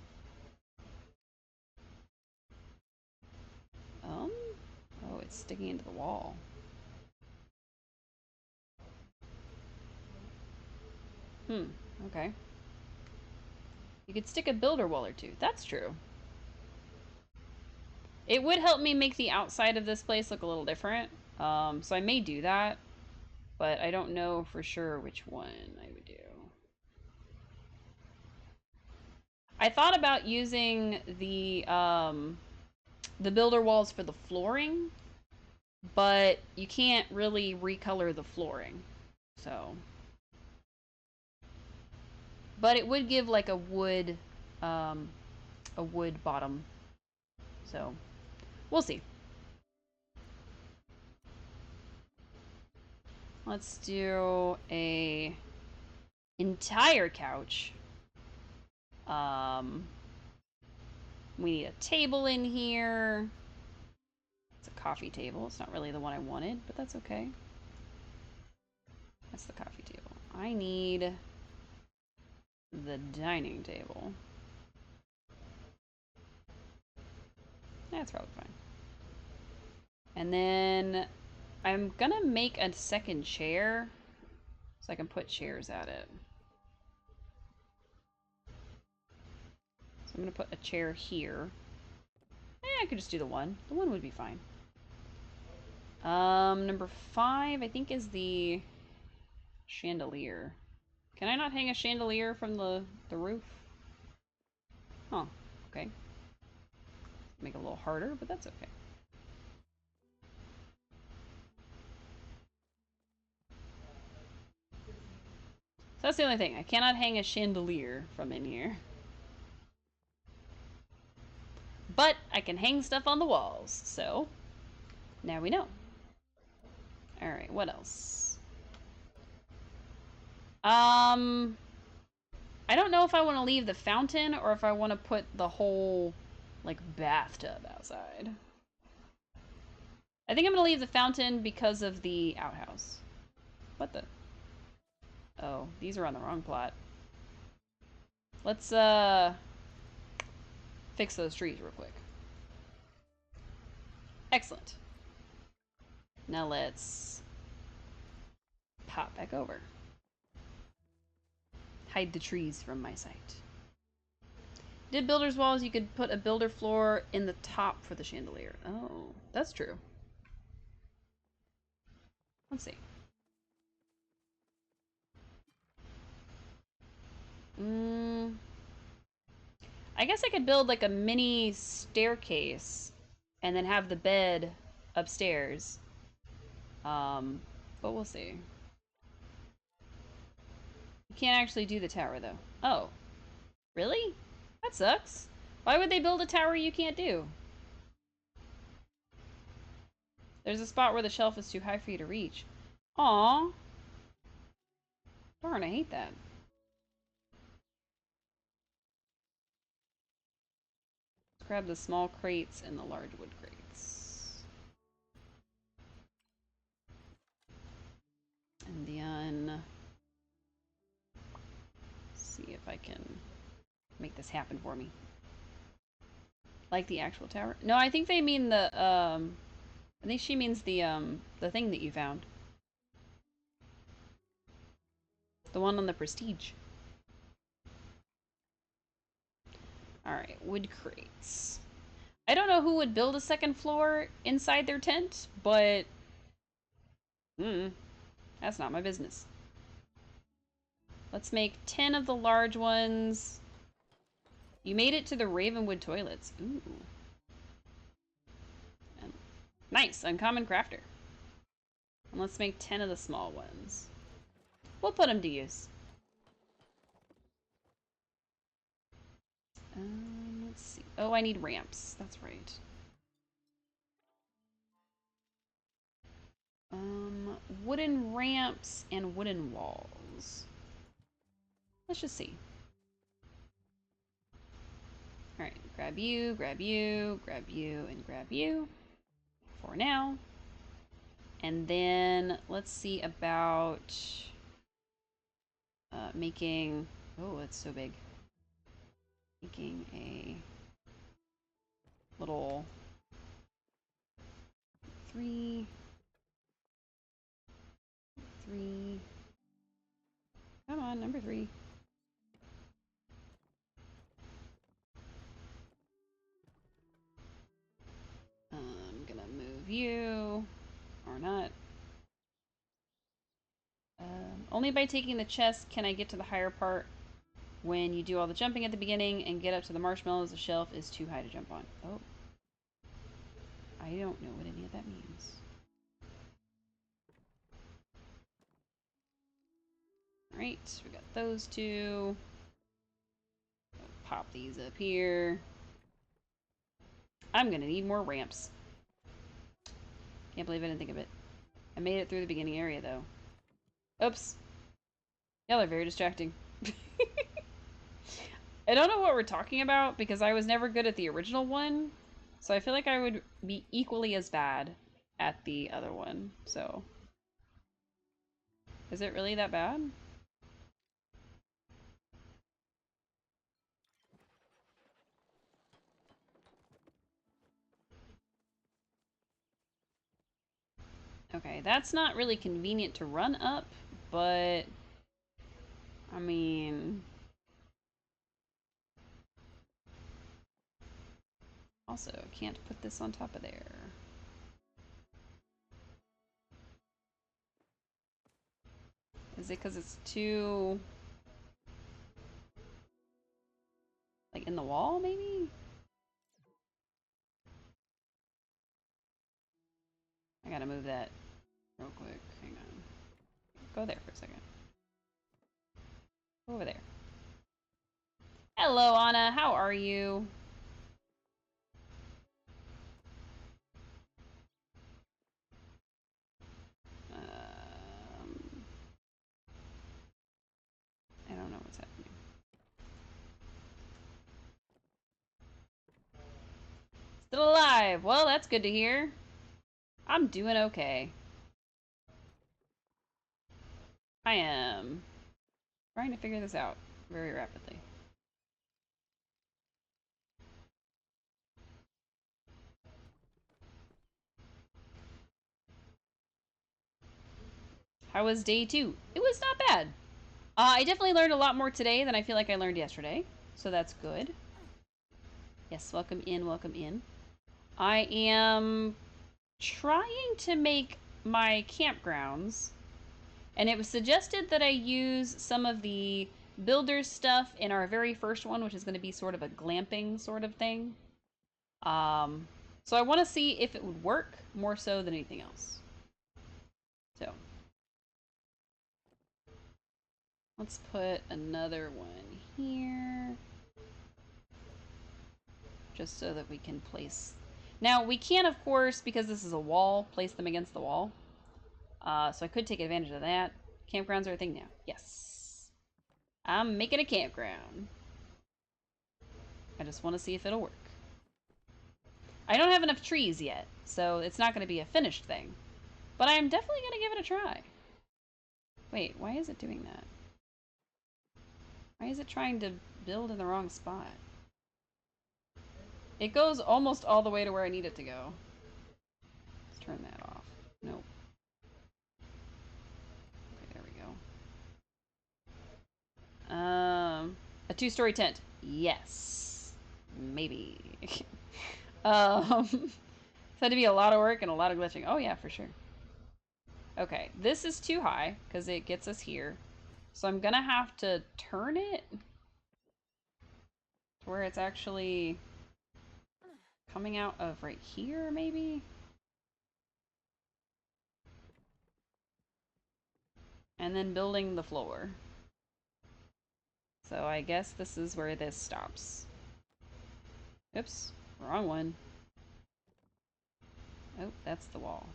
Oh, it's sticking into the wall. Okay. You could stick a builder wall or 2. That's true. It would help me make the outside of this place look a little different. So I may do that, but I don't know for sure which one I would do. I thought about using the builder walls for the flooring, but you can't really recolor the flooring. So, but it would give like a wood bottom. So, we'll see. Let's do a entire couch. We need a table in here. It's a coffee table. It's not really the one I wanted, but that's okay. That's the coffee table. I need the dining table. That's probably fine. And then I'm gonna make a second chair so I can put chairs at it. So I'm gonna put a chair here. I could just do the one. The one would be fine. Number 5, I think, is the chandelier. Can I not hang a chandelier from the roof? Oh, okay. Make it a little harder, but that's okay. So that's the only thing. I cannot hang a chandelier from in here. But I can hang stuff on the walls, so now we know. Alright, what else? I don't know if I want to leave the fountain or if I want to put the whole, like, bathtub outside. I think I'm going to leave the fountain because of the outhouse. What the? Oh, these are on the wrong plot. Let's, fix those trees real quick. Excellent. Now let's pop back over. Hide the trees from my sight. Did builder's walls, you could put a builder floor in the top for the chandelier. Oh, that's true. Let's see. I guess I could build like a mini staircase and then have the bed upstairs. But we'll see. You can't actually do the tower though. Oh, really? That sucks. Why would they build a tower you can't do? There's a spot where the shelf is too high for you to reach. Aw. Darn, I hate that. Let's grab the small crates and the large wood crates. And then see if I can make this happen for me. Like the actual tower? No, I think they mean the I think she means the thing that you found. The one on the Prestige. Alright, wood crates. I don't know who would build a second floor inside their tent, but that's not my business. Let's make 10 of the large ones. You made it to the Ravenwood toilets. Ooh. Nice, uncommon crafter. And let's make 10 of the small ones. We'll put them to use. Let's see. Oh, I need ramps. That's right. Wooden ramps and wooden walls. Let's just see. Alright, grab you, grab you, grab you, and grab you. For now. And then let's see about making... Oh, it's so big. Making a little 3. Come on, number 3. I'm gonna move you. Or not. Only by taking the chest can I get to the higher part. When you do all the jumping at the beginning and get up to the marshmallows, the shelf is too high to jump on. Oh. I don't know what any of that means. Alright, we got those two. Pop these up here. I'm gonna need more ramps. Can't believe I didn't think of it. I made it through the beginning area, though. Oops. Y'all are very distracting. I don't know what we're talking about because I was never good at the original one. So I feel like I would be equally as bad at the other one. So, is it really that bad? Okay, that's not really convenient to run up, but I mean, also can't put this on top of there. Is it because it's too, like, in the wall, maybe? I gotta move that real quick. Hang on. Go there for a second. Over there. Hello, Anna. How are you? I don't know what's happening. Still alive. Well, that's good to hear. I'm doing okay. I am trying to figure this out very rapidly. How was day 2? It was not bad. I definitely learned a lot more today than I feel like I learned yesterday, so that's good. Yes, welcome in, welcome in. I am trying to make my campgrounds, and it was suggested that I use some of the builder's stuff in our very first one, which is going to be sort of a glamping sort of thing. So I want to see if it would work more so than anything else. So let's put another one here, just so that we can place. Now we can, of course, because this is a wall, place them against the wall. So I could take advantage of that. Campgrounds are a thing now. Yes. I'm making a campground. I just want to see if it'll work. I don't have enough trees yet, so it's not going to be a finished thing. But I am definitely going to give it a try. Wait, why is it doing that? Why is it trying to build in the wrong spot? It goes almost all the way to where I need it to go. Let's turn that off. Nope. Okay, there we go. A 2-story tent. Yes. Maybe. It's had to be a lot of work and a lot of glitching. Oh yeah, for sure. Okay, this is too high because it gets us here. So I'm gonna have to turn it to where it's actually coming out of right here, maybe? And then building the floor. So I guess this is where this stops. Oops, wrong one. Oh, that's the wall.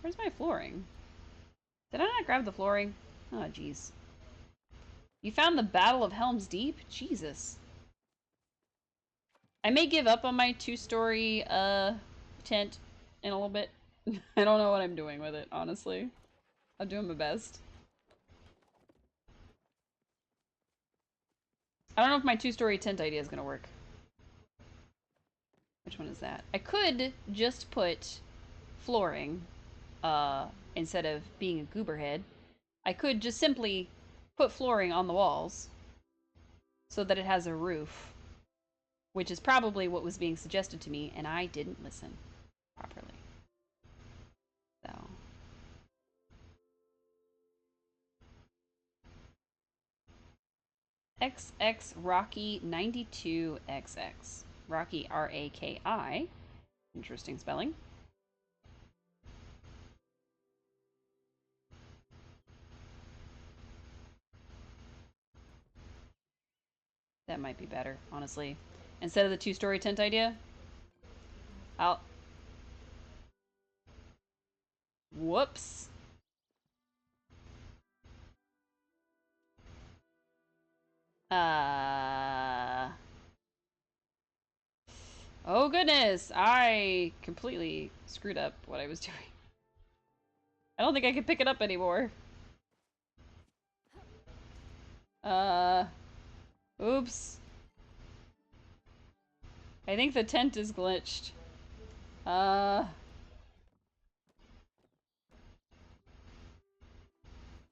Where's my flooring? Did I not grab the flooring? Oh, jeez. You found the Battle of Helm's Deep? Jesus. I may give up on my 2-story tent in a little bit. I don't know what I'm doing with it, honestly. I'm doing my best. I don't know if my 2-story tent idea is gonna work. Which one is that? I could just put flooring instead of being a gooberhead. I could just simply put flooring on the walls so that it has a roof, which is probably what was being suggested to me, and I didn't listen properly. So XX Rocky 92XX. Rocky RAKI. Interesting spelling. That might be better, honestly. Instead of the 2-story tent idea, I'll... Whoops. Uh... Oh goodness! I completely screwed up what I was doing. I don't think I can pick it up anymore. Uh... Oops. I think the tent is glitched. Uh...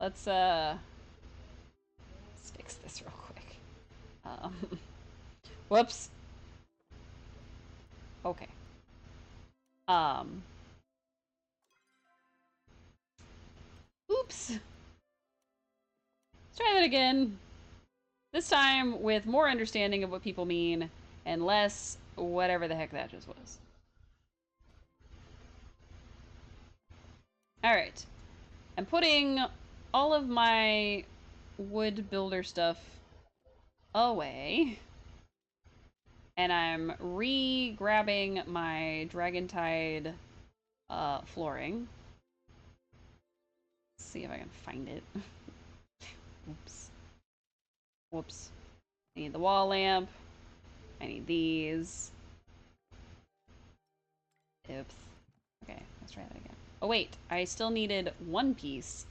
Let's fix this real quick. Whoops. Okay. Um... Oops. Let's try that again. This time with more understanding of what people mean and less whatever the heck that just was. Alright. I'm putting all of my wood builder stuff away. And I'm re-grabbing my Dragontide flooring. Let's see if I can find it. Oops. Whoops. I need the wall lamp. I need these. Oops. Okay, let's try that again. Oh wait, I still needed one piece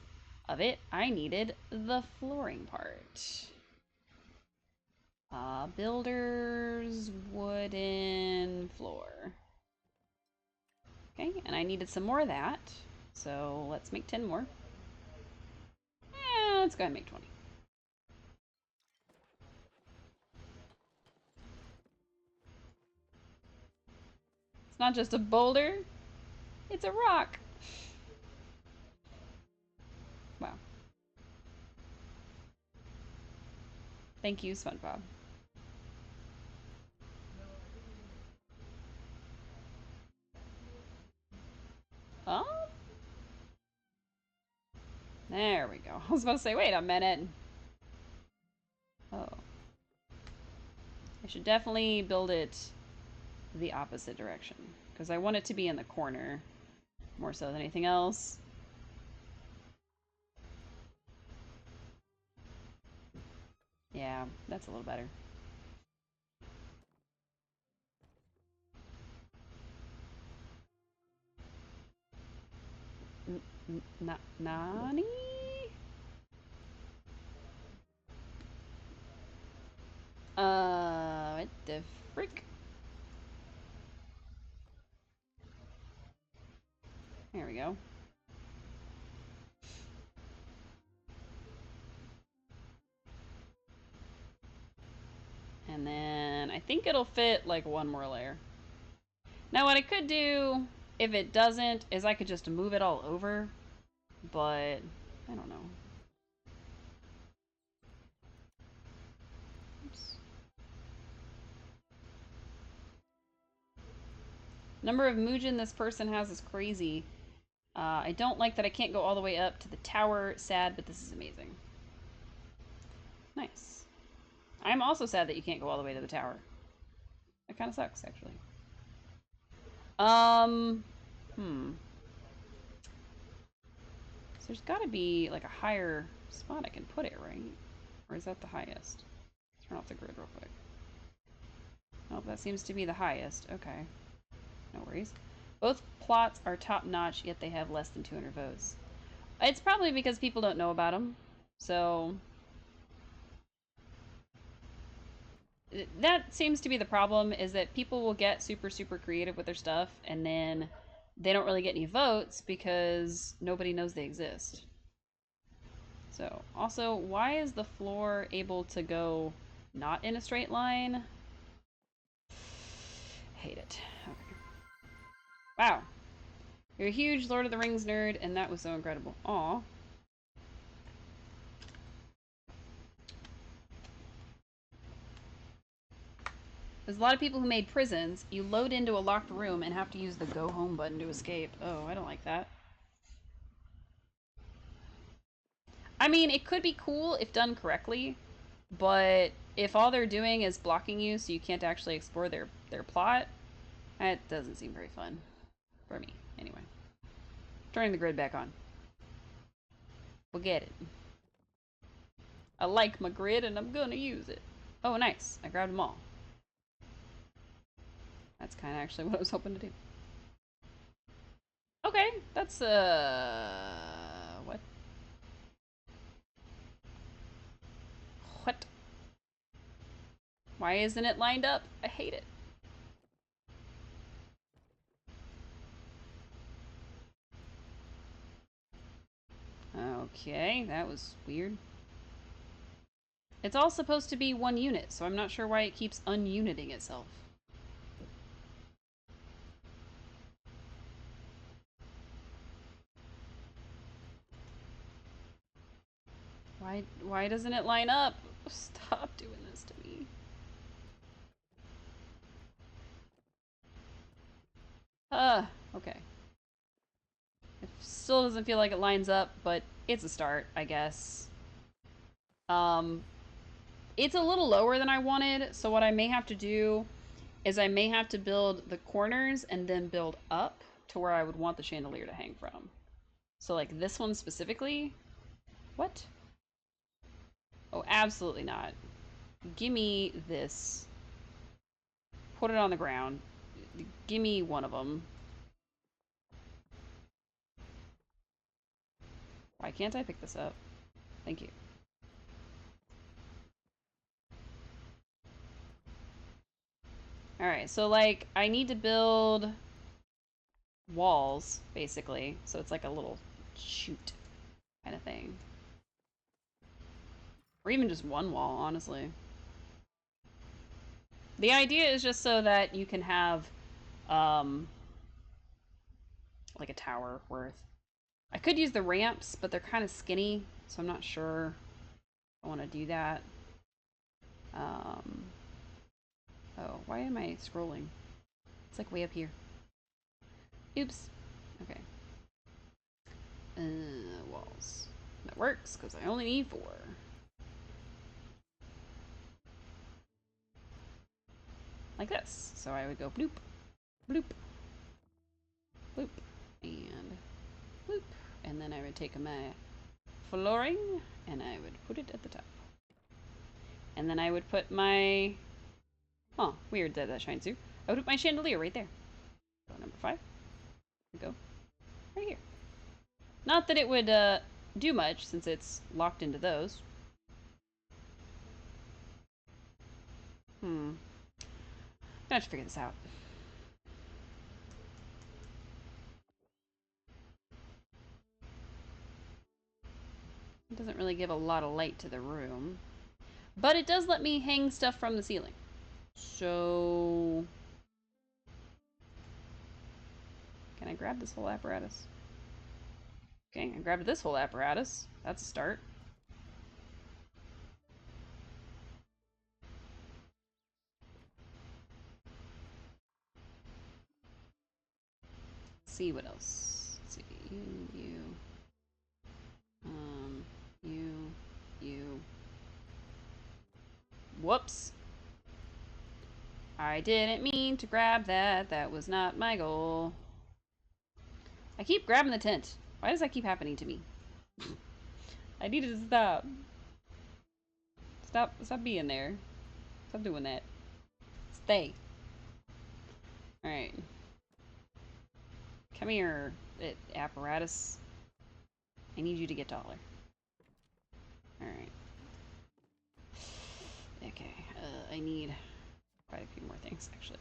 of it. I needed the flooring part. Builder's wooden floor. Okay, and I needed some more of that. So let's make 10 more. Let's go ahead and make 20. It's not just a boulder, it's a rock. Wow. Thank you, SpongeBob. Oh? There we go. I was about to say, wait a minute. Oh. I should definitely build it the opposite direction, because I want it to be in the corner more so than anything else. Yeah, that's a little better. Nani? What the frick? There we go. And then I think it'll fit like one more layer. Now what I could do, if it doesn't, is I could just move it all over. But I don't know. Oops. Number of Muujin this person has is crazy. I don't like that I can't go all the way up to the tower. Sad, but this is amazing. Nice. I'm also sad that you can't go all the way to the tower. That kind of sucks, actually. So there's gotta be like a higher spot I can put it, right? Or is that the highest? Let's turn off the grid real quick. Oh, that seems to be the highest. Okay. No worries. Both plots are top-notch, yet they have less than 200 votes. It's probably because people don't know about them. So that seems to be the problem, is that people will get super, super creative with their stuff, and then they don't really get any votes because nobody knows they exist. So, also, why is the floor able to go not in a straight line? Hate it. Okay. Wow. You're a huge Lord of the Rings nerd, and that was so incredible. Aw. There's a lot of people who made prisons. You load into a locked room and have to use the go home button to escape. Oh, I don't like that. I mean, it could be cool if done correctly, but if all they're doing is blocking you so you can't actually explore their plot, that doesn't seem very fun. For me, anyway. Turning the grid back on. We'll get it. I like my grid and I'm gonna use it. Oh, nice. I grabbed them all. That's kind of actually what I was hoping to do. Okay, that's, what? What? Why isn't it lined up? I hate it. Okay, that was weird. It's all supposed to be one unit, so I'm not sure why it keeps ununiting itself. Why doesn't it line up? Stop doing this to me. Okay. It still doesn't feel like it lines up, but it's a start, I guess. Um, it's a little lower than I wanted, so what I may have to do is I may have to build the corners and then build up to where I would want the chandelier to hang from. So like this one specifically. What? Oh, absolutely not. Gimme this. Put it on the ground. Gimme one of them. Why can't I pick this up? Thank you. Alright, so like, I need to build walls, basically. So it's like a little chute kind of thing. Or even just one wall, honestly. The idea is just so that you can have, like a tower worth. I could use the ramps, but they're kind of skinny, so I'm not sure I want to do that. Oh, why am I scrolling? It's like way up here. Oops. Okay. Walls. That works, because I only need 4. Like this. So I would go bloop, bloop, bloop, and bloop. And then I would take my flooring, and I would put it at the top. And then I would put my... Oh, weird that that shines through. I would put my chandelier right there. So number 5. Go right here. Not that it would do much, since it's locked into those. I'm gonna have to figure this out. It doesn't really give a lot of light to the room. But it does let me hang stuff from the ceiling. So... Can I grab this whole apparatus? Okay, I grabbed this whole apparatus. That's a start. Let's see what else. Let's see. You. Whoops. I didn't mean to grab that. That was not my goal. I keep grabbing the tent. Why does that keep happening to me? I need to stop. Stop being there. Stop doing that. Stay. Alright. Come here, apparatus. I need you to get taller. Alright. Okay, I need quite a few more things, actually.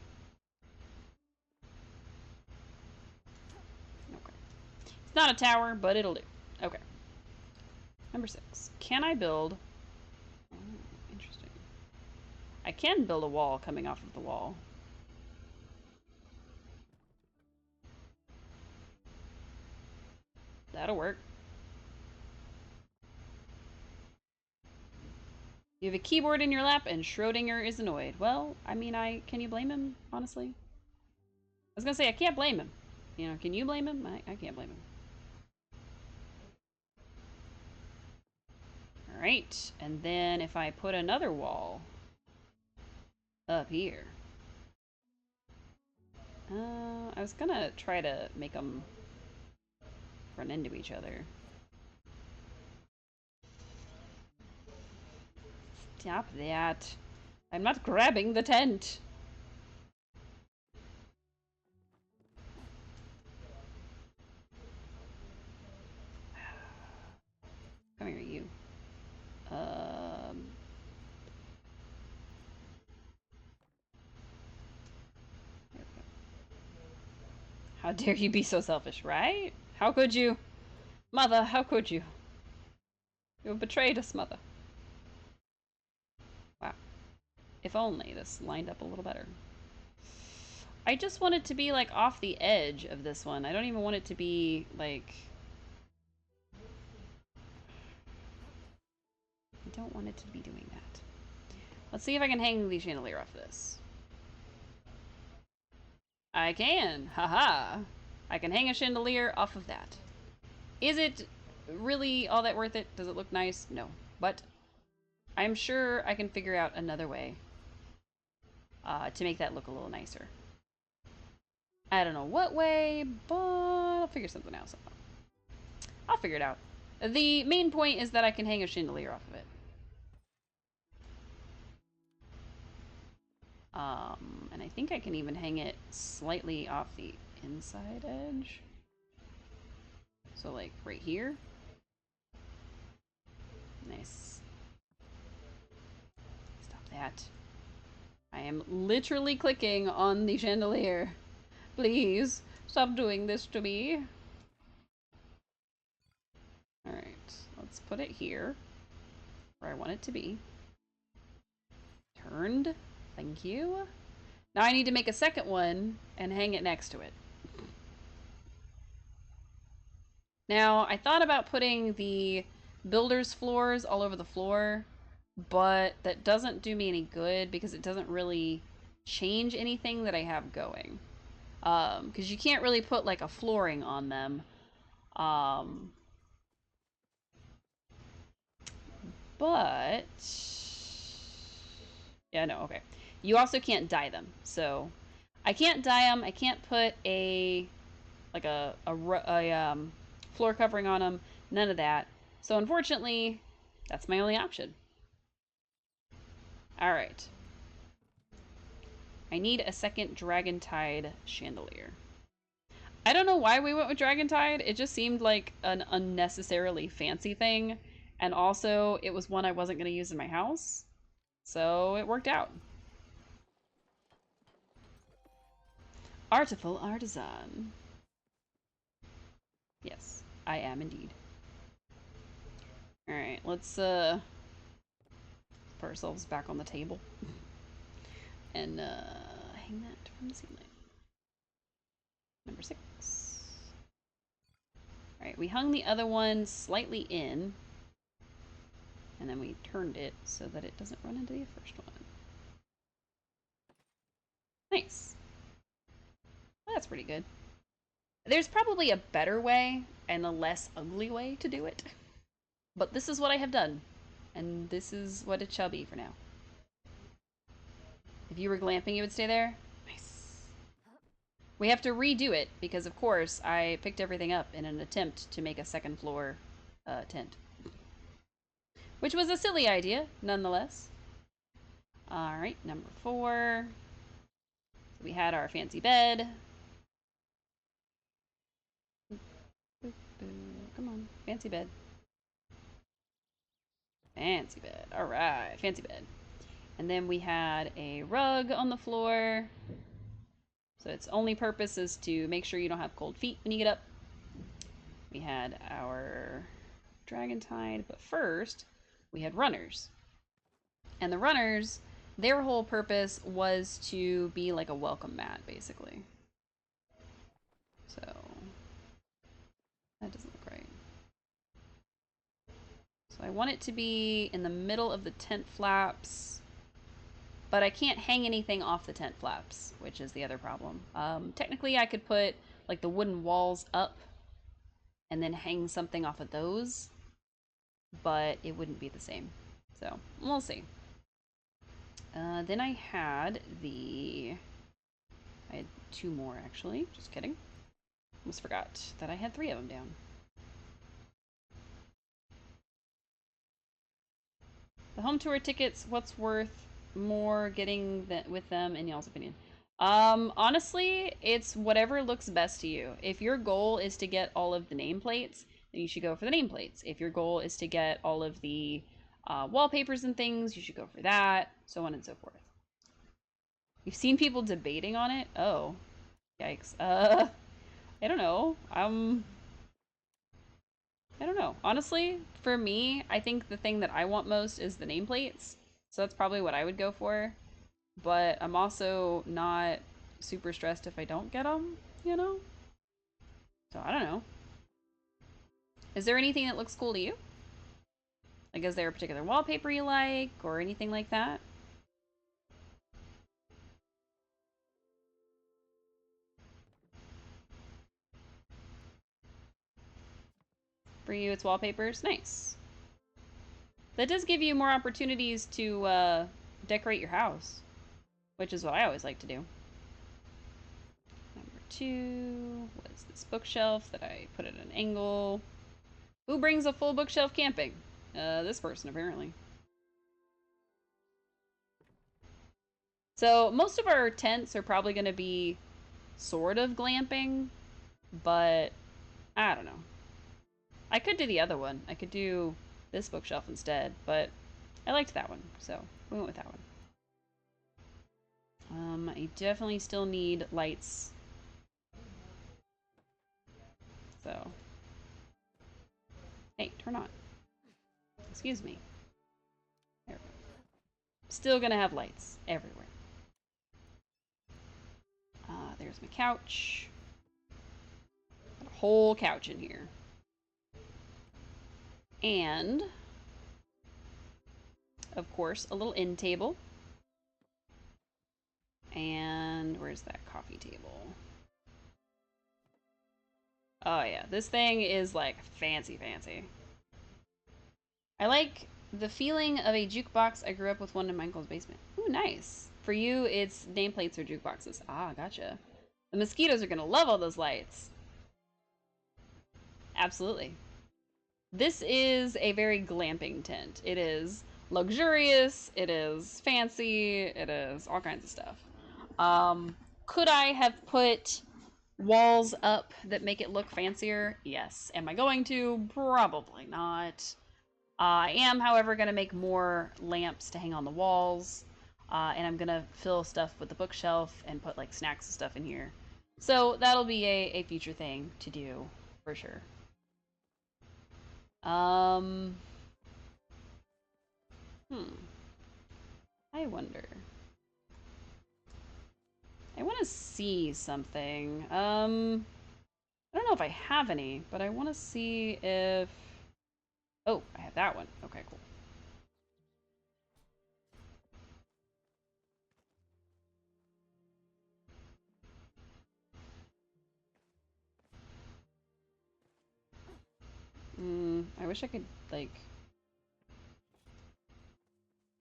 Okay. It's not a tower, but it'll do. Okay. Number 6. Can I build... Oh, interesting. I can build a wall coming off of the wall. That'll work. You have a keyboard in your lap and Schrodinger is annoyed. Well, I mean, can you blame him, honestly? I was gonna say, I can't blame him. You know, can you blame him? I can't blame him. Alright, and then if I put another wall up here. I was gonna try to make them run into each other. Stop that. I'm not grabbing the tent. Come here, you. How dare you be so selfish, right? How could you? Mother, how could you? You have betrayed us, Mother. Wow. If only this lined up a little better. I just want it to be, like, off the edge of this one. I don't even want it to be, like... I don't want it to be doing that. Let's see if I can hang the chandelier off this. I can! Haha! I can hang a chandelier off of that. Is it really all that worth it? Does it look nice? No. But I'm sure I can figure out another way to make that look a little nicer. I don't know what way, but I'll figure something else out. I'll figure it out. The main point is that I can hang a chandelier off of it. And I think I can even hang it slightly off the inside edge. So like right here. Nice. Stop that. I am literally clicking on the chandelier. Please, stop doing this to me. Alright, let's put it here, where I want it to be. Turned. Thank you. Now I need to make a second one and hang it next to it. Now, I thought about putting the builder's floors all over the floor, but that doesn't do me any good because it doesn't really change anything that I have going. Because you can't really put like a flooring on them. But yeah, no, okay. You also can't dye them, so I can't dye them. I can't put a floor covering on them. None of that. So unfortunately, that's my only option. All right. I need a second Dragon Tide chandelier. I don't know why we went with Dragon Tide. It just seemed like an unnecessarily fancy thing. And also, it was one I wasn't going to use in my house. So it worked out. Artful Artisan. Yes, I am indeed. Alright, let's put ourselves back on the table. And hang that from the ceiling. Number 6. Alright, we hung the other one slightly in. And then we turned it so that it doesn't run into the first one. Nice. Well, that's pretty good. There's probably a better way and a less ugly way to do it. But this is what I have done. And this is what it shall be for now. If you were glamping, you would stay there? Nice. We have to redo it because, of course, I picked everything up in an attempt to make a second floor tent. Which was a silly idea, nonetheless. Alright, number 4. So we had our fancy bed. Come on, fancy bed. Fancy bed. Alright, fancy bed. And then we had a rug on the floor. So its only purpose is to make sure you don't have cold feet when you get up. We had our Dragon Tide, but first we had runners. And the runners, their whole purpose was to be like a welcome mat, basically. So that doesn't look right. So I want it to be in the middle of the tent flaps, but I can't hang anything off the tent flaps, which is the other problem. Technically, I could put like the wooden walls up and then hang something off of those, but it wouldn't be the same. So we'll see. Then I had 2 more actually, just kidding. Almost forgot that I had 3 of them down. The home tour tickets, what's worth more getting with them in y'all's opinion? Honestly, it's whatever looks best to you. If your goal is to get all of the nameplates, then you should go for the nameplates. If your goal is to get all of the wallpapers and things, you should go for that, so on and so forth. You've seen people debating on it? Oh, yikes. I don't know. I don't know. Honestly, for me, I think the thing that I want most is the nameplates. So that's probably what I would go for. But I'm also not super stressed if I don't get them, you know? So I don't know. Is there anything that looks cool to you? Like, is there a particular wallpaper you like or anything like that? For you, it's wallpapers. Nice. That does give you more opportunities to decorate your house, which is what I always like to do. Number 2 was this bookshelf that I put at an angle. Who brings a full bookshelf camping? This person, apparently. So most of our tents are probably going to be sort of glamping, but I don't know. I could do the other one. I could do this bookshelf instead, but I liked that one, so we went with that one. I definitely still need lights. So, hey, turn on. Excuse me. There we go. Still gonna have lights everywhere. There's my couch. Got a whole couch in here. And, of course, a little end table. And where's that coffee table? Oh yeah, this thing is like fancy. I like the feeling of a jukebox. I grew up with one in my uncle's basement. Ooh, nice. For you, it's nameplates or jukeboxes. Ah, gotcha. The mosquitoes are gonna love all those lights. Absolutely. This is a very glamping tent. It is luxurious, it is fancy, it is all kinds of stuff. Could I have put walls up that make it look fancier? Yes. Am I going to? Probably not. I am, however, going to make more lamps to hang on the walls, and I'm going to fill stuff with the bookshelf and put like snacks and stuff in here. So that'll be a future thing to do for sure. Um, hmm. I wonder. I want to see something. I don't know if I have any, but I want to see if. Oh, I have that one. Okay, cool. I wish I could, like.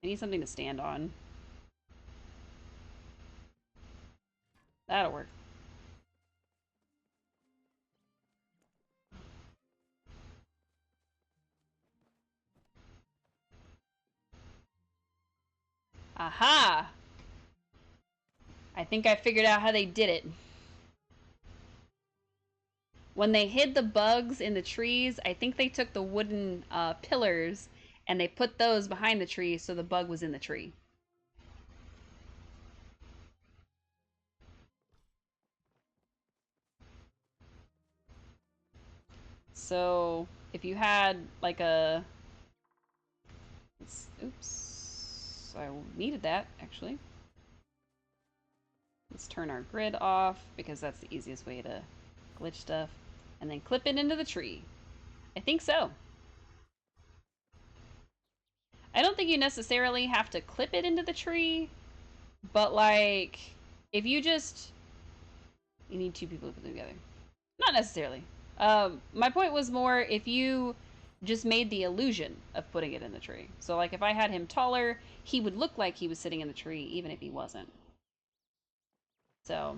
I need something to stand on. That'll work. Aha! I think I figured out how they did it. When they hid the bugs in the trees, I think they took the wooden pillars and they put those behind the tree so the bug was in the tree. So if you had like a... Oops. I needed that, actually. Let's turn our grid off because that's the easiest way to glitch stuff. And then clip it into the tree. I think so. I don't think you necessarily have to clip it into the tree, but like, if you just... You need two people to put them together. Not necessarily. My point was more if you just made the illusion of putting it in the tree. So like if I had him taller, he would look like he was sitting in the tree even if he wasn't. So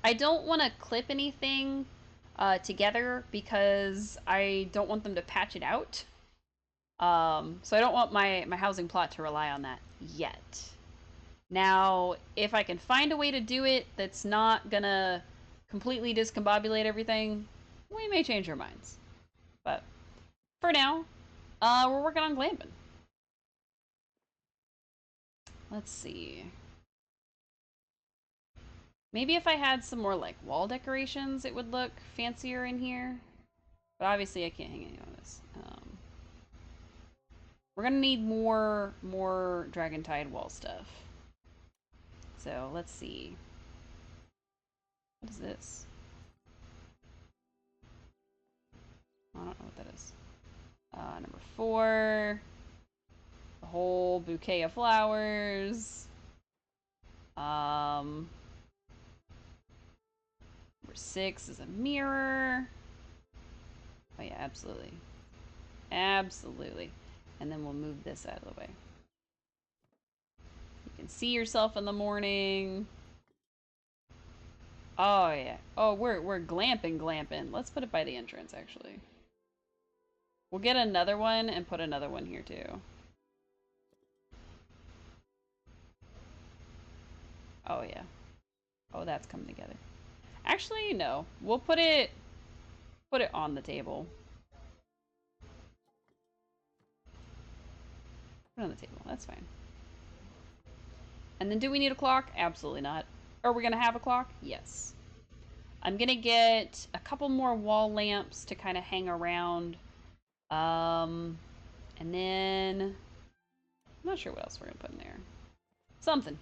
I don't want to clip anything together because I don't want them to patch it out. So I don't want my housing plot to rely on that yet. Now, if I can find a way to do it that's not gonna completely discombobulate everything, we may change our minds. But for now, we're working on glamping. Let's see. Maybe if I had some more like wall decorations, it would look fancier in here. But obviously I can't hang any on this. We're gonna need more Dragon Tide wall stuff. So let's see. What is this? I don't know what that is. Number 4. A whole bouquet of flowers. Number 6 is a mirror. Oh yeah, absolutely. Absolutely. And then we'll move this out of the way. You can see yourself in the morning. Oh yeah. Oh, we're glamping. Let's put it by the entrance actually. We'll get another one and put another one here too. Oh yeah. Oh, that's coming together. Actually, no. We'll put it on the table. Put it on the table. That's fine. And then do we need a clock? Absolutely not. Are we going to have a clock? Yes. I'm going to get a couple more wall lamps to kind of hang around. And then I'm not sure what else we're going to put in there. Something.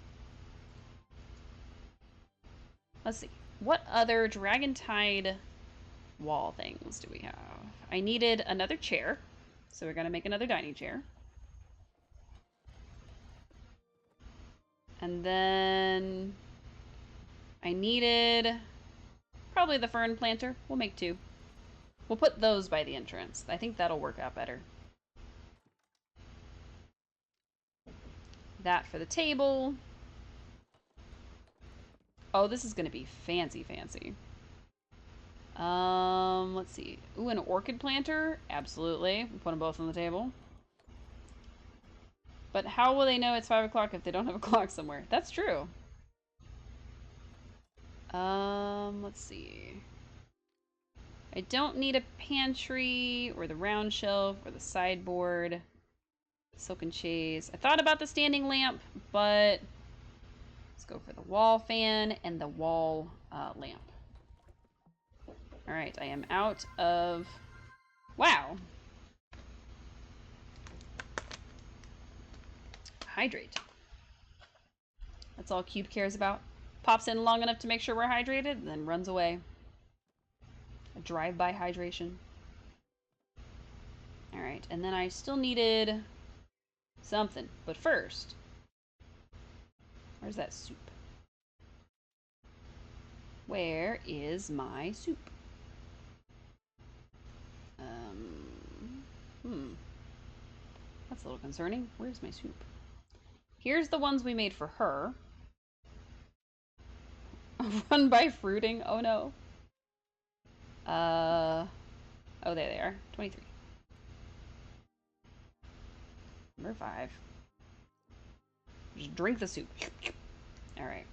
Let's see. What other Dragon Tide wall things do we have? I needed another chair. So we're going to make another dining chair. And then I needed probably the fern planter. We'll make 2. We'll put those by the entrance. I think that'll work out better. That for the table. Oh, this is going to be fancy. Let's see. Ooh, an orchid planter? Absolutely. We'll put them both on the table. But how will they know it's 5 o'clock if they don't have a clock somewhere? That's true. Let's see. I don't need a pantry or the round shelf or the sideboard. Silken chaise. I thought about the standing lamp, but let's go for the wall fan and the wall lamp. Alright, I am out of... Wow. Hydrate. That's all Cube cares about. Pops in long enough to make sure we're hydrated, then runs away. A drive-by hydration. Alright, and then I still needed something. But first, where's that soup? Where is my soup? That's a little concerning. Where's my soup? Here's the ones we made for her. Run by fruiting. Oh no. Oh, there they are. 23. Number 5. Just drink the soup. Alright.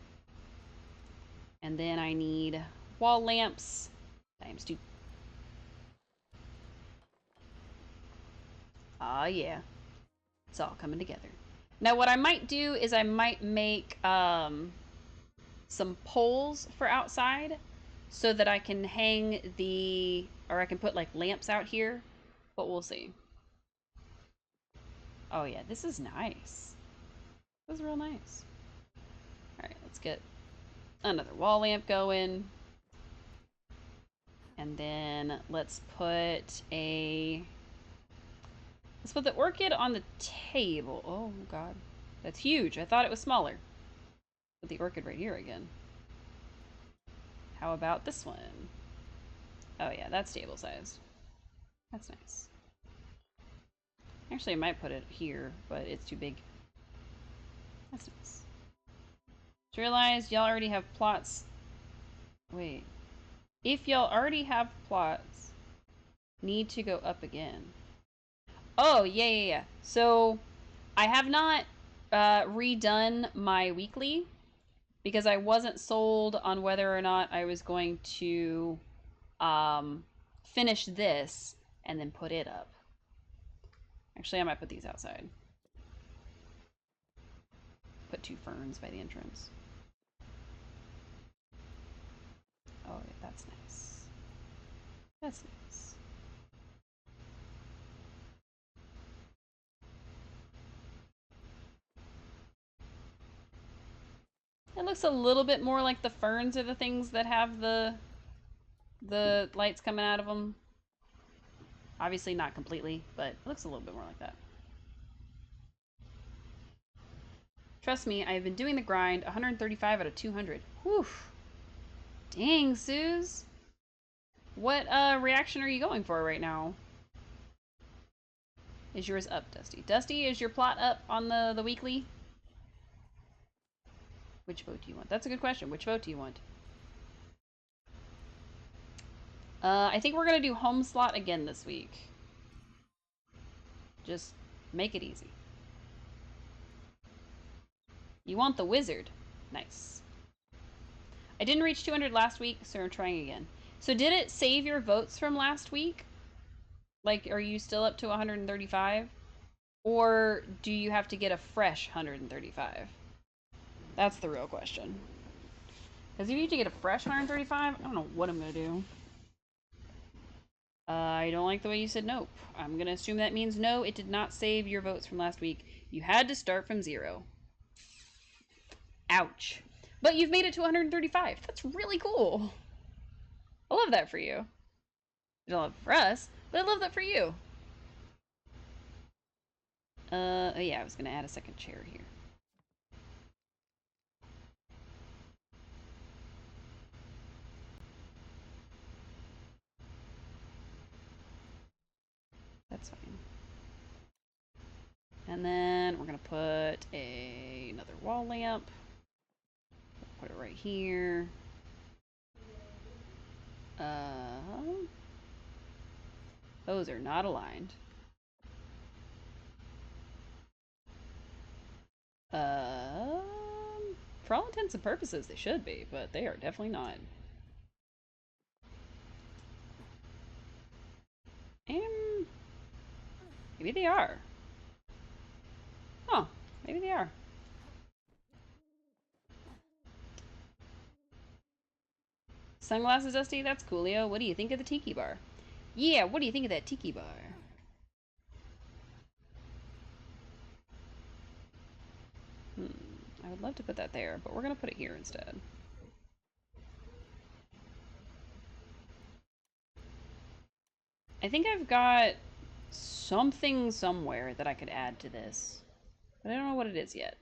And then I need wall lamps times 2. Ah, yeah. It's all coming together. Now, what I might do is I might make some poles for outside so that I can hang or I can put like lamps out here, but we'll see. Oh yeah, this is nice. This is real nice. All right, let's get another wall lamp going. And then let's put the orchid on the table. Oh god, that's huge. I thought it was smaller. Put the orchid right here again. How about this one? Oh yeah, that's table sized. That's nice. Actually, I might put it here, but it's too big. That's nice. Just realized y'all already have plots. Wait. If y'all already have plots, need to go up again. Oh, yeah. So, I have not redone my weekly because I wasn't sold on whether or not I was going to finish this and then put it up. Actually, I might put these outside. Put 2 ferns by the entrance. Oh, yeah, that's nice. That's nice. It looks a little bit more like the ferns are the things that have the lights coming out of them. Obviously not completely, but it looks a little bit more like that. Trust me, I've been doing the grind. 135 out of 200. Whew. Dang, Suze. What reaction are you going for right now? Is yours up, Dusty? Dusty, is your plot up on the weekly? Which vote do you want? That's a good question. Which vote do you want? I think we're going to do home slot again this week. Just make it easy. You want the wizard. Nice. I didn't reach 200 last week, so I'm trying again. So did it save your votes from last week? Like, are you still up to 135? Or do you have to get a fresh 135? That's the real question. Because if you need to get a fresh 135, I don't know what I'm going to do. I don't like the way you said nope. I'm going to assume that means no, it did not save your votes from last week. You had to start from 0. Ouch. But you've made it to 135. That's really cool. I love that for you. I don't love it for us, but I love that for you. Oh yeah, I was gonna add a second chair here. That's fine. And then we're gonna put another wall lamp. Put it right here. Those are not aligned. For all intents and purposes, they should be, but they are definitely not. And maybe they are. Huh, maybe they are. Sunglasses, Dusty? That's coolio. What do you think of the tiki bar? Yeah, what do you think of that tiki bar? I would love to put that there, but we're gonna put it here instead. I think I've got something somewhere that I could add to this, but I don't know what it is yet.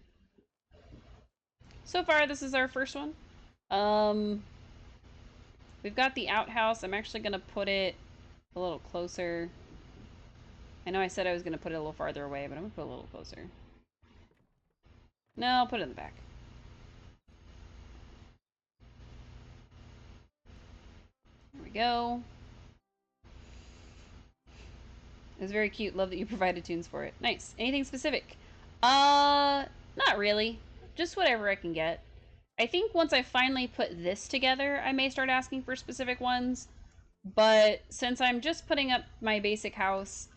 So far, this is our first one. We've got the outhouse. I'm actually gonna put it a little closer. I know I said I was gonna put it a little farther away, but I'm gonna put it a little closer. No, I'll put it in the back. There we go. It was very cute. Love that you provided tunes for it. Nice. Anything specific? Not really. Just whatever I can get. I think once I finally put this together, I may start asking for specific ones. But since I'm just putting up my basic house,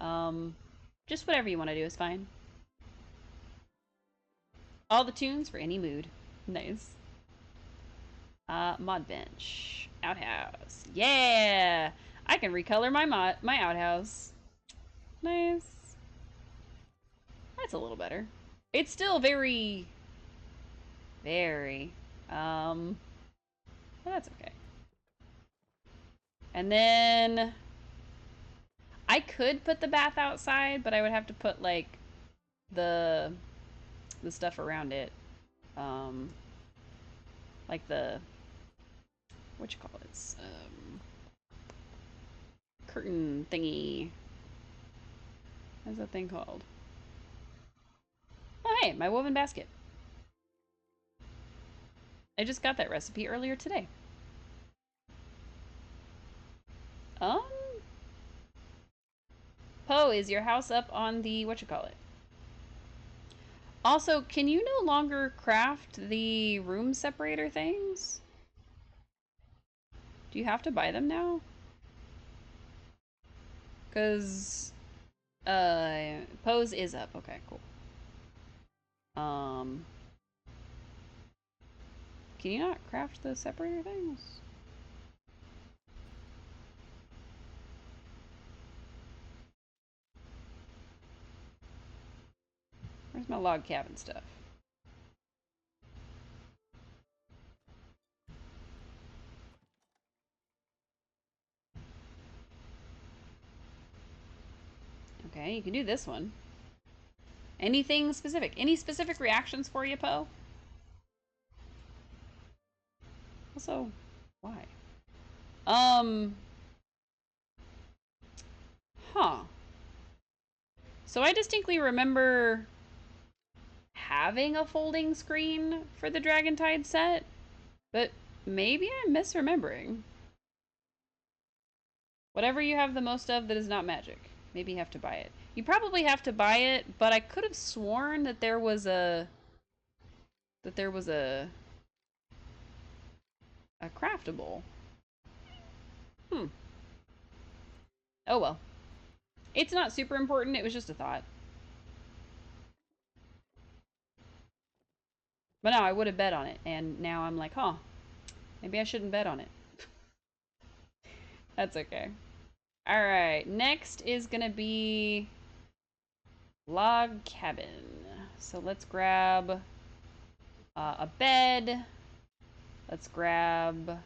just whatever you want to do is fine. All the tunes for any mood. Nice. Mod bench. Outhouse. Yeah! I can recolor my outhouse. Nice. That's a little better. It's still very, but that's okay. And then I could put the bath outside, but I would have to put like the stuff around it. Like the what you call it? Curtain thingy. What's that thing called? Oh hey, my woven basket. I just got that recipe earlier today. Um, Poe, is your house up on the whatchamacallit? Also, can you no longer craft the room separator things? Do you have to buy them now? Because, Pose is up. Okay, cool. Um, can you not craft the separator things? Where's my log cabin stuff? Okay, you can do this one. Anything specific? Any specific reactions for you, Poe? Also, why? Um, huh. So I distinctly remember having a folding screen for the Dragontide set, but maybe I'm misremembering. Whatever you have the most of that is not magic. Maybe you have to buy it. You probably have to buy it, but I could have sworn that there was a craftable. Hmm. Oh well. It's not super important, it was just a thought. But no, I would have bet on it, and now I'm like, huh, maybe I shouldn't bet on it. That's okay. Alright, next is gonna be log cabin. So let's grab a bed. Let's grab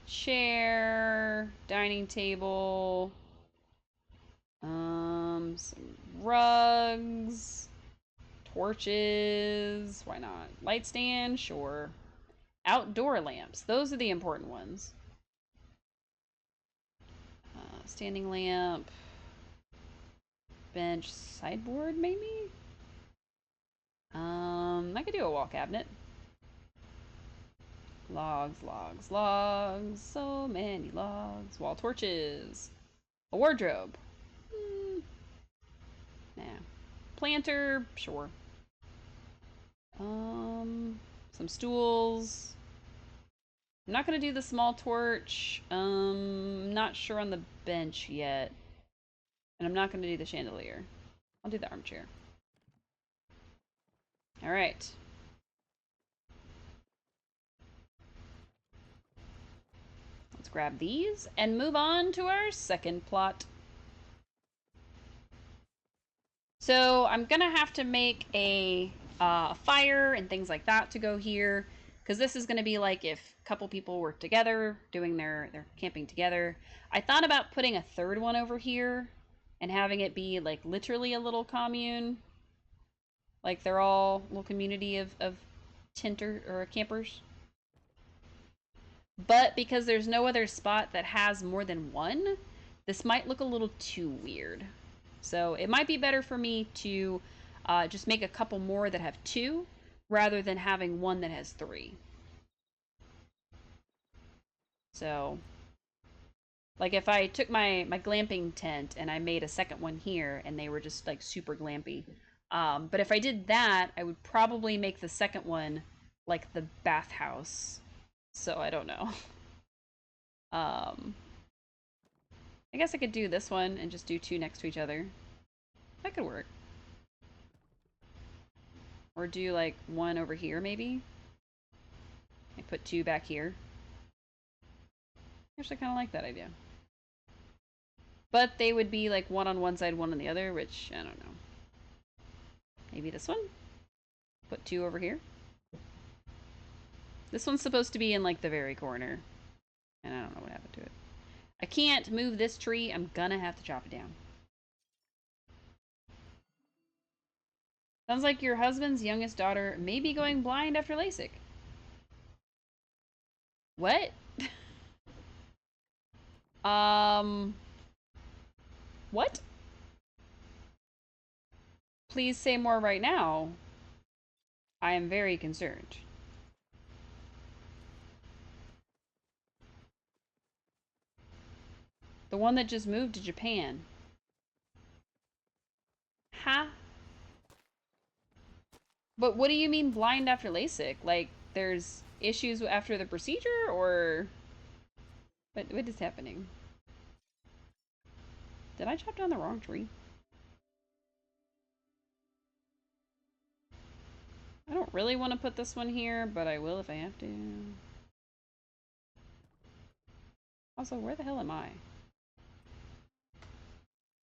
chair, dining table, some rugs, torches. Why not? Light stand, sure. Outdoor lamps. Those are the important ones. Standing lamp, bench, sideboard, maybe. I could do a wall cabinet. Logs, logs, logs. So many logs. Wall torches. A wardrobe. Nah. Planter, sure. Some stools. I'm not gonna do the small torch. Not sure on the bench yet. And I'm not gonna do the chandelier. I'll do the armchair. Alright. Let's grab these and move on to our second plot. So I'm gonna have to make a fire and things like that to go here, because this is gonna be like if a couple people work together doing their camping together. I thought about putting a third one over here and having it be like literally a little commune, like they're all a little community of tinter or campers. But because there's no other spot that has more than one, this might look a little too weird. So it might be better for me to just make a couple more that have two rather than having one that has three. So, like if I took my glamping tent and I made a second one here and they were just like super glampy. But if I did that, I would probably make the second one like the bathhouse. So I don't know. Um, I guess I could do this one and just do two next to each other. That could work. Or do like one over here maybe. I put two back here. Actually, I kind of like that idea. But they would be like one on one side, one on the other, which I don't know. Maybe this one? Put two over here. This one's supposed to be in like the very corner. And I don't know what happened to it. I can't move this tree. I'm gonna have to chop it down. Sounds like your husband's youngest daughter may be going blind after LASIK. What? um... What? Please say more right now. I am very concerned. The one that just moved to Japan. Huh? But what do you mean blind after LASIK? Like, there's issues after the procedure, or what is happening? Did I chop down the wrong tree? I don't really want to put this one here, but I will if I have to. Also, where the hell am I?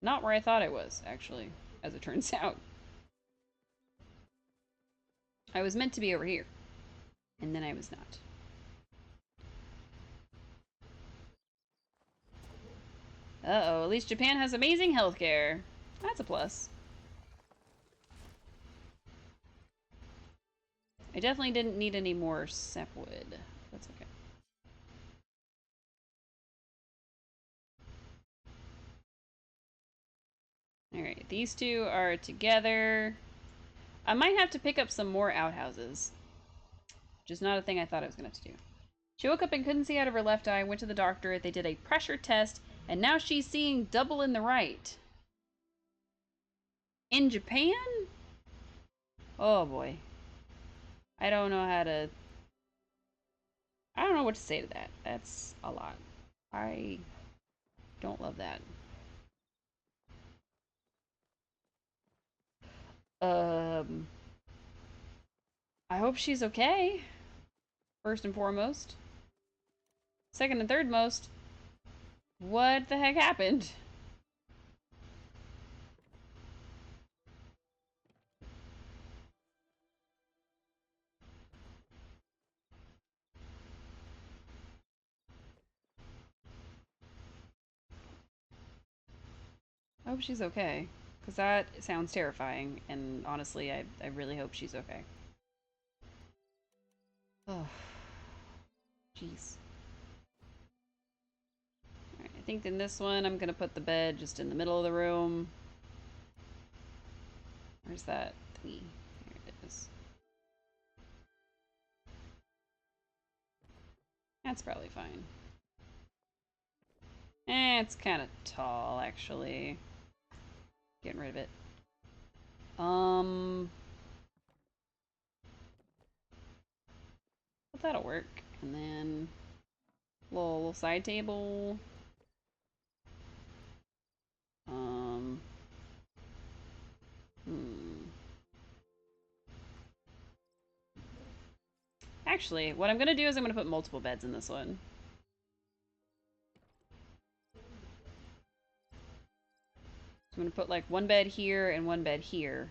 Not where I thought I was, actually, as it turns out. I was meant to be over here, and then I was not. Uh-oh, at least Japan has amazing healthcare. That's a plus. I definitely didn't need any more sapwood. That's okay. Alright, these two are together. I might have to pick up some more outhouses. Which is not a thing I thought I was going to have to do. She woke up and couldn't see out of her left eye, went to the doctor, they did a pressure test, and now she's seeing double in the right. In Japan? Oh boy. I don't know how to... I don't know what to say to that. That's a lot. I don't love that. I hope she's okay. First and foremost. Second and third most. What the heck happened? I hope she's okay. Because that sounds terrifying. And honestly, I really hope she's okay. Oh. Jeez. Alright, I think in this one, I'm going to put the bed just in the middle of the room. Where's that thingy? There it is. That's probably fine. It's kind of tall, actually. Getting rid of it. But that'll work. And then little side table. Hmm. Actually, what I'm gonna do is I'm gonna put multiple beds in this one. So I'm gonna put like one bed here and one bed here.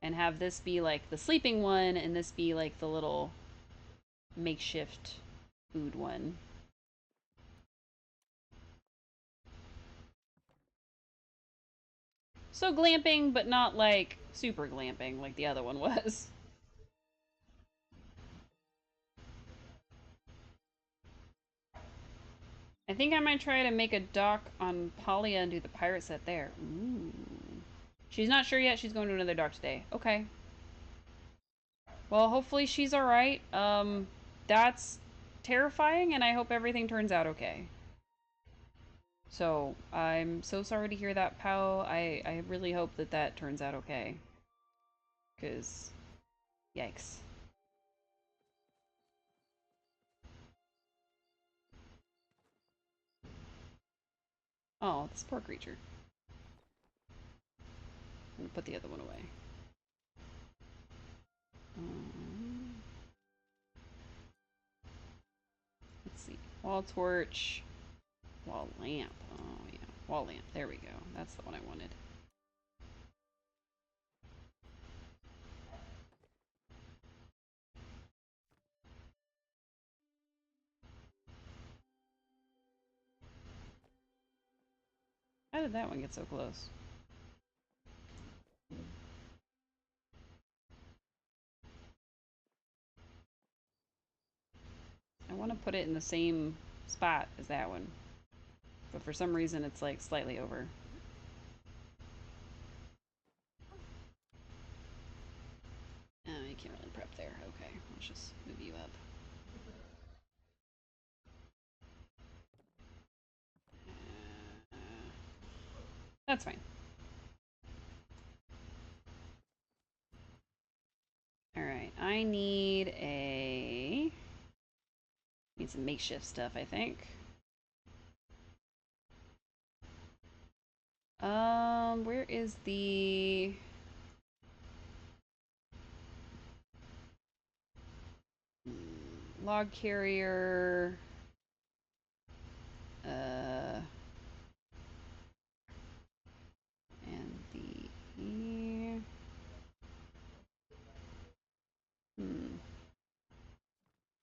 And have this be like the sleeping one, and this be like the little makeshift food one. So glamping, but not like super glamping like the other one was. I think I might try to make a dock on Palia and do the pirate set there. Ooh. She's not sure yet. She's going to another dock today. Okay. Well, hopefully she's alright. That's terrifying, and I hope everything turns out okay. So, I'm so sorry to hear that, Pao. I really hope that that turns out okay. Because, yikes. Oh, this poor creature. I'm gonna put the other one away. Let's see. Wall torch. Wall lamp. Oh, yeah. Wall lamp. There we go. That's the one I wanted. How did that one get so close? I want to put it in the same spot as that one. But for some reason, it's like slightly over. Oh, you can't really prep there. Okay, let's just move you up. That's fine. Alright, I need some makeshift stuff, I think. Where is the... log carrier? And the...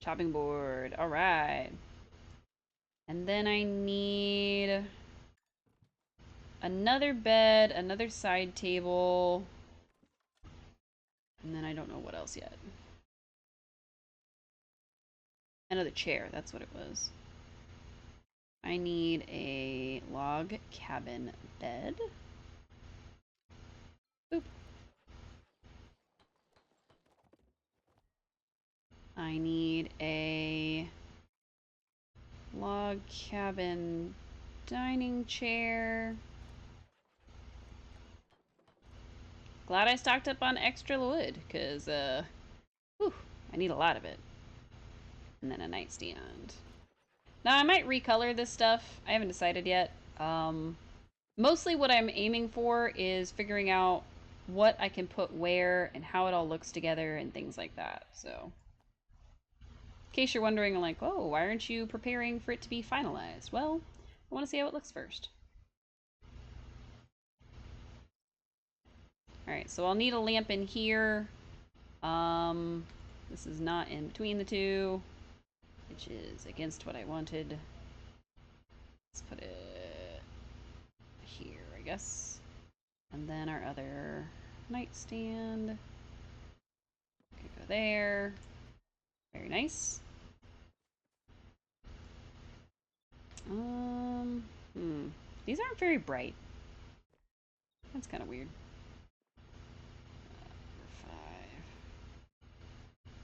chopping board. Alright. And then I need another bed, another side table, and then I don't know what else yet. Another chair, that's what it was. I need a log cabin bed. Boop. I need a log cabin dining chair. Glad I stocked up on extra wood, because, I need a lot of it. And then a nightstand. Now, I might recolor this stuff. I haven't decided yet. Mostly what I'm aiming for is figuring out what I can put where and how it all looks together and things like that. So, in case you're wondering, like, oh, why aren't you preparing for it to be finalized? Well, I want to see how it looks first. Alright, so I'll need a lamp in here. This is not in between the two, which is against what I wanted. Let's put it here, I guess. And then our other nightstand could go there. Very nice. These aren't very bright. That's kind of weird. Number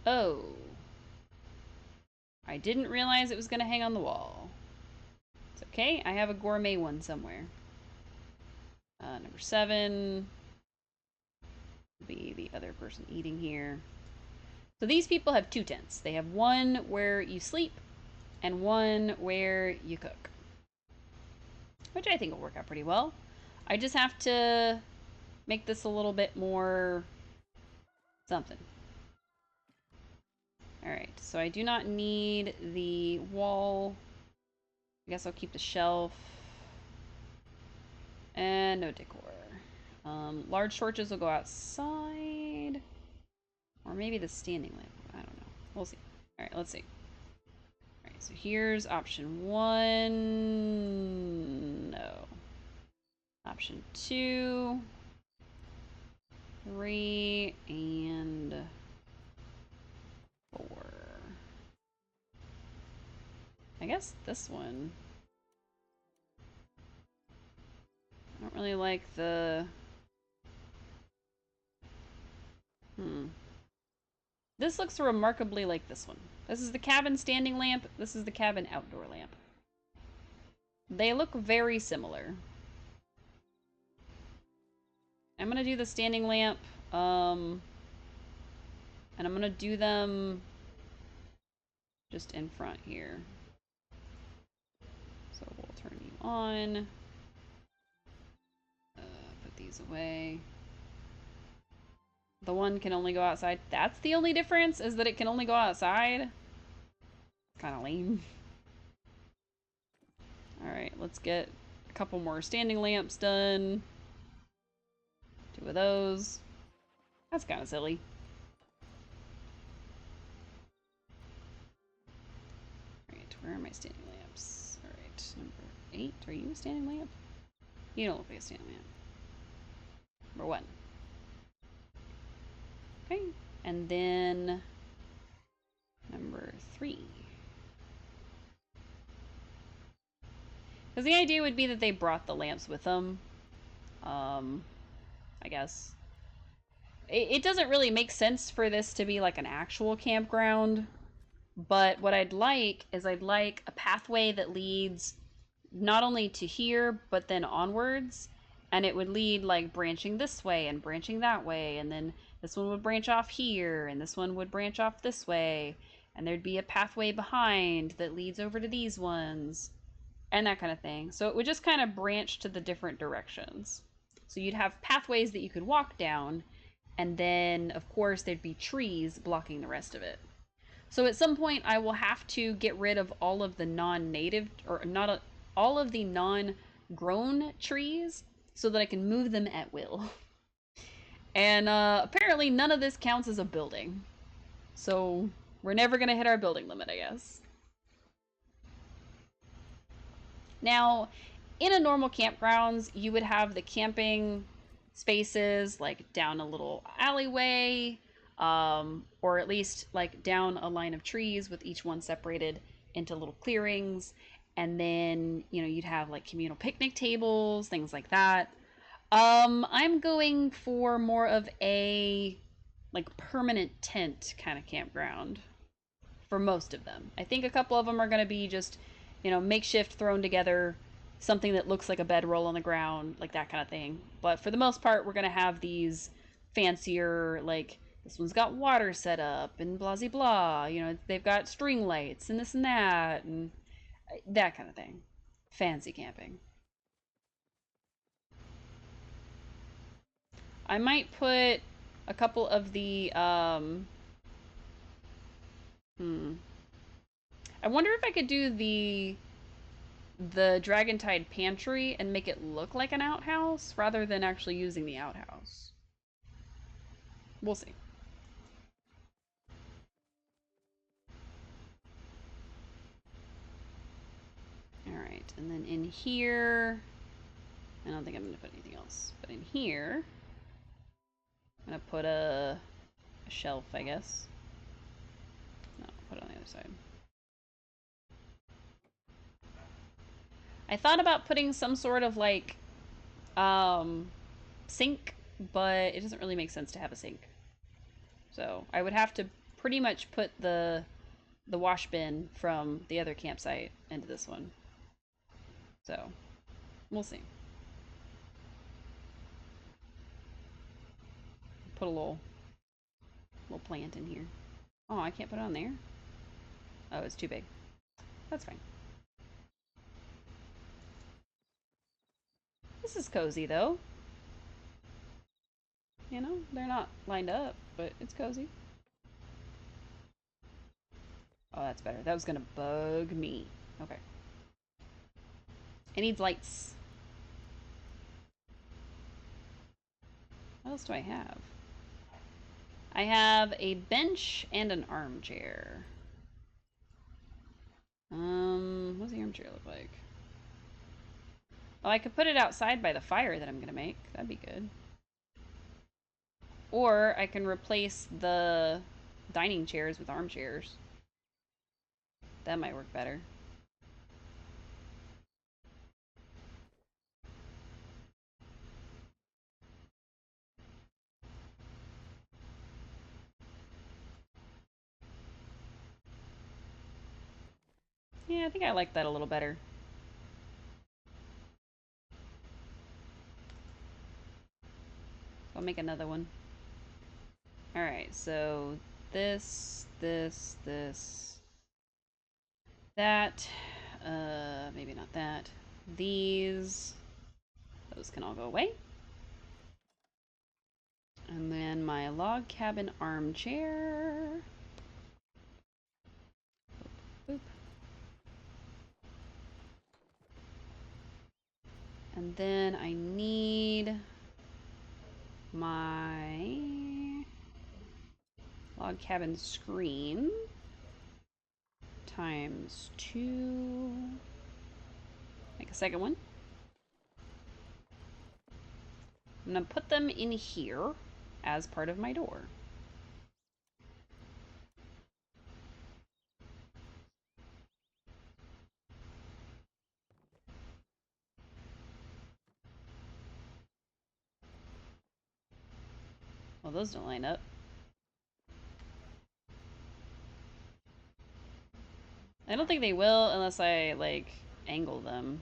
5. Oh. I didn't realize it was going to hang on the wall. It's okay. I have a gourmet one somewhere. Number 7. Be the other person eating here. So these people have 2 tents. They have one where you sleep and one where you cook, which I think will work out pretty well. I just have to make this a little bit more something. Alright, so I do not need the wall. I guess I'll keep the shelf. And no decor. Large torches will go outside. Or maybe the standing lamp. I don't know. We'll see. Alright, let's see. Alright, so here's option 1. No. Option 2. 3 and 4. I guess this one. I don't really like the... This looks remarkably like this one. This is the cabin standing lamp. This is the cabin outdoor lamp. They look very similar. I'm gonna do the standing lamp, and I'm gonna do them just in front here. So we'll turn you on. Put these away. The one can only go outside. That's the only difference, is that it can only go outside. Kind of lame. Alright, let's get a couple more standing lamps done. 2 of those. That's kind of silly. Alright, where are my standing lamps? Alright, number 8. Are you a standing lamp? You don't look like a standing lamp. Number 1. Okay, and then number 3. Because the idea would be that they brought the lamps with them. I guess. It doesn't really make sense for this to be like an actual campground. But what I'd like is I'd like a pathway that leads not only to here, but then onwards. and it would lead like branching this way and branching that way, and then this one would branch off here and this one would branch off this way, and there'd be a pathway behind that leads over to these ones and that kind of thing. So it would just kind of branch to the different directions. So you'd have pathways that you could walk down, and then of course there'd be trees blocking the rest of it. So at some point I will have to get rid of all of the non-native, or not all of the non-grown trees, so that I can move them at will. And apparently none of this counts as a building. So we're never going to hit our building limit, I guess. Now, in a normal campgrounds, you would have the camping spaces like down a little alleyway, or at least like down a line of trees with each one separated into little clearings. And then, you know, you'd have like communal picnic tables, things like that. I'm going for more of a like permanent tent kind of campground for most of them. I think a couple of them are going to be just, you know, makeshift thrown together, something that looks like a bedroll on the ground, like that kind of thing. But for the most part, we're going to have these fancier, like, this one's got water set up and blah, blah, blah. You know, they've got string lights and this and that kind of thing. Fancy camping. I might put a couple of the, I wonder if I could do the Dragontide pantry and make it look like an outhouse rather than actually using the outhouse. We'll see. Alright, and then in here, I don't think I'm going to put anything else, but in here, I'm going to put a shelf, I guess. No, put it on the other side. I thought about putting some sort of like sink, but it doesn't really make sense to have a sink. So I would have to pretty much put the wash bin from the other campsite into this one. So we'll see. Put a little plant in here. Oh, I can't put it on there? Oh, it's too big. That's fine. This is cozy though. You know, they're not lined up, but it's cozy. Oh, that's better. That was gonna bug me. Okay. It needs lights. What else do I have? I have a bench and an armchair. What's the armchair look like? Oh, I could put it outside by the fire that I'm gonna make. That'd be good. Or I can replace the dining chairs with armchairs. That might work better. Yeah, I think I like that a little better. I'll make another one. Alright, so this, that, maybe not that. These, those can all go away. And then my log cabin armchair. Boop. And then I need my log cabin screen times 2. Make a second one. I'm gonna put them in here as part of my door. Well, those don't line up. I don't think they will unless I, like, angle them.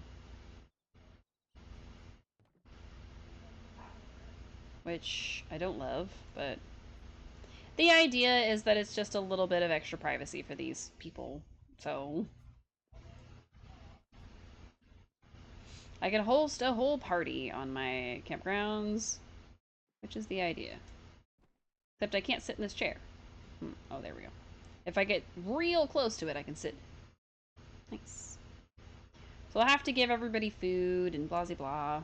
which I don't love, but the idea is that it's just a little bit of extra privacy for these people. So I can host a whole party on my campgrounds, which is the idea. Except I can't sit in this chair. Oh, there we go. If I get real close to it, I can sit. Nice. So I'll have to give everybody food and blah, blah,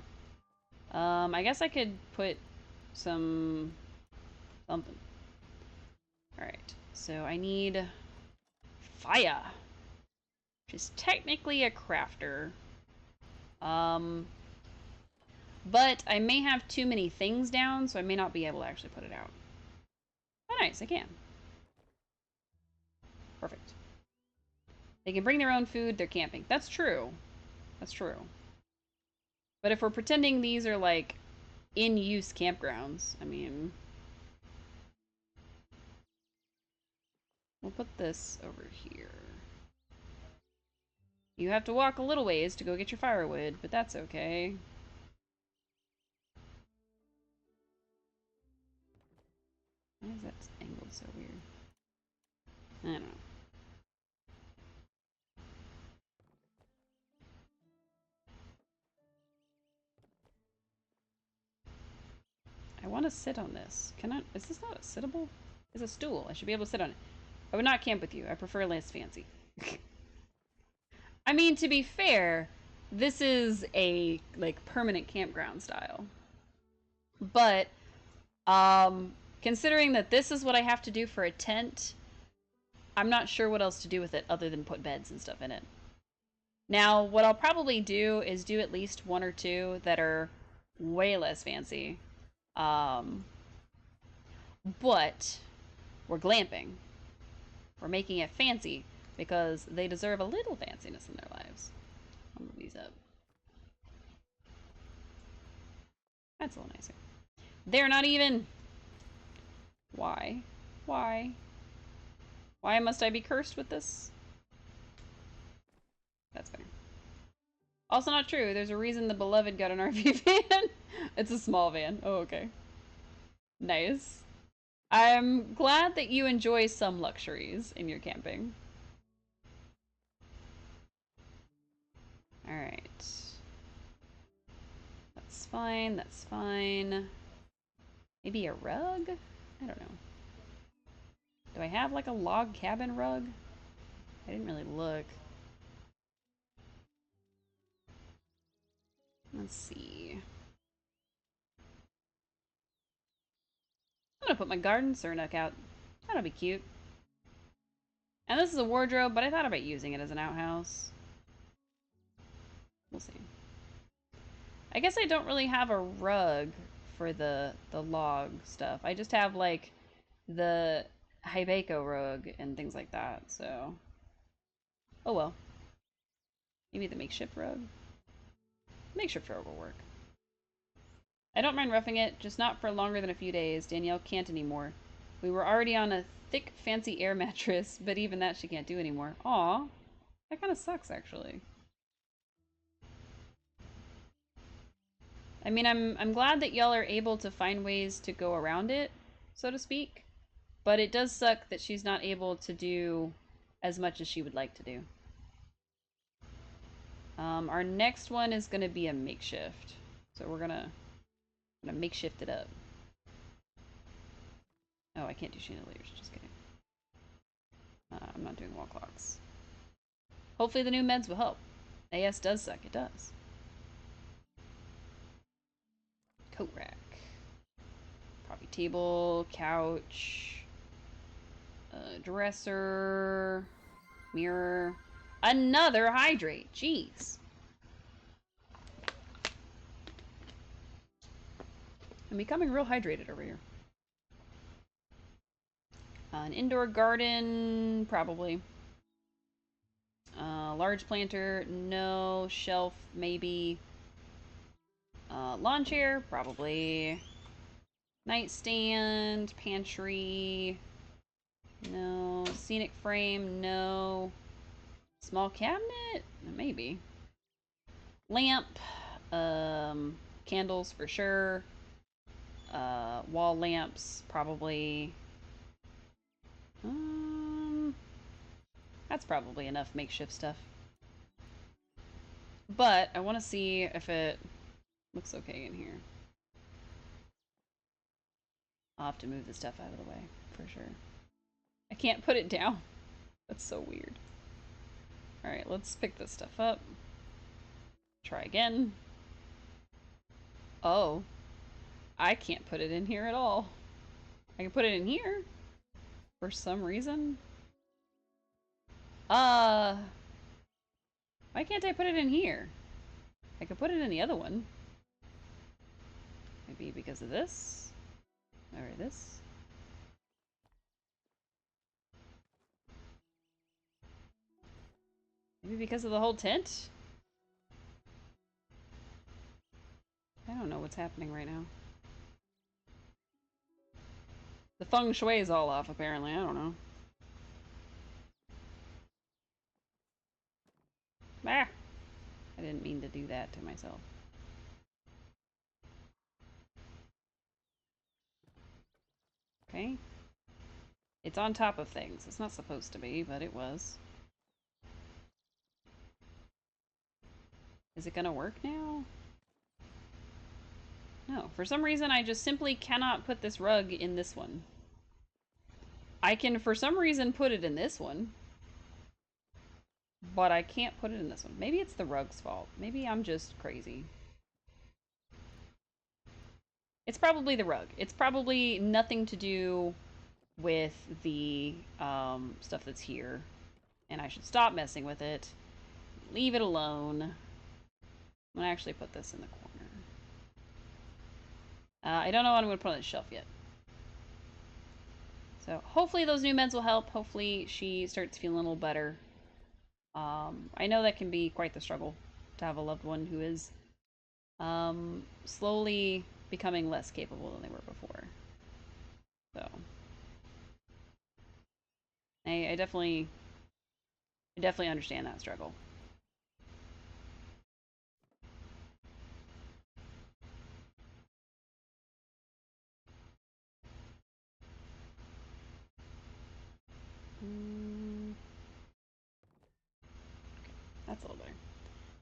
blah. I guess I could put something. Alright, so I need fire, which is technically a crafter. But I may have too many things down, so I may not be able to actually put it out. Oh, nice, I can. Perfect. They can bring their own food, they're camping. That's true. That's true. But if we're pretending these are, like, in-use campgrounds, I mean... We'll put this over here. You have to walk a little ways to go get your firewood, but that's okay. Why is that angled so weird? I don't know. I want to sit on this. Can I? Is this not a sittable? It's a stool. I should be able to sit on it. I would not camp with you. I prefer less fancy. I mean, to be fair, this is a, like, permanent campground style. But, considering that this is what I have to do for a tent, I'm not sure what else to do with it other than put beds and stuff in it. Now, what I'll probably do is do at least one or two that are way less fancy. But we're glamping. We're making it fancy because they deserve a little fanciness in their lives. I'll move these up. That's a little nicer. They're not even. Why? Why? Why must I be cursed with this? That's better. Also not true. There's a reason the beloved got an RV van. It's a small van. Oh, okay. Nice. I'm glad that you enjoy some luxuries in your camping. Alright. That's fine, that's fine. Maybe a rug? I don't know. Do I have, like, a log cabin rug? I didn't really look. Let's see. I'm gonna put my garden surnook out. That'll be cute. And this is a wardrobe, but I thought about using it as an outhouse. We'll see. I guess I don't really have a rug for the log stuff. I just have, like, the Hybeco rug and things like that, so... Oh well. Maybe the makeshift rug? Makeshift rug will work. I don't mind roughing it, just not for longer than a few days. Danielle can't anymore. We were already on a thick, fancy air mattress, but even that she can't do anymore. Aw. That kind of sucks, actually. I mean, I'm glad that y'all are able to find ways to go around it, so to speak. But it does suck that she's not able to do as much as she would like to do. Our next one is going to be a makeshift. So we're gonna makeshift it up. Oh, I can't do chandeliers. Just kidding. I'm not doing wall clocks. Hopefully the new meds will help. AS does suck. It does. Coat rack. Coffee table. Couch. Dresser. Mirror. Another hydrate. Jeez. I'm becoming real hydrated over here. An indoor garden, probably. Large planter, no. Shelf, maybe. Lawn chair, probably. Nightstand, pantry, no. Scenic frame, no. Small cabinet, maybe. Lamp, candles for sure. Wall lamps, probably. That's probably enough makeshift stuff. But I want to see if it looks okay in here. I'll have to move the stuff out of the way, for sure. I can't put it down. That's so weird. Alright, let's pick this stuff up. Try again. Oh. I can't put it in here at all. I can put it in here. For some reason. Why can't I put it in here? I could put it in the other one. Maybe because of this? Or this? Maybe because of the whole tent? I don't know what's happening right now. The feng shui is all off, apparently. I don't know. Ah! I didn't mean to do that to myself. Okay. It's on top of things. It's not supposed to be, but it was. Is it gonna work now? No. For some reason, I just simply cannot put this rug in this one. I can, for some reason, put it in this one. But I can't put it in this one. Maybe it's the rug's fault. Maybe I'm just crazy. It's probably the rug. It's probably nothing to do with the stuff that's here. And I should stop messing with it. Leave it alone. I'm gonna actually put this in the corner. I don't know what I'm gonna put on the shelf yet. So hopefully those new meds will help. Hopefully she starts feeling a little better. I know that can be quite the struggle to have a loved one who is slowly becoming less capable than they were before. So I definitely understand that struggle. That's a little better.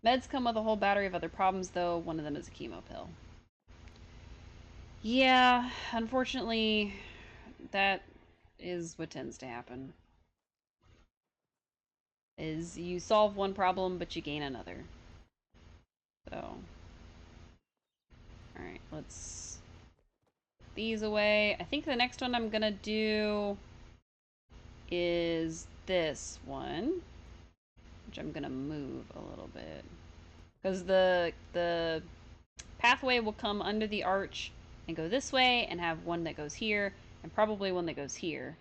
Meds come with a whole battery of other problems, though. One of them is a chemo pill. Yeah, unfortunately, that is what tends to happen. Is you solve one problem, but you gain another. So, alright, let's put these away. I think the next one I'm gonna do is this one, which I'm gonna move a little bit. Because the pathway will come under the arch and go this way and have one that goes here and probably one that goes here.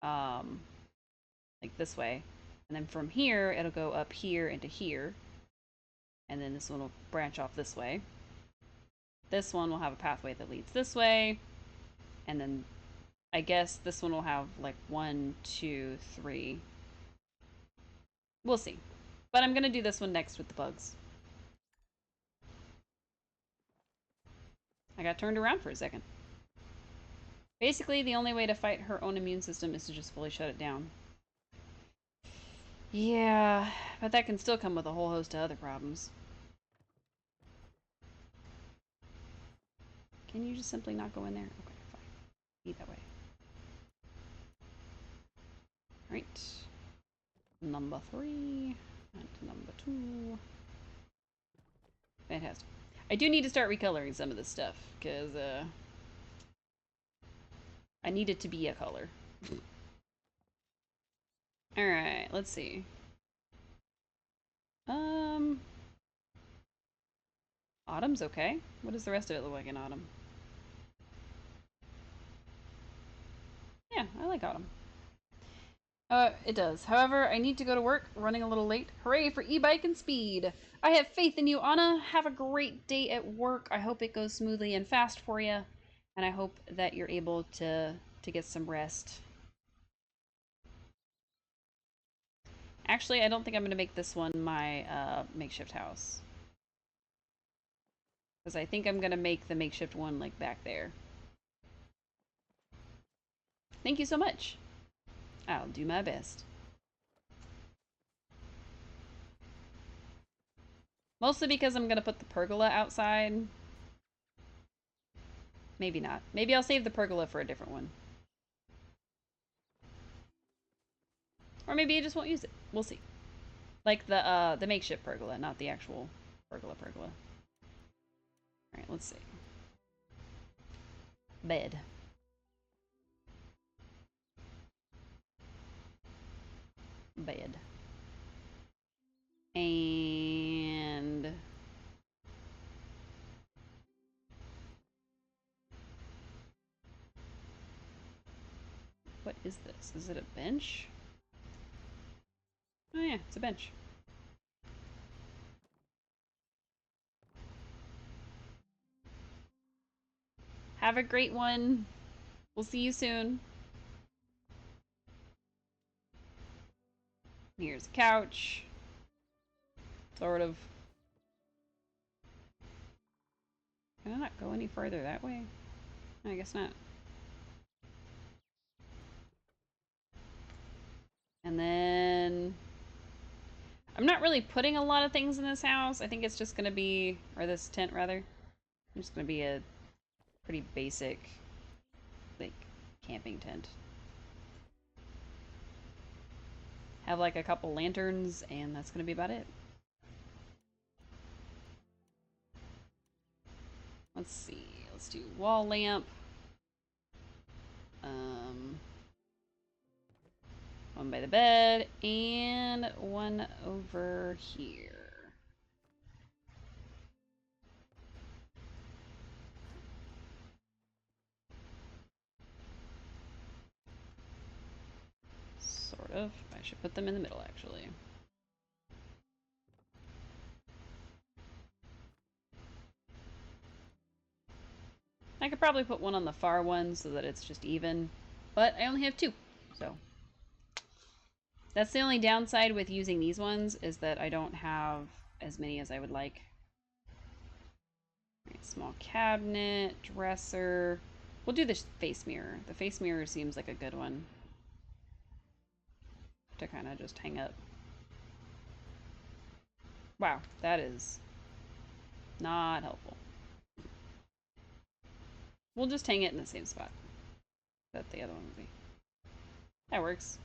Like this way. And then from here, it'll go up here into here. And then this one will branch off this way. This one will have a pathway that leads this way. And then I guess this one will have like 1, 2, 3. We'll see. But I'm going to do this one next with the bugs. I got turned around for a second. Basically, the only way to fight her own immune system is to just fully shut it down. Yeah, but that can still come with a whole host of other problems. Can you just simply not go in there? Okay, fine. Be that way. Alright. Number 3. And number 2. Fantastic. I do need to start recoloring some of this stuff, because, I need it to be a color. Alright, let's see. Autumn's okay. What does the rest of it look like in autumn? Yeah, I like autumn. It does. However, I need to go to work, running a little late. Hooray for e-bike and speed! I have faith in you, Anna. Have a great day at work. I hope it goes smoothly and fast for you. And I hope that you're able to get some rest. Actually, I don't think I'm going to make this one my makeshift house. Because I think I'm going to make the makeshift one, like, back there. Thank you so much. I'll do my best. Mostly because I'm going to put the pergola outside. Maybe not. Maybe I'll save the pergola for a different one. Or maybe I just won't use it. We'll see. Like the makeshift pergola, not the actual pergola. Alright, let's see. Bed. Bed. And... what is this? Is it a bench? Oh yeah, it's a bench. Have a great one. We'll see you soon. Here's a couch. Sort of. Can I not go any further that way? I guess not. And then... I'm not really putting a lot of things in this house. I think it's just gonna be... or this tent, rather. It's just gonna be a pretty basic, like, camping tent. Have, like, a couple lanterns, and that's gonna be about it. Let's see. Let's do wall lamp. One by the bed, and one over here. Sort of. I should put them in the middle, actually. I could probably put one on the far one so that it's just even, but I only have two, so. That's the only downside with using these ones, is that I don't have as many as I would like. Right, small cabinet, dresser. We'll do the face mirror. The face mirror seems like a good one to kind of just hang up. Wow, that is not helpful. We'll just hang it in the same spot that the other one would be. That works.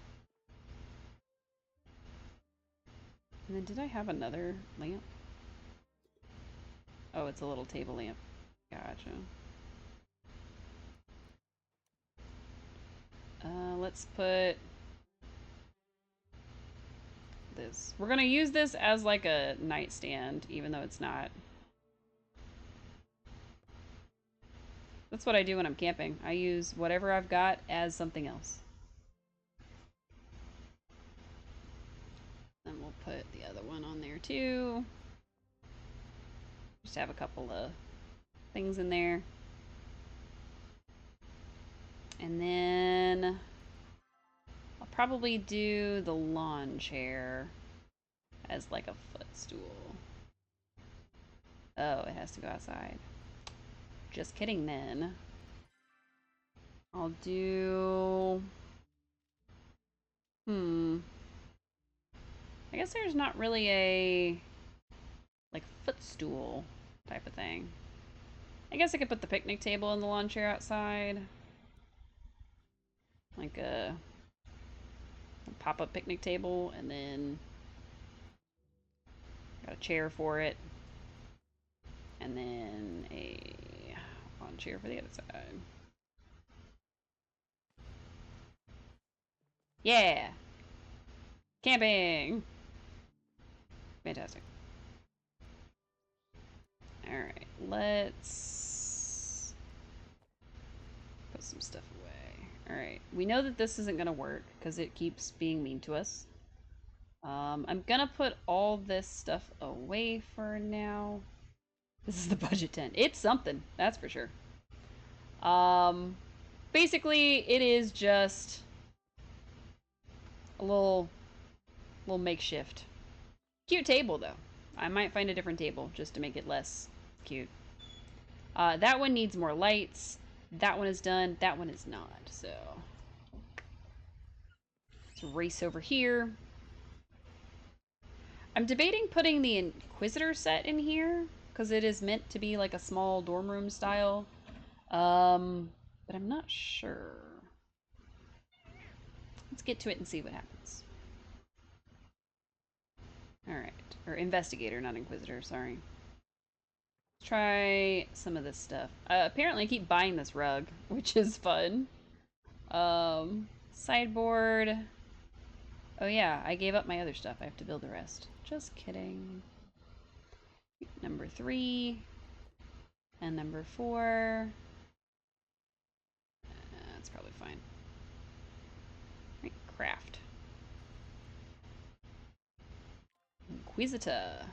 And then did I have another lamp? Oh, it's a little table lamp. Gotcha. Let's put this. We're gonna use this as like a nightstand, even though it's not. That's what I do when I'm camping. I use whatever I've got as something else. Then we'll put the other one on there too. Just have a couple of things in there. And then I'll probably do the lawn chair as like a footstool. Oh, it has to go outside. Just kidding then. I'll do... I guess there's not really a like footstool type of thing. I guess I could put the picnic table and the lawn chair outside. Like a pop-up picnic table, and then got a chair for it. And then a lawn chair for the other side. Yeah! Camping! Fantastic. Alright, let's put some stuff away. Alright, we know that this isn't gonna work because it keeps being mean to us. I'm gonna put all this stuff away for now. This is the budget tent. It's something, that's for sure. Basically, it is just a little makeshift. Cute table, though. I might find a different table just to make it less cute. That one needs more lights. That one is done. That one is not. So let's race over here. I'm debating putting the Inquisitor set in here because it is meant to be like a small dorm room style. But I'm not sure. Let's get to it and see what happens. Alright. Or Investigator, not Inquisitor, sorry. Let's try some of this stuff. Apparently I keep buying this rug, which is fun. Sideboard. Oh yeah, I gave up my other stuff. I have to build the rest. Just kidding. Number 3. And number 4. That's probably fine. Right, craft. Inquisitor.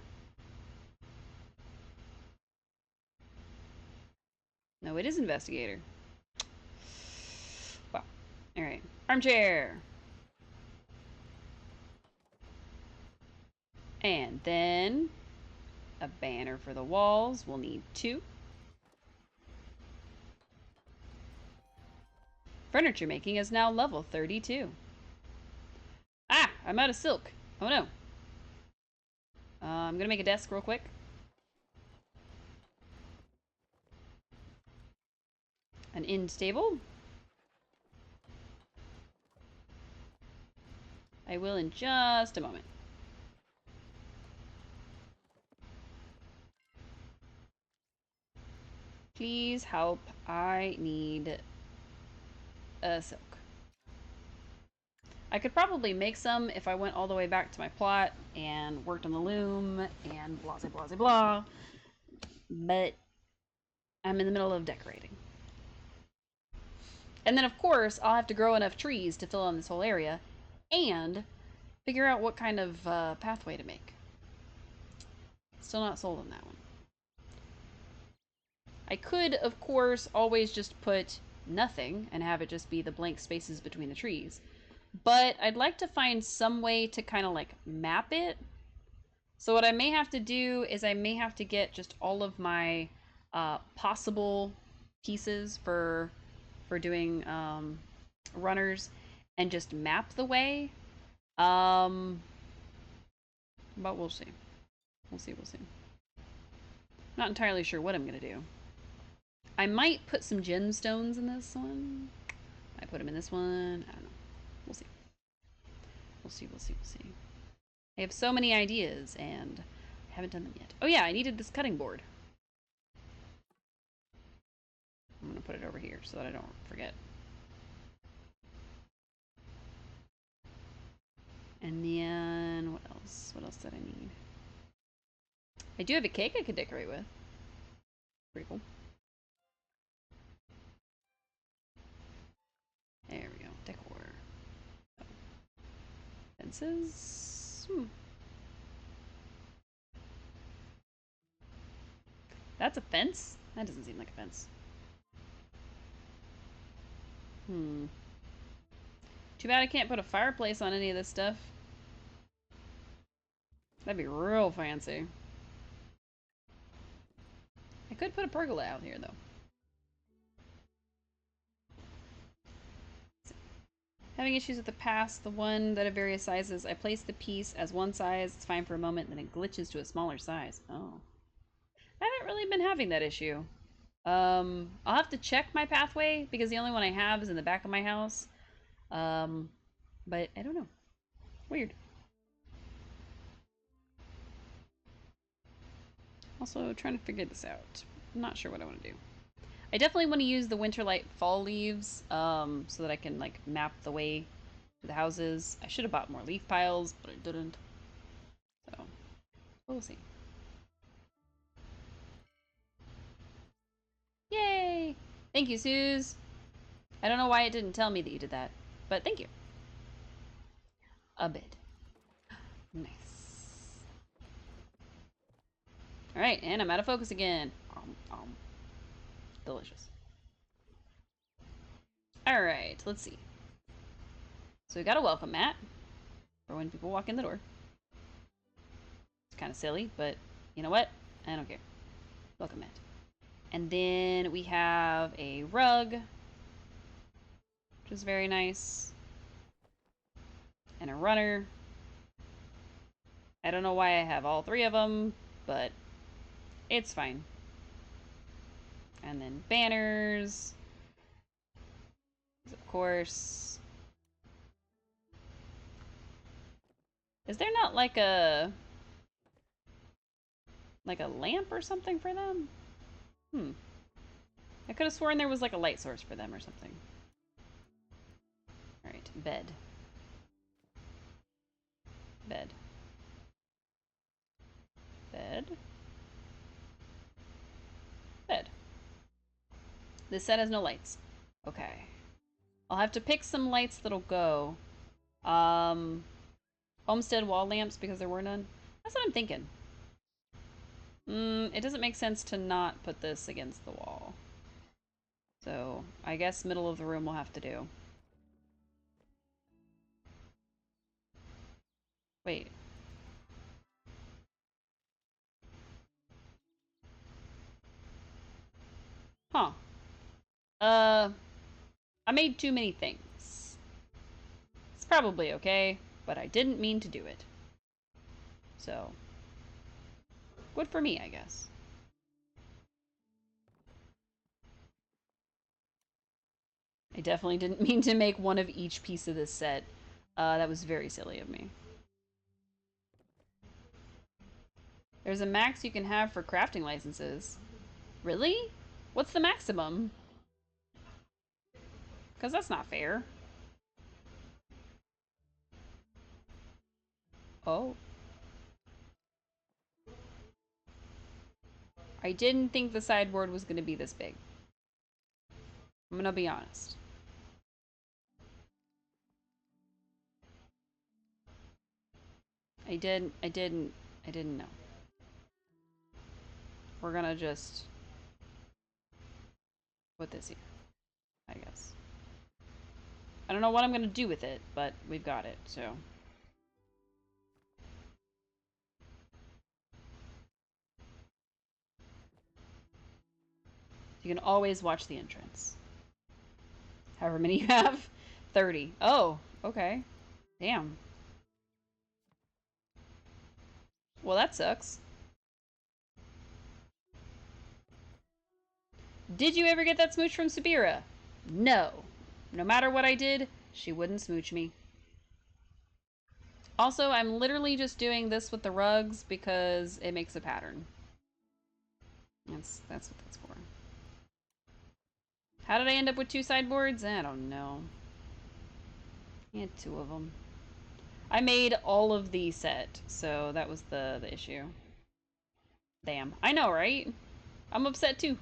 No, it is Investigator. Wow. Alright. Armchair! And then a banner for the walls. We'll need 2. Furniture making is now level 32. Ah! I'm out of silk. Oh no. I'm gonna make a desk real quick. An end table. I will in just a moment. Please help. I need a silk. I could probably make some if I went all the way back to my plot and worked on the loom and blah blah blah blah. But I'm in the middle of decorating. And then of course I'll have to grow enough trees to fill in this whole area and figure out what kind of pathway to make. Still not sold on that one. I could, of course, always just put nothing and have it just be the blank spaces between the trees. But I'd like to find some way to kind of like map it. So what I may have to do is I may have to get just all of my possible pieces for doing runners and just map the way. But we'll see. We'll see. Not entirely sure what I'm gonna do. I might put some gemstones in this one. I put them in this one. I don't know. We'll see. We'll see. I have so many ideas and I haven't done them yet. Oh yeah, I needed this cutting board. I'm gonna put it over here so that I don't forget. And then what else? What else did I need? I do have a cake I could decorate with. Pretty cool. There we go. Decor. Oh. Fences. That's a fence? That doesn't seem like a fence. Too bad I can't put a fireplace on any of this stuff. That'd be real fancy. I could put a pergola out here, though. Having issues with the pass, the one that of various sizes. I place the piece as one size, it's fine for a moment, then it glitches to a smaller size. Oh. I haven't really been having that issue. I'll have to check my pathway, because the only one I have is in the back of my house. But I don't know. Weird. Also, trying to figure this out. I'm not sure what I want to do. I definitely want to use the Winterlight Fall leaves, so that I can, like, map the way to the houses. I should have bought more leaf piles, but I didn't. So, we'll see. Yay! Thank you, Suze! I don't know why it didn't tell me that you did that, but thank you. A bit. Nice. Alright, and I'm out of focus again. Delicious. Alright, let's see. So we got a welcome mat for when people walk in the door. It's kind of silly, but you know what? I don't care. Welcome mat. And then we have a rug, which is very nice. And a runner. I don't know why I have all three of them, but it's fine. And then banners. Of course. Is there not like a lamp or something for them? I could have sworn there was like a light source for them or something. Alright, bed. Bed. Bed. Bed. This set has no lights. Okay. I'll have to pick some lights that'll go. Homestead wall lamps because there were none. That's what I'm thinking. It doesn't make sense to not put this against the wall. So, I guess middle of the room will have to do. Wait. Huh. I made too many things. It's probably okay, but I didn't mean to do it. So, good for me, I guess. I definitely didn't mean to make one of each piece of this set. That was very silly of me. There's a max you can have for crafting licenses. Really? What's the maximum? Because that's not fair. Oh. I didn't think the sideboard was going to be this big. I'm going to be honest. I didn't know. We're going to just put this here, I guess. I don't know what I'm going to do with it, but we've got it, so. You can always watch the entrance. However many you have. 30. Oh, okay. Damn. Well, that sucks. Did you ever get that smooch from Subira? No. No matter what I did, she wouldn't smooch me. Also, I'm literally just doing this with the rugs because it makes a pattern. That's what that's for. How did I end up with two sideboards? I don't know. I had two of them. I made all of the set, so that was the issue. Damn. I know, right? I'm upset too.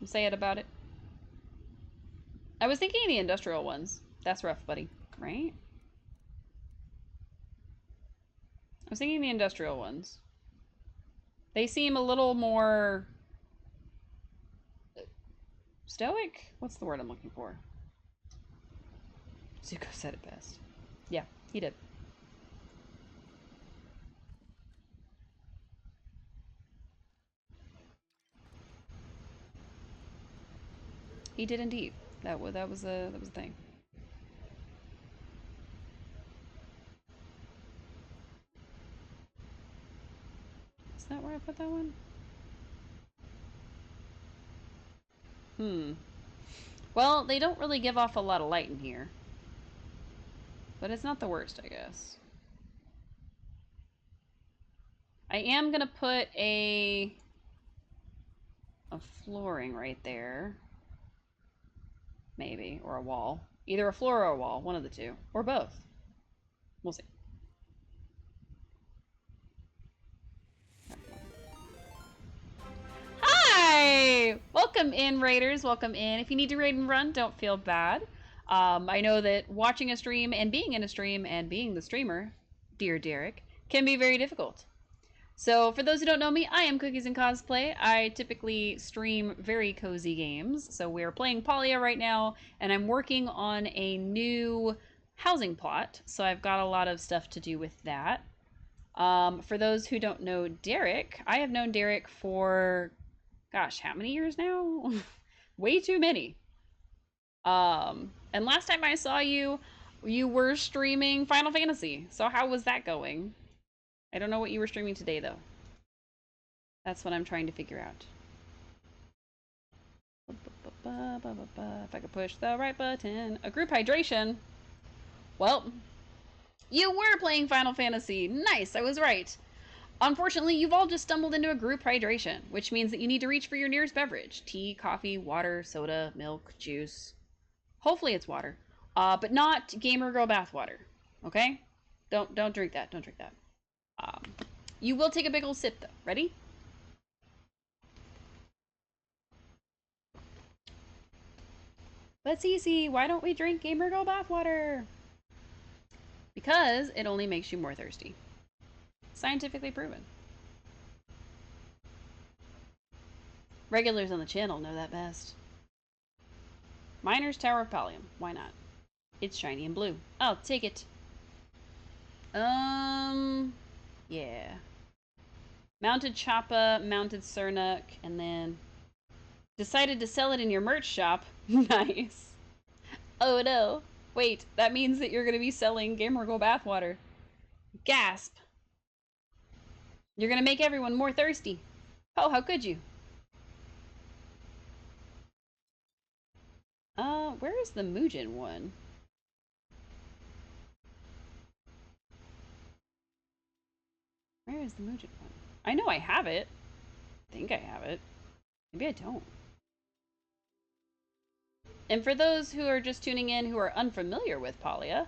I'm sad about it. I was thinking of the industrial ones. That's rough, buddy. Right? I was thinking of the industrial ones. They seem a little more stoic? What's the word I'm looking for? Zuko said it best. Yeah, he did. He did indeed. That was a thing. Is that where I put that one? Well, they don't really give off a lot of light in here. But it's not the worst, I guess. I am gonna put a flooring right there. Maybe. Or a wall. Either a floor or a wall. One of the two. Or both. We'll see. Hi! Welcome in, Raiders. Welcome in. If you need to raid and run, don't feel bad. I know that watching a stream and being in a stream and being the streamer, dear Derek, can be very difficult. So for those who don't know me, I am Cookies and Cosplay. I typically stream very cozy games. So we're playing Polya right now, and I'm working on a new housing plot. So I've got a lot of stuff to do with that. For those who don't know Derek, I have known Derek for gosh, how many years now? Way too many. And last time I saw you, you were streaming Final Fantasy. So how was that going? I don't know what you were streaming today, though. That's what I'm trying to figure out. If I could push the right button. A group hydration. Well, you were playing Final Fantasy. Nice, I was right. Unfortunately, you've all just stumbled into a group hydration, which means that you need to reach for your nearest beverage. Tea, coffee, water, soda, milk, juice. Hopefully it's water. But not Gamer Girl bathwater. Okay? Don't drink that. Don't drink that. Um, you will take a big old sip though. Ready? That's easy. Why don't we drink Gamer Girl bathwater? Because it only makes you more thirsty. Scientifically proven. Regulars on the channel know that best. Miner's Tower of Pallium. Why not? It's shiny and blue. I'll take it. Yeah. Mounted Choppa, mounted Cernuk, and then decided to sell it in your merch shop. Nice. Oh no. Wait, that means that you're going to be selling Gamer Girl bathwater. Gasp. You're going to make everyone more thirsty. Oh, how could you? Where is the Muujin one? Where is the Muujin one? I know I have it. I think I have it. Maybe I don't. And for those who are just tuning in who are unfamiliar with Palia,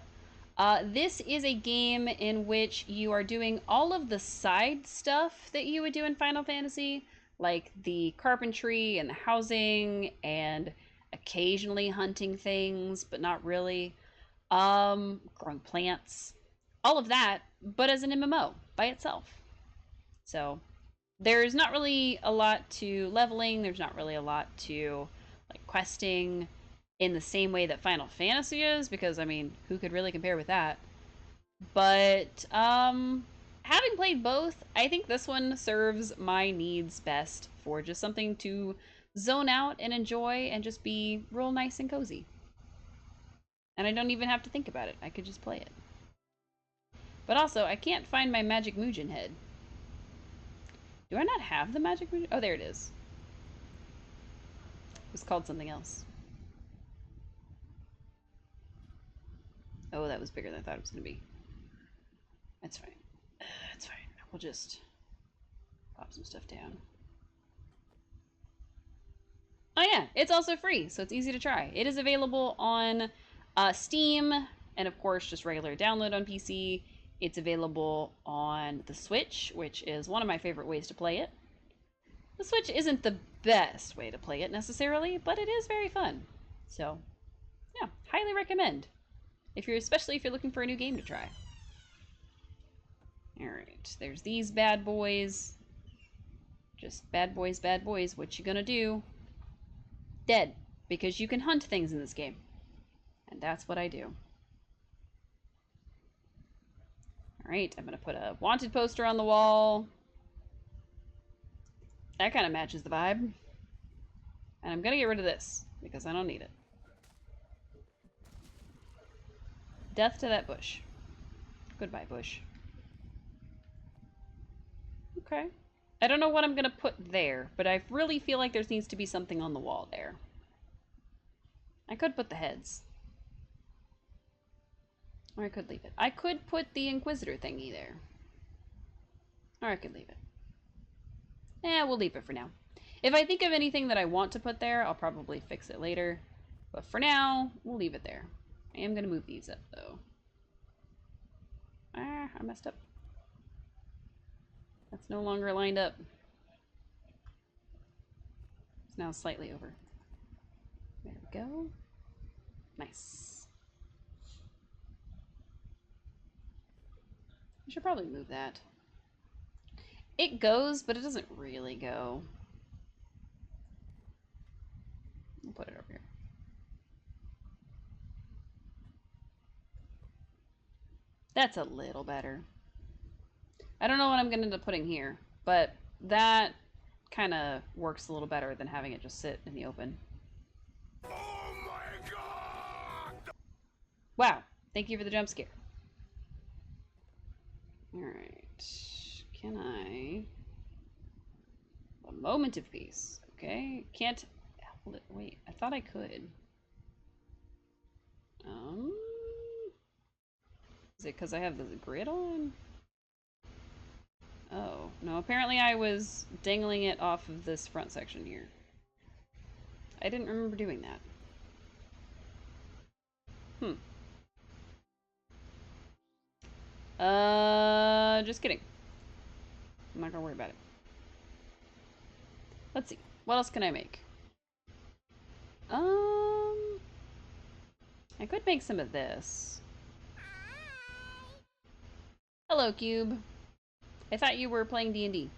this is a game in which you are doing all of the side stuff that you would do in Final Fantasy, like the carpentry and the housing and occasionally hunting things, but not really. Growing plants, all of that, but as an MMO by itself. So there's not really a lot to leveling, there's not really a lot to like questing in the same way that Final Fantasy is, because I mean, who could really compare with that? But having played both, I think this one serves my needs best for just something to zone out and enjoy and just be real nice and cozy. And I don't even have to think about it. I could just play it. But also, I can't find my magic Muujin head. Do I not have the magic Muujin? Oh, there it is. It was called something else. Oh, that was bigger than I thought it was going to be. That's fine. That's fine. We'll just pop some stuff down. Oh yeah, it's also free, so it's easy to try. It is available on Steam, and of course, just regular download on PC. It's available on the Switch, which is one of my favorite ways to play it. The Switch isn't the best way to play it necessarily, but it is very fun. So, yeah, highly recommend. Especially if you're looking for a new game to try. Alright, there's these bad boys. Just bad boys, bad boys. What you gonna do? Dead. Because you can hunt things in this game. And that's what I do. Alright, I'm gonna put a wanted poster on the wall. That kind of matches the vibe. And I'm gonna get rid of this, because I don't need it. Death to that bush. Goodbye, bush. Okay. I don't know what I'm gonna put there, but I really feel like there needs to be something on the wall there. I could put the heads. Or I could leave it. I could put the Inquisitor thingy there. Or I could leave it. We'll leave it for now. If I think of anything that I want to put there, I'll probably fix it later. But for now, we'll leave it there. I am going to move these up, though. I messed up. That's no longer lined up. It's now slightly over. There we go. Nice. I should probably move that. It goes, but it doesn't really go. I'll put it over here. That's a little better. I don't know what I'm going to end up putting here, but that kind of works a little better than having it just sit in the open. Oh my god! Wow, thank you for the jump scare. Alright, can I... A moment of peace. Okay, can't... Wait, I thought I could. Is it because I have the grid on? Oh, no, apparently I was dangling it off of this front section here. I didn't remember doing that. Just kidding. I'm not gonna worry about it. Let's see. What else can I make? I could make some of this. Hello, Cube. I thought you were playing D&D.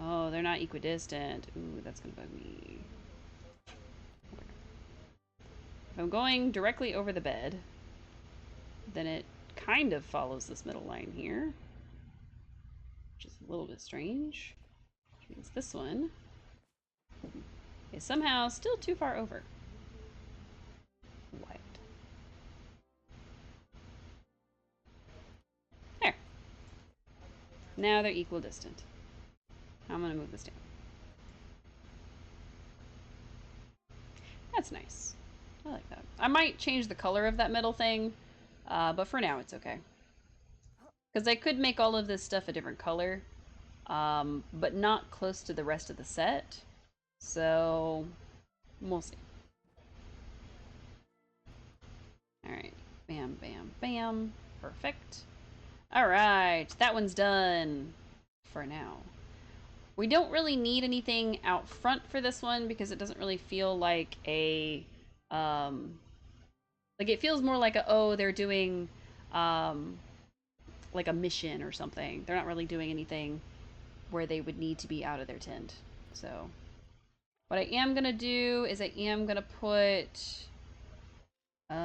Oh, they're not equidistant. Ooh, that's gonna bug me. If I'm going directly over the bed, then it kind of follows this middle line here, which is a little bit strange. Which means this one is somehow still too far over. What? There. Now they're equidistant. I'm gonna move this down. That's nice. I like that. I might change the color of that middle thing, but for now it's okay. Because I could make all of this stuff a different color, but not close to the rest of the set. So, we'll see. Alright. Bam, bam, bam. Perfect. Alright, that one's done for now. We don't really need anything out front for this one because it doesn't really feel like a, like it feels more like a, oh, they're doing, like a mission or something. They're not really doing anything where they would need to be out of their tent. So, what I am gonna do is I am gonna put, which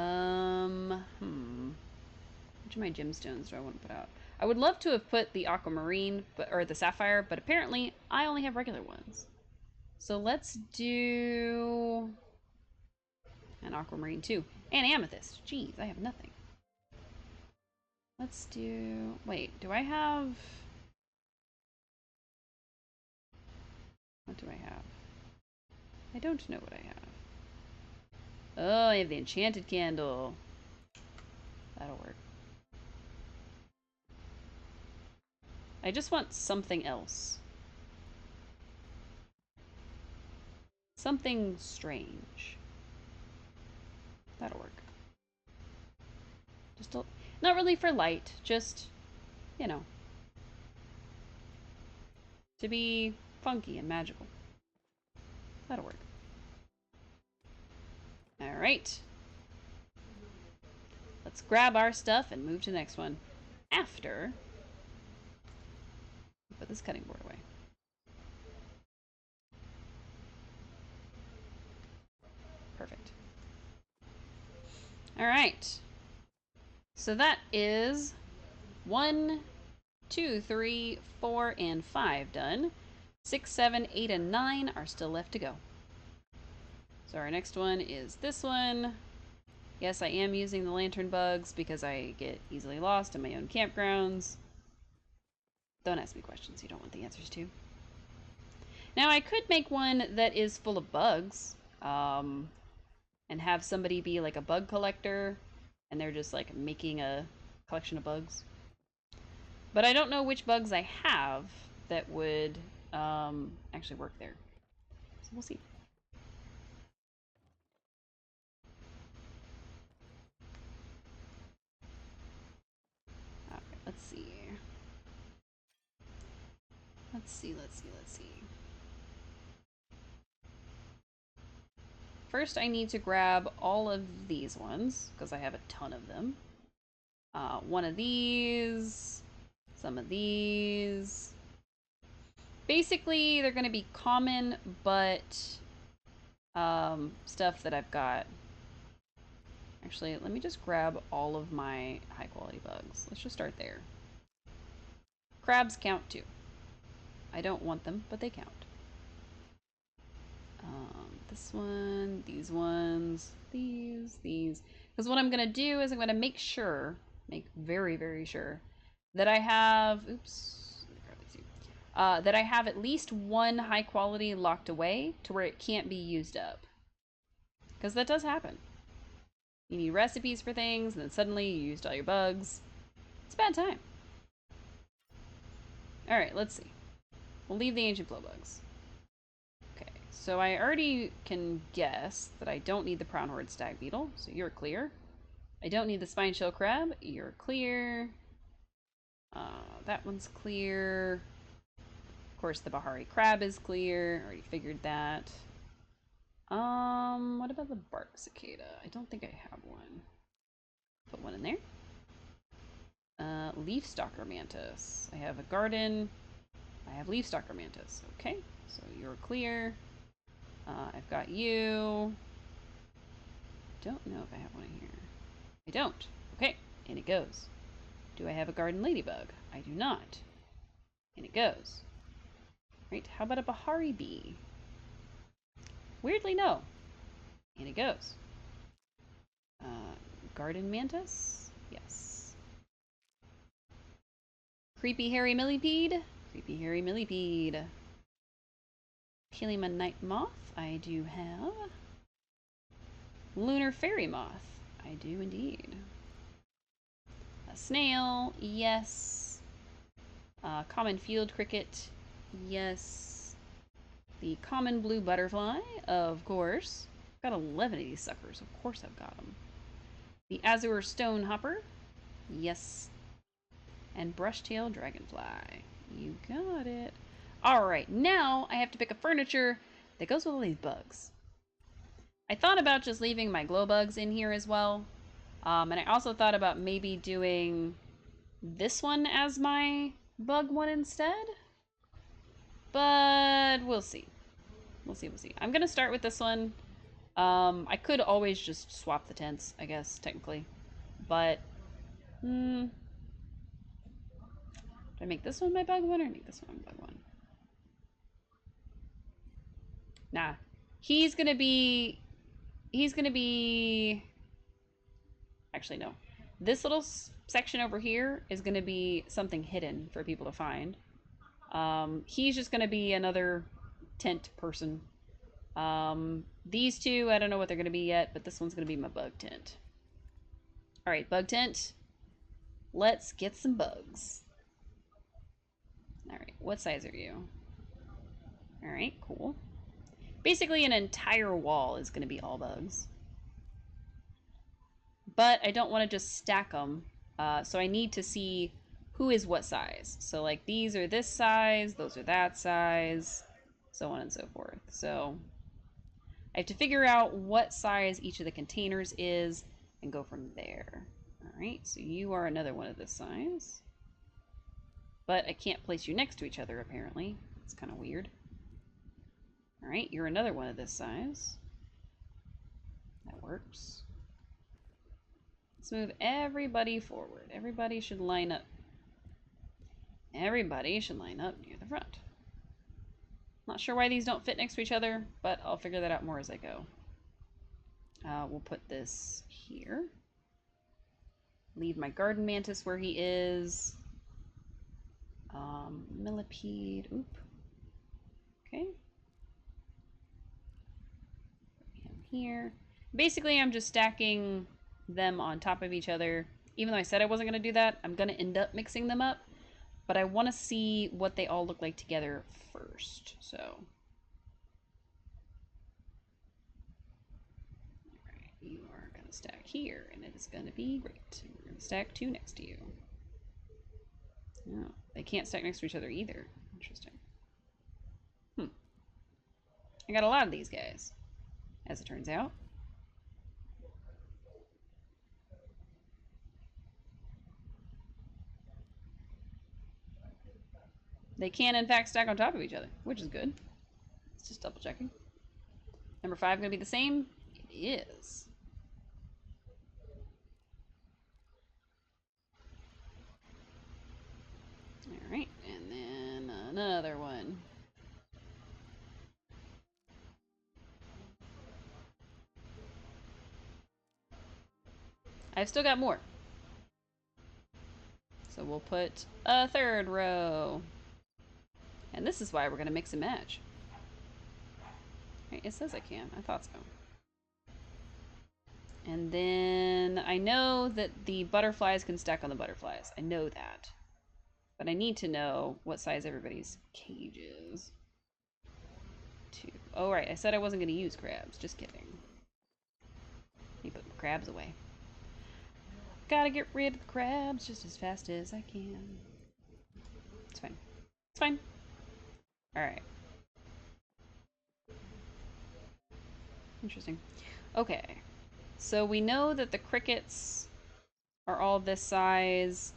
of my gemstones do I want to put out? I would love to have put the aquamarine, or the sapphire, but apparently I only have regular ones. So let's do an aquamarine too. And amethyst. Jeez, I have nothing. Let's do... Wait, do I have... What do I have? I don't know what I have. Oh, I have the enchanted candle. That'll work. I just want something else. Something strange. That'll work. Just not really for light, just, you know, to be funky and magical. That'll work. Alright. Let's grab our stuff and move to the next one. After... Put this cutting board away. Perfect. Alright. So that is 1, 2, 3, 4, and 5 done. 6, 7, 8, and 9 are still left to go. So our next one is this one. Yes, I am using the lantern bugs because I get easily lost in my own campgrounds. Don't ask me questions you don't want the answers to. Now I could make one that is full of bugs, and have somebody be like a bug collector, and they're just like making a collection of bugs. But I don't know which bugs I have that would actually work there. So we'll see. Alright, let's see. Let's see. First, I need to grab all of these ones, because I have a ton of them. One of these, some of these. Basically, they're going to be common, but stuff that I've got Actually, let me just grab all of my high quality bugs. Let's just start there. Crabs count too. I don't want them, but they count. This one, these ones, these. Because what I'm going to do is I'm going to make sure, make very, very sure, that I have, that I have at least one high quality locked away to where it can't be used up. Because that does happen. You need recipes for things, and then suddenly you used all your bugs. It's a bad time. Alright, let's see. We'll leave the ancient flow bugs. Okay, so I already can guess that I don't need the Proud Horde stag beetle, so you're clear. I don't need the spine shell crab, you're clear. That one's clear. Of course, the Bahari crab is clear. Already figured that. What about the bark cicada? I don't think I have one. Put one in there. Leaf stalker mantis. I have a garden. I have leaf stalker mantis. Okay, so you're clear. I've got you. Don't know if I have one in here. I don't. Okay, and it goes. Do I have a garden ladybug? I do not. And it goes. Right, how about a Bahari bee? Weirdly, no. And it goes. Garden mantis? Yes. Creepy hairy millipede? Creepy hairy millipede. Pilima night moth? I do have. Lunar fairy moth? I do indeed. A snail? Yes. Common field cricket? Yes. The common blue butterfly? Of course. Got 11 of these suckers. Of course I've got them. The azure stone hopper? Yes. And brushtail dragonfly. You got it. Alright, now I have to pick a furniture that goes with all these bugs. I thought about just leaving my glow bugs in here as well. And I also thought about maybe doing this one as my bug one instead. But we'll see. We'll see. I'm going to start with this one. I could always just swap the tents, I guess, technically. But, do I make this one my bug one or make this one my bug one? Nah. He's gonna be... Actually, no. This little section over here is gonna be something hidden for people to find. He's just gonna be another tent person. These two, I don't know what they're gonna be yet, but this one's gonna be my bug tent. Alright, bug tent. Let's get some bugs. Alright, what size are you? Alright, cool. Basically, an entire wall is going to be all bugs. But I don't want to just stack them, so I need to see who is what size. So, like, these are this size, those are that size, so on and so forth. So, I have to figure out what size each of the containers is and go from there. Alright, so you are another one of this size. But I can't place you next to each other, apparently. It's kind of weird. Alright, you're another one of this size. That works. Let's move everybody forward. Everybody should line up. Everybody should line up near the front. Not sure why these don't fit next to each other, but I'll figure that out more as I go. We'll put this here. Leave my garden mantis where he is. Millipede. Oop. Okay. Put him here. Basically, I'm just stacking them on top of each other. Even though I said I wasn't going to do that, I'm going to end up mixing them up. But I want to see what they all look like together first. So, alright, you are going to stack here, and it is going to be great. We're going to stack two next to you. No, they can't stack next to each other either. Interesting. I got a lot of these guys, as it turns out. They can, in fact, stack on top of each other, which is good. It's just double checking. Number 5 going to be the same? It is. Alright, and then another one. I've still got more. So we'll put a third row. And this is why we're going to mix and match. Right, it says I can. I thought so. And then I know that the butterflies can stack on the butterflies. I know that. But I need to know what size everybody's cage is. 2. Oh, right. I said I wasn't going to use crabs. Just kidding. Let me put my crabs away. Gotta get rid of the crabs just as fast as I can. It's fine. It's fine. Alright. Interesting. Okay. So we know that the crickets are all this size.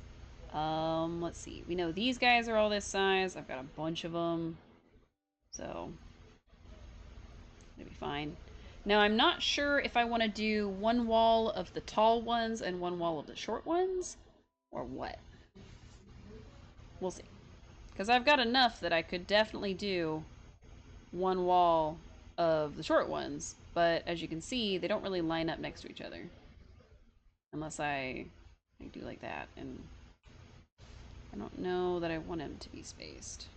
Let's see. We know these guys are all this size. I've got a bunch of them. So, it'll be fine. Now, I'm not sure if I want to do one wall of the tall ones and one wall of the short ones, or what. We'll see. Because I've got enough that I could definitely do one wall of the short ones, but as you can see, they don't really line up next to each other. Unless I do like that, and I don't know that I want them to be spaced.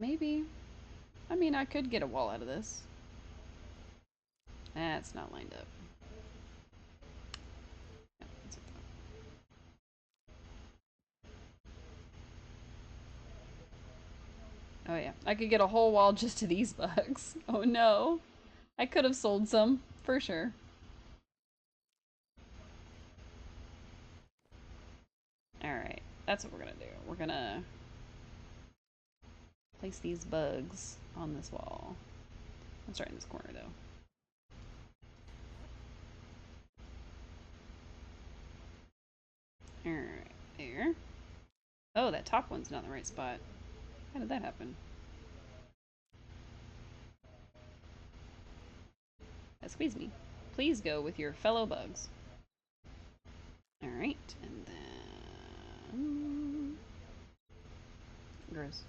Maybe. I mean, I could get a wall out of this. That's not lined up. Yep, that's okay. Oh yeah, I could get a whole wall just to these bugs. Oh no. I could have sold some, for sure. Alright, that's what we're gonna do. We're gonna place these bugs on this wall. Let's start in this corner though. Alright, there. Oh, that top one's not in the right spot. How did that happen? That squeezed me. Please go with your fellow bugs. Alright, and then... Gross.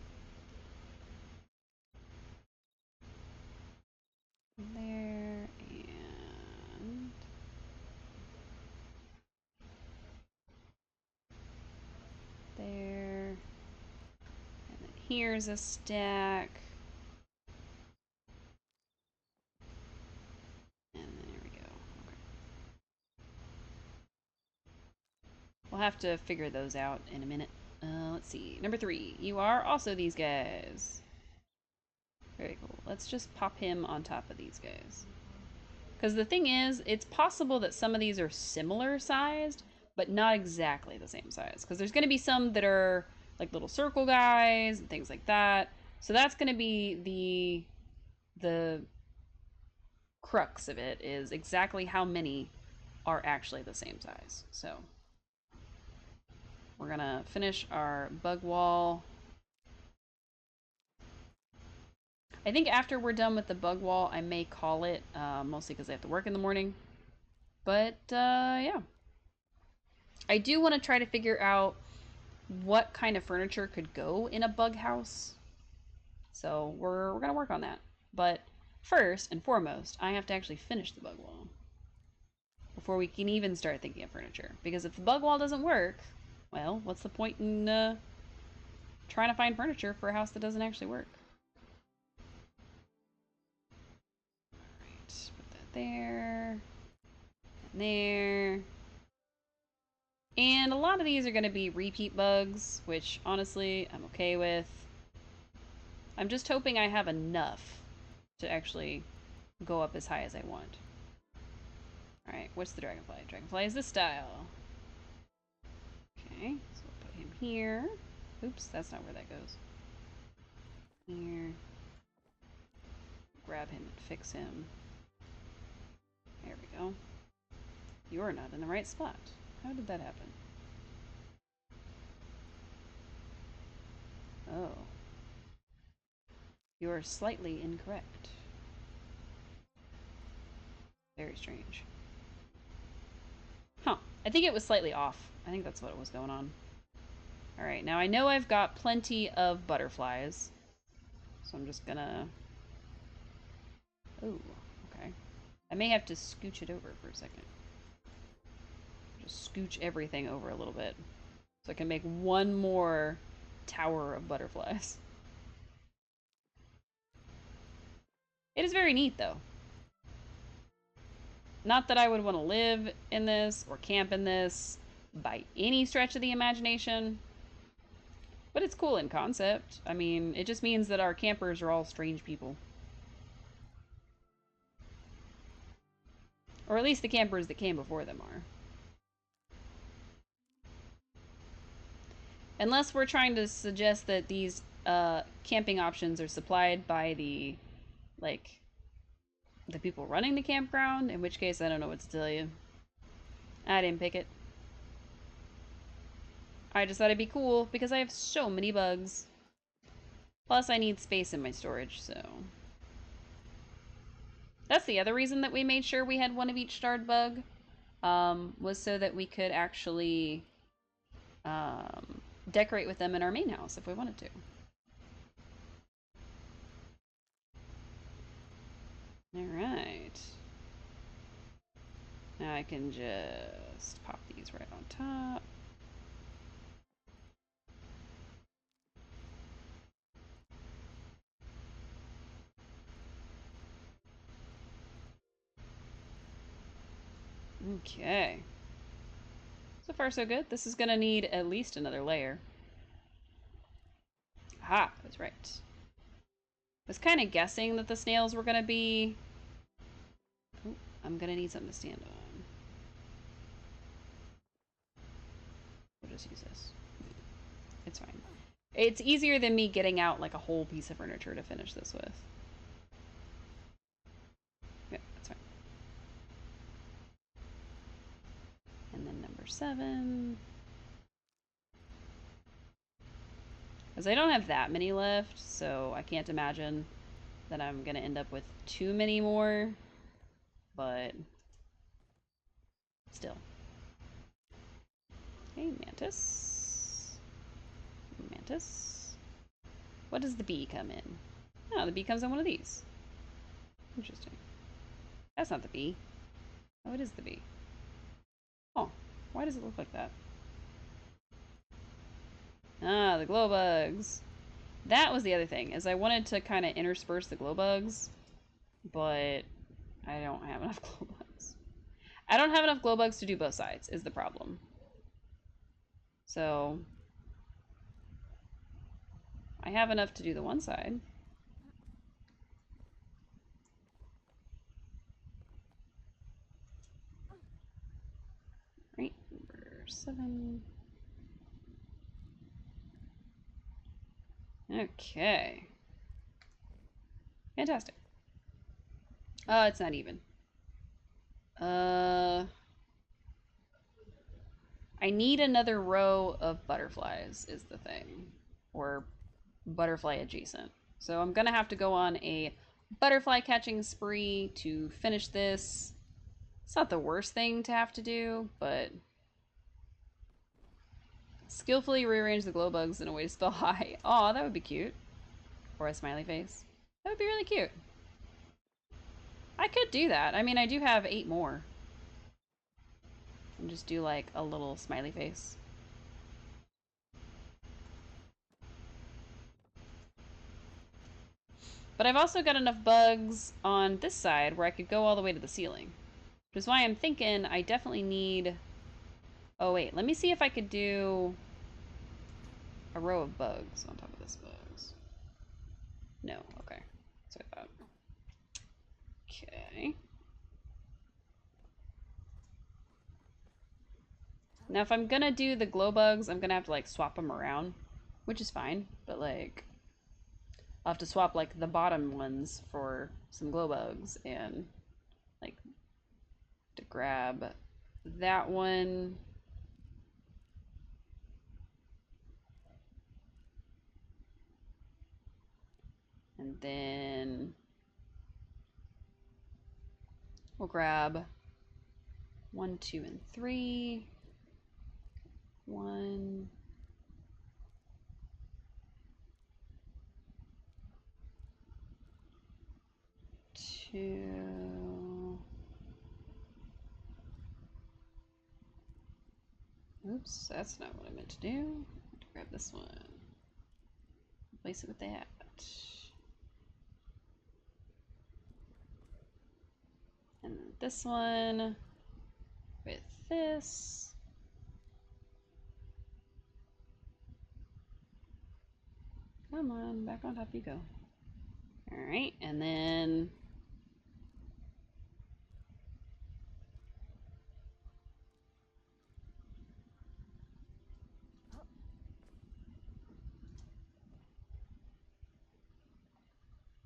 There, and... There. And then here's a stack. And there we go. Okay. We'll have to figure those out in a minute. Let's see. Number 3. You are also these guys. Very cool. Let's just pop him on top of these guys. Because the thing is, it's possible that some of these are similar sized, but not exactly the same size. Because there's going to be some that are like little circle guys and things like that. So that's going to be the crux of it, is exactly how many are actually the same size. So we're going to finish our bug wall. I think after we're done with the bug wall, I may call it, mostly because I have to work in the morning. But, yeah. I do want to try to figure out what kind of furniture could go in a bug house. So we're going to work on that. But first and foremost, I have to actually finish the bug wall before we can even start thinking of furniture. Because if the bug wall doesn't work, well, what's the point in trying to find furniture for a house that doesn't actually work? Alright, put that there. And there. And a lot of these are going to be repeat bugs, which honestly I'm okay with. I'm just hoping I have enough to actually go up as high as I want. Alright, what's the dragonfly? Dragonfly is this style. Okay, so we'll put him here. Oops, that's not where that goes. Here. Grab him and fix him. There we go. You're not in the right spot. How did that happen? Oh. You're slightly incorrect. Very strange. Huh. I think it was slightly off. I think that's what was going on. Alright, now I know I've got plenty of butterflies. So I'm just gonna... Ooh, okay. I may have to scooch it over for a second. Just scooch everything over a little bit. So I can make one more tower of butterflies. It is very neat, though. Not that I would want to live in this or camp in this by any stretch of the imagination, but it's cool in concept. I mean, it just means that our campers are all strange people. Or at least the campers that came before them are. Unless we're trying to suggest that these camping options are supplied by the, like, the people running the campground, in which case I don't know what to tell you. I didn't pick it. I just thought it'd be cool because I have so many bugs. Plus I need space in my storage, so... That's the other reason that we made sure we had one of each starred bug, was so that we could actually decorate with them in our main house if we wanted to. Alright. Now I can just pop these right on top. Okay. So far so good. This is going to need at least another layer. Aha, I was right. I was kind of guessing that the snails were going to be... Oh, I'm going to need something to stand on. We'll just use this. It's fine. It's easier than me getting out like a whole piece of furniture to finish this with. Yeah, that's fine. And then number 7. Because I don't have that many left, so I can't imagine that I'm going to end up with too many more. But still. Okay, mantis. Mantis. What does the bee come in? Oh, the bee comes in one of these. Interesting. That's not the bee. Oh, it is the bee. Oh, why does it look like that? Ah, the glow bugs. That was the other thing, is I wanted to kind of intersperse the glow bugs, but I don't have enough glow bugs. I don't have enough glow bugs to do both sides, is the problem. So, I have enough to do the one side. Right, number 7. Okay. Fantastic. It's not even. I need another row of butterflies, is the thing. Or butterfly adjacent. So I'm gonna have to go on a butterfly catching spree to finish this. It's not the worst thing to have to do, but skillfully rearrange the glow bugs in a way to spell hi. Aw, that would be cute. Or a smiley face. That would be really cute. I could do that. I mean, I do have 8 more. And just do like a little smiley face. But I've also got enough bugs on this side where I could go all the way to the ceiling. Which is why I'm thinking I definitely need... Oh wait, let me see if I could do a row of bugs on top of this bugs. No, okay. That's what I thought. Okay. Now if I'm gonna do the glow bugs, I'm gonna have to like swap them around, which is fine, but like I'll have to swap like the bottom ones for some glow bugs and like to grab that one. And then we'll grab 1, 2, and 3. 1, 2. Oops, that's not what I meant to do. I have to grab this one. Replace it with that. And then this one with this. Come on, back on top you go. Alright, and then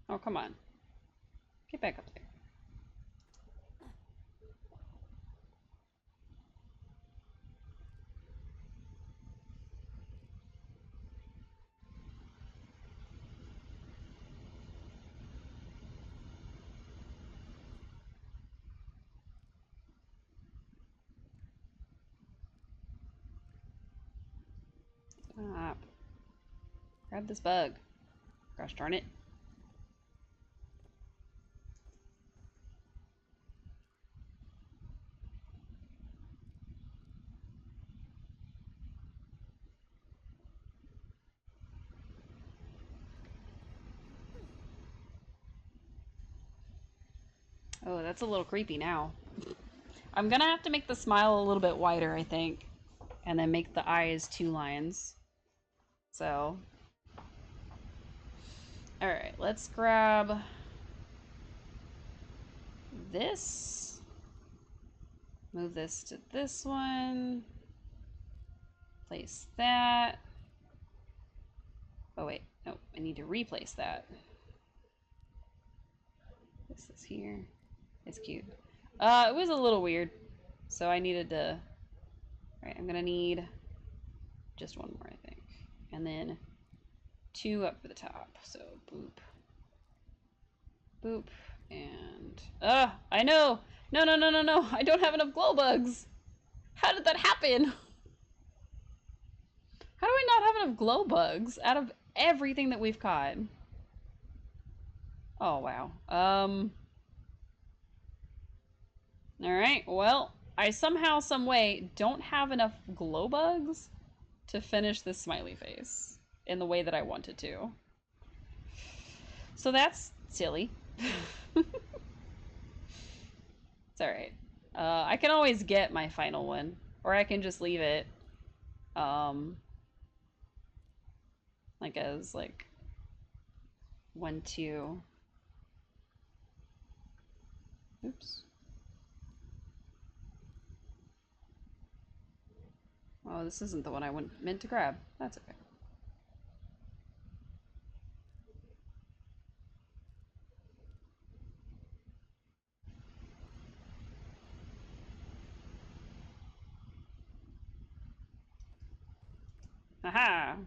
oh, come on. Get back up there. Stop. Grab this bug. Gosh darn it. Oh, that's a little creepy now. I'm gonna have to make the smile a little bit wider, I think. And then make the eyes 2 lines. So. Alright, let's grab this. Move this to this one. Place that. Oh wait, no, I need to replace that. This is here. It's cute. It was a little weird. So I needed to... Alright, I'm gonna need just one more, I think. And then 2 up for the top. So boop. Boop. And... I know! No, no, no, no, no! I don't have enough glow bugs! How did that happen? How do I not have enough glow bugs out of everything that we've caught? Oh, wow. Alright, well, I somehow, some way, don't have enough glow bugs to finish this smiley face in the way that I wanted to. So that's silly. It's alright. I can always get my final one, or I can just leave it, like as, like, 1, 2. Oops. Oh, this isn't the one I meant to grab. That's okay. Aha!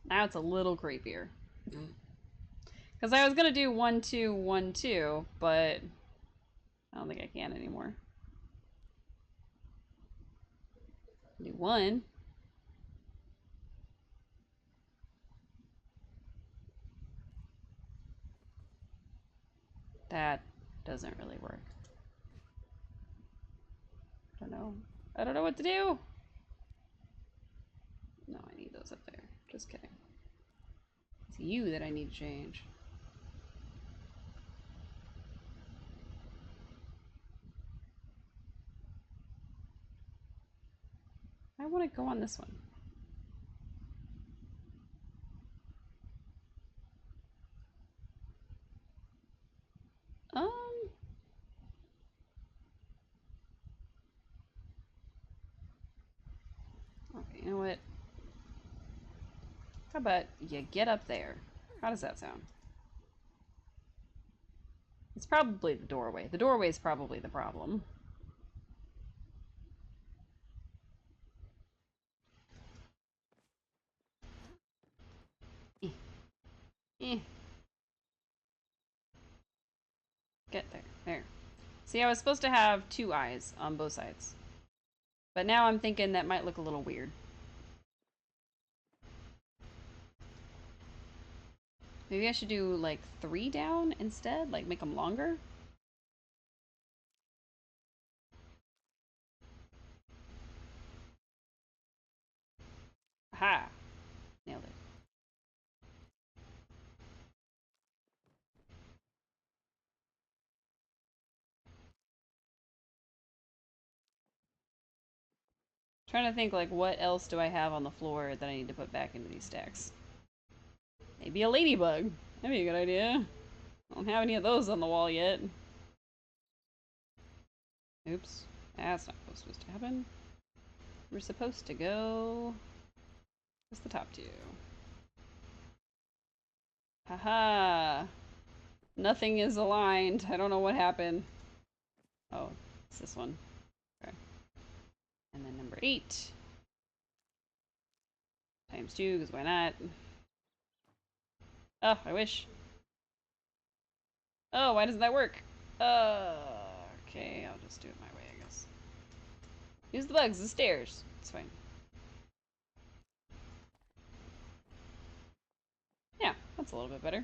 Now it's a little creepier. Because I was going to do 1, 2, 1, 2, but I don't think I can anymore. Do 1. That doesn't really work. I don't know. I don't know what to do. No, I need those up there. Just kidding. It's you that I need to change. I want to go on this one. Um. Okay, you know what? How about you get up there? How does that sound? It's probably the doorway. The doorway is probably the problem. Eh. Eh. Get there. There See, I was supposed to have 2 eyes on both sides. But now I'm thinking that might look a little weird. Maybe I should do like 3 down instead? Like make them longer? Aha! Nailed it. Trying to think like what else do I have on the floor that I need to put back into these stacks. Maybe a ladybug. That'd be a good idea. I don't have any of those on the wall yet. Oops. That's not what's supposed to happen. We're supposed to go... What's the top 2? Haha! Nothing is aligned. I don't know what happened. Oh, it's this one. Okay. And then number 8. Times 2, because why not? Oh, I wish. Oh, why doesn't that work? Okay, I'll just do it my way, I guess. Use the bugs, the stairs. It's fine. Yeah, that's a little bit better.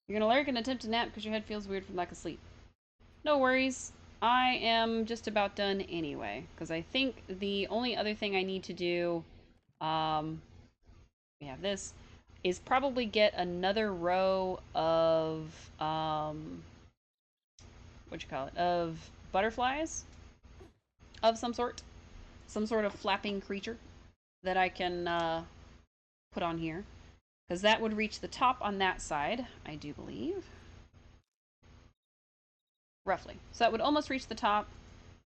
You're gonna lurk and attempt to nap because your head feels weird from lack of sleep. No worries. I am just about done anyway, because I think the only other thing I need to do, we have this, is probably get another row of, what you call it, of butterflies of some sort of flapping creature that I can put on here, because that would reach the top on that side, I do believe. Roughly. So that would almost reach the top.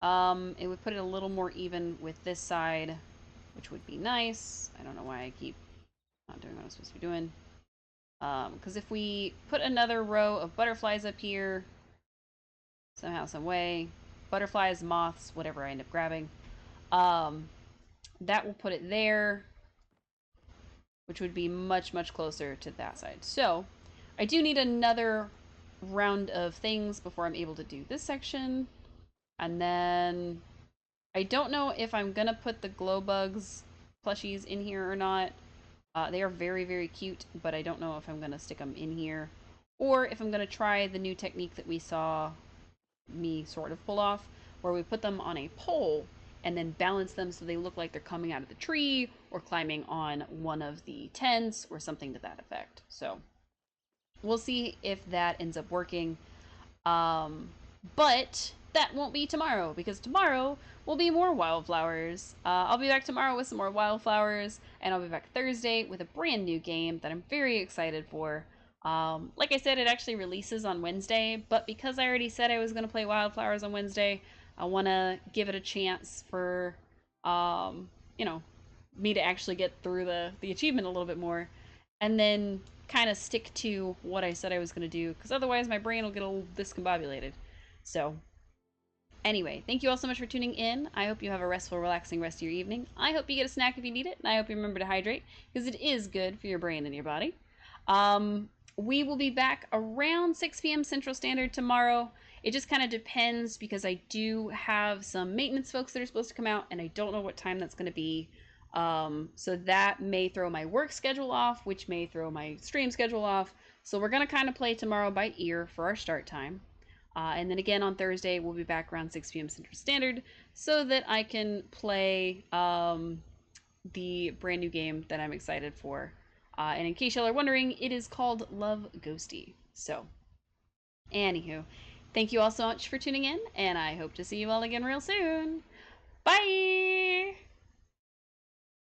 It would put it a little more even with this side, which would be nice. I don't know why I keep not doing what I'm supposed to be doing. Because if we put another row of butterflies up here, somehow, some way, butterflies, moths, whatever I end up grabbing, that will put it there, which would be much, much closer to that side. So I do need another round of things before I'm able to do this section. And then I don't know if I'm gonna put the glow bugs plushies in here or not. They are very, very cute, but I don't know if I'm gonna stick them in here or if I'm gonna try the new technique that we saw me sort of pull off, where we put them on a pole and then balance them so they look like they're coming out of the tree or climbing on one of the tents or something to that effect. So we'll see if that ends up working. But that won't be tomorrow, because tomorrow will be more wildflowers. I'll be back tomorrow with some more wildflowers, and I'll be back Thursday with a brand new game that I'm very excited for. Like I said, it actually releases on Wednesday, but because I already said I was going to play wildflowers on Wednesday, I want to give it a chance for, you know, me to actually get through the achievement a little bit more, and then kind of stick to what I said I was going to do, because otherwise my brain will get a little discombobulated. So anyway, thank you all so much for tuning in. I hope you have a restful, relaxing rest of your evening. I hope you get a snack if you need it, and I hope you remember to hydrate, because it is good for your brain and your body. We will be back around 6 p.m. Central Standard tomorrow. It just kind of depends, because I do have some maintenance folks that are supposed to come out, and I don't know what time that's going to be. So that may throw my work schedule off, which may throw my stream schedule off. So we're going to kind of play tomorrow by ear for our start time. And then again on Thursday, we'll be back around 6 p.m. Central Standard so that I can play the brand new game that I'm excited for. And in case y'all are wondering, it is called Love Ghosty. So, anywho, thank you all so much for tuning in, and I hope to see you all again real soon. Bye!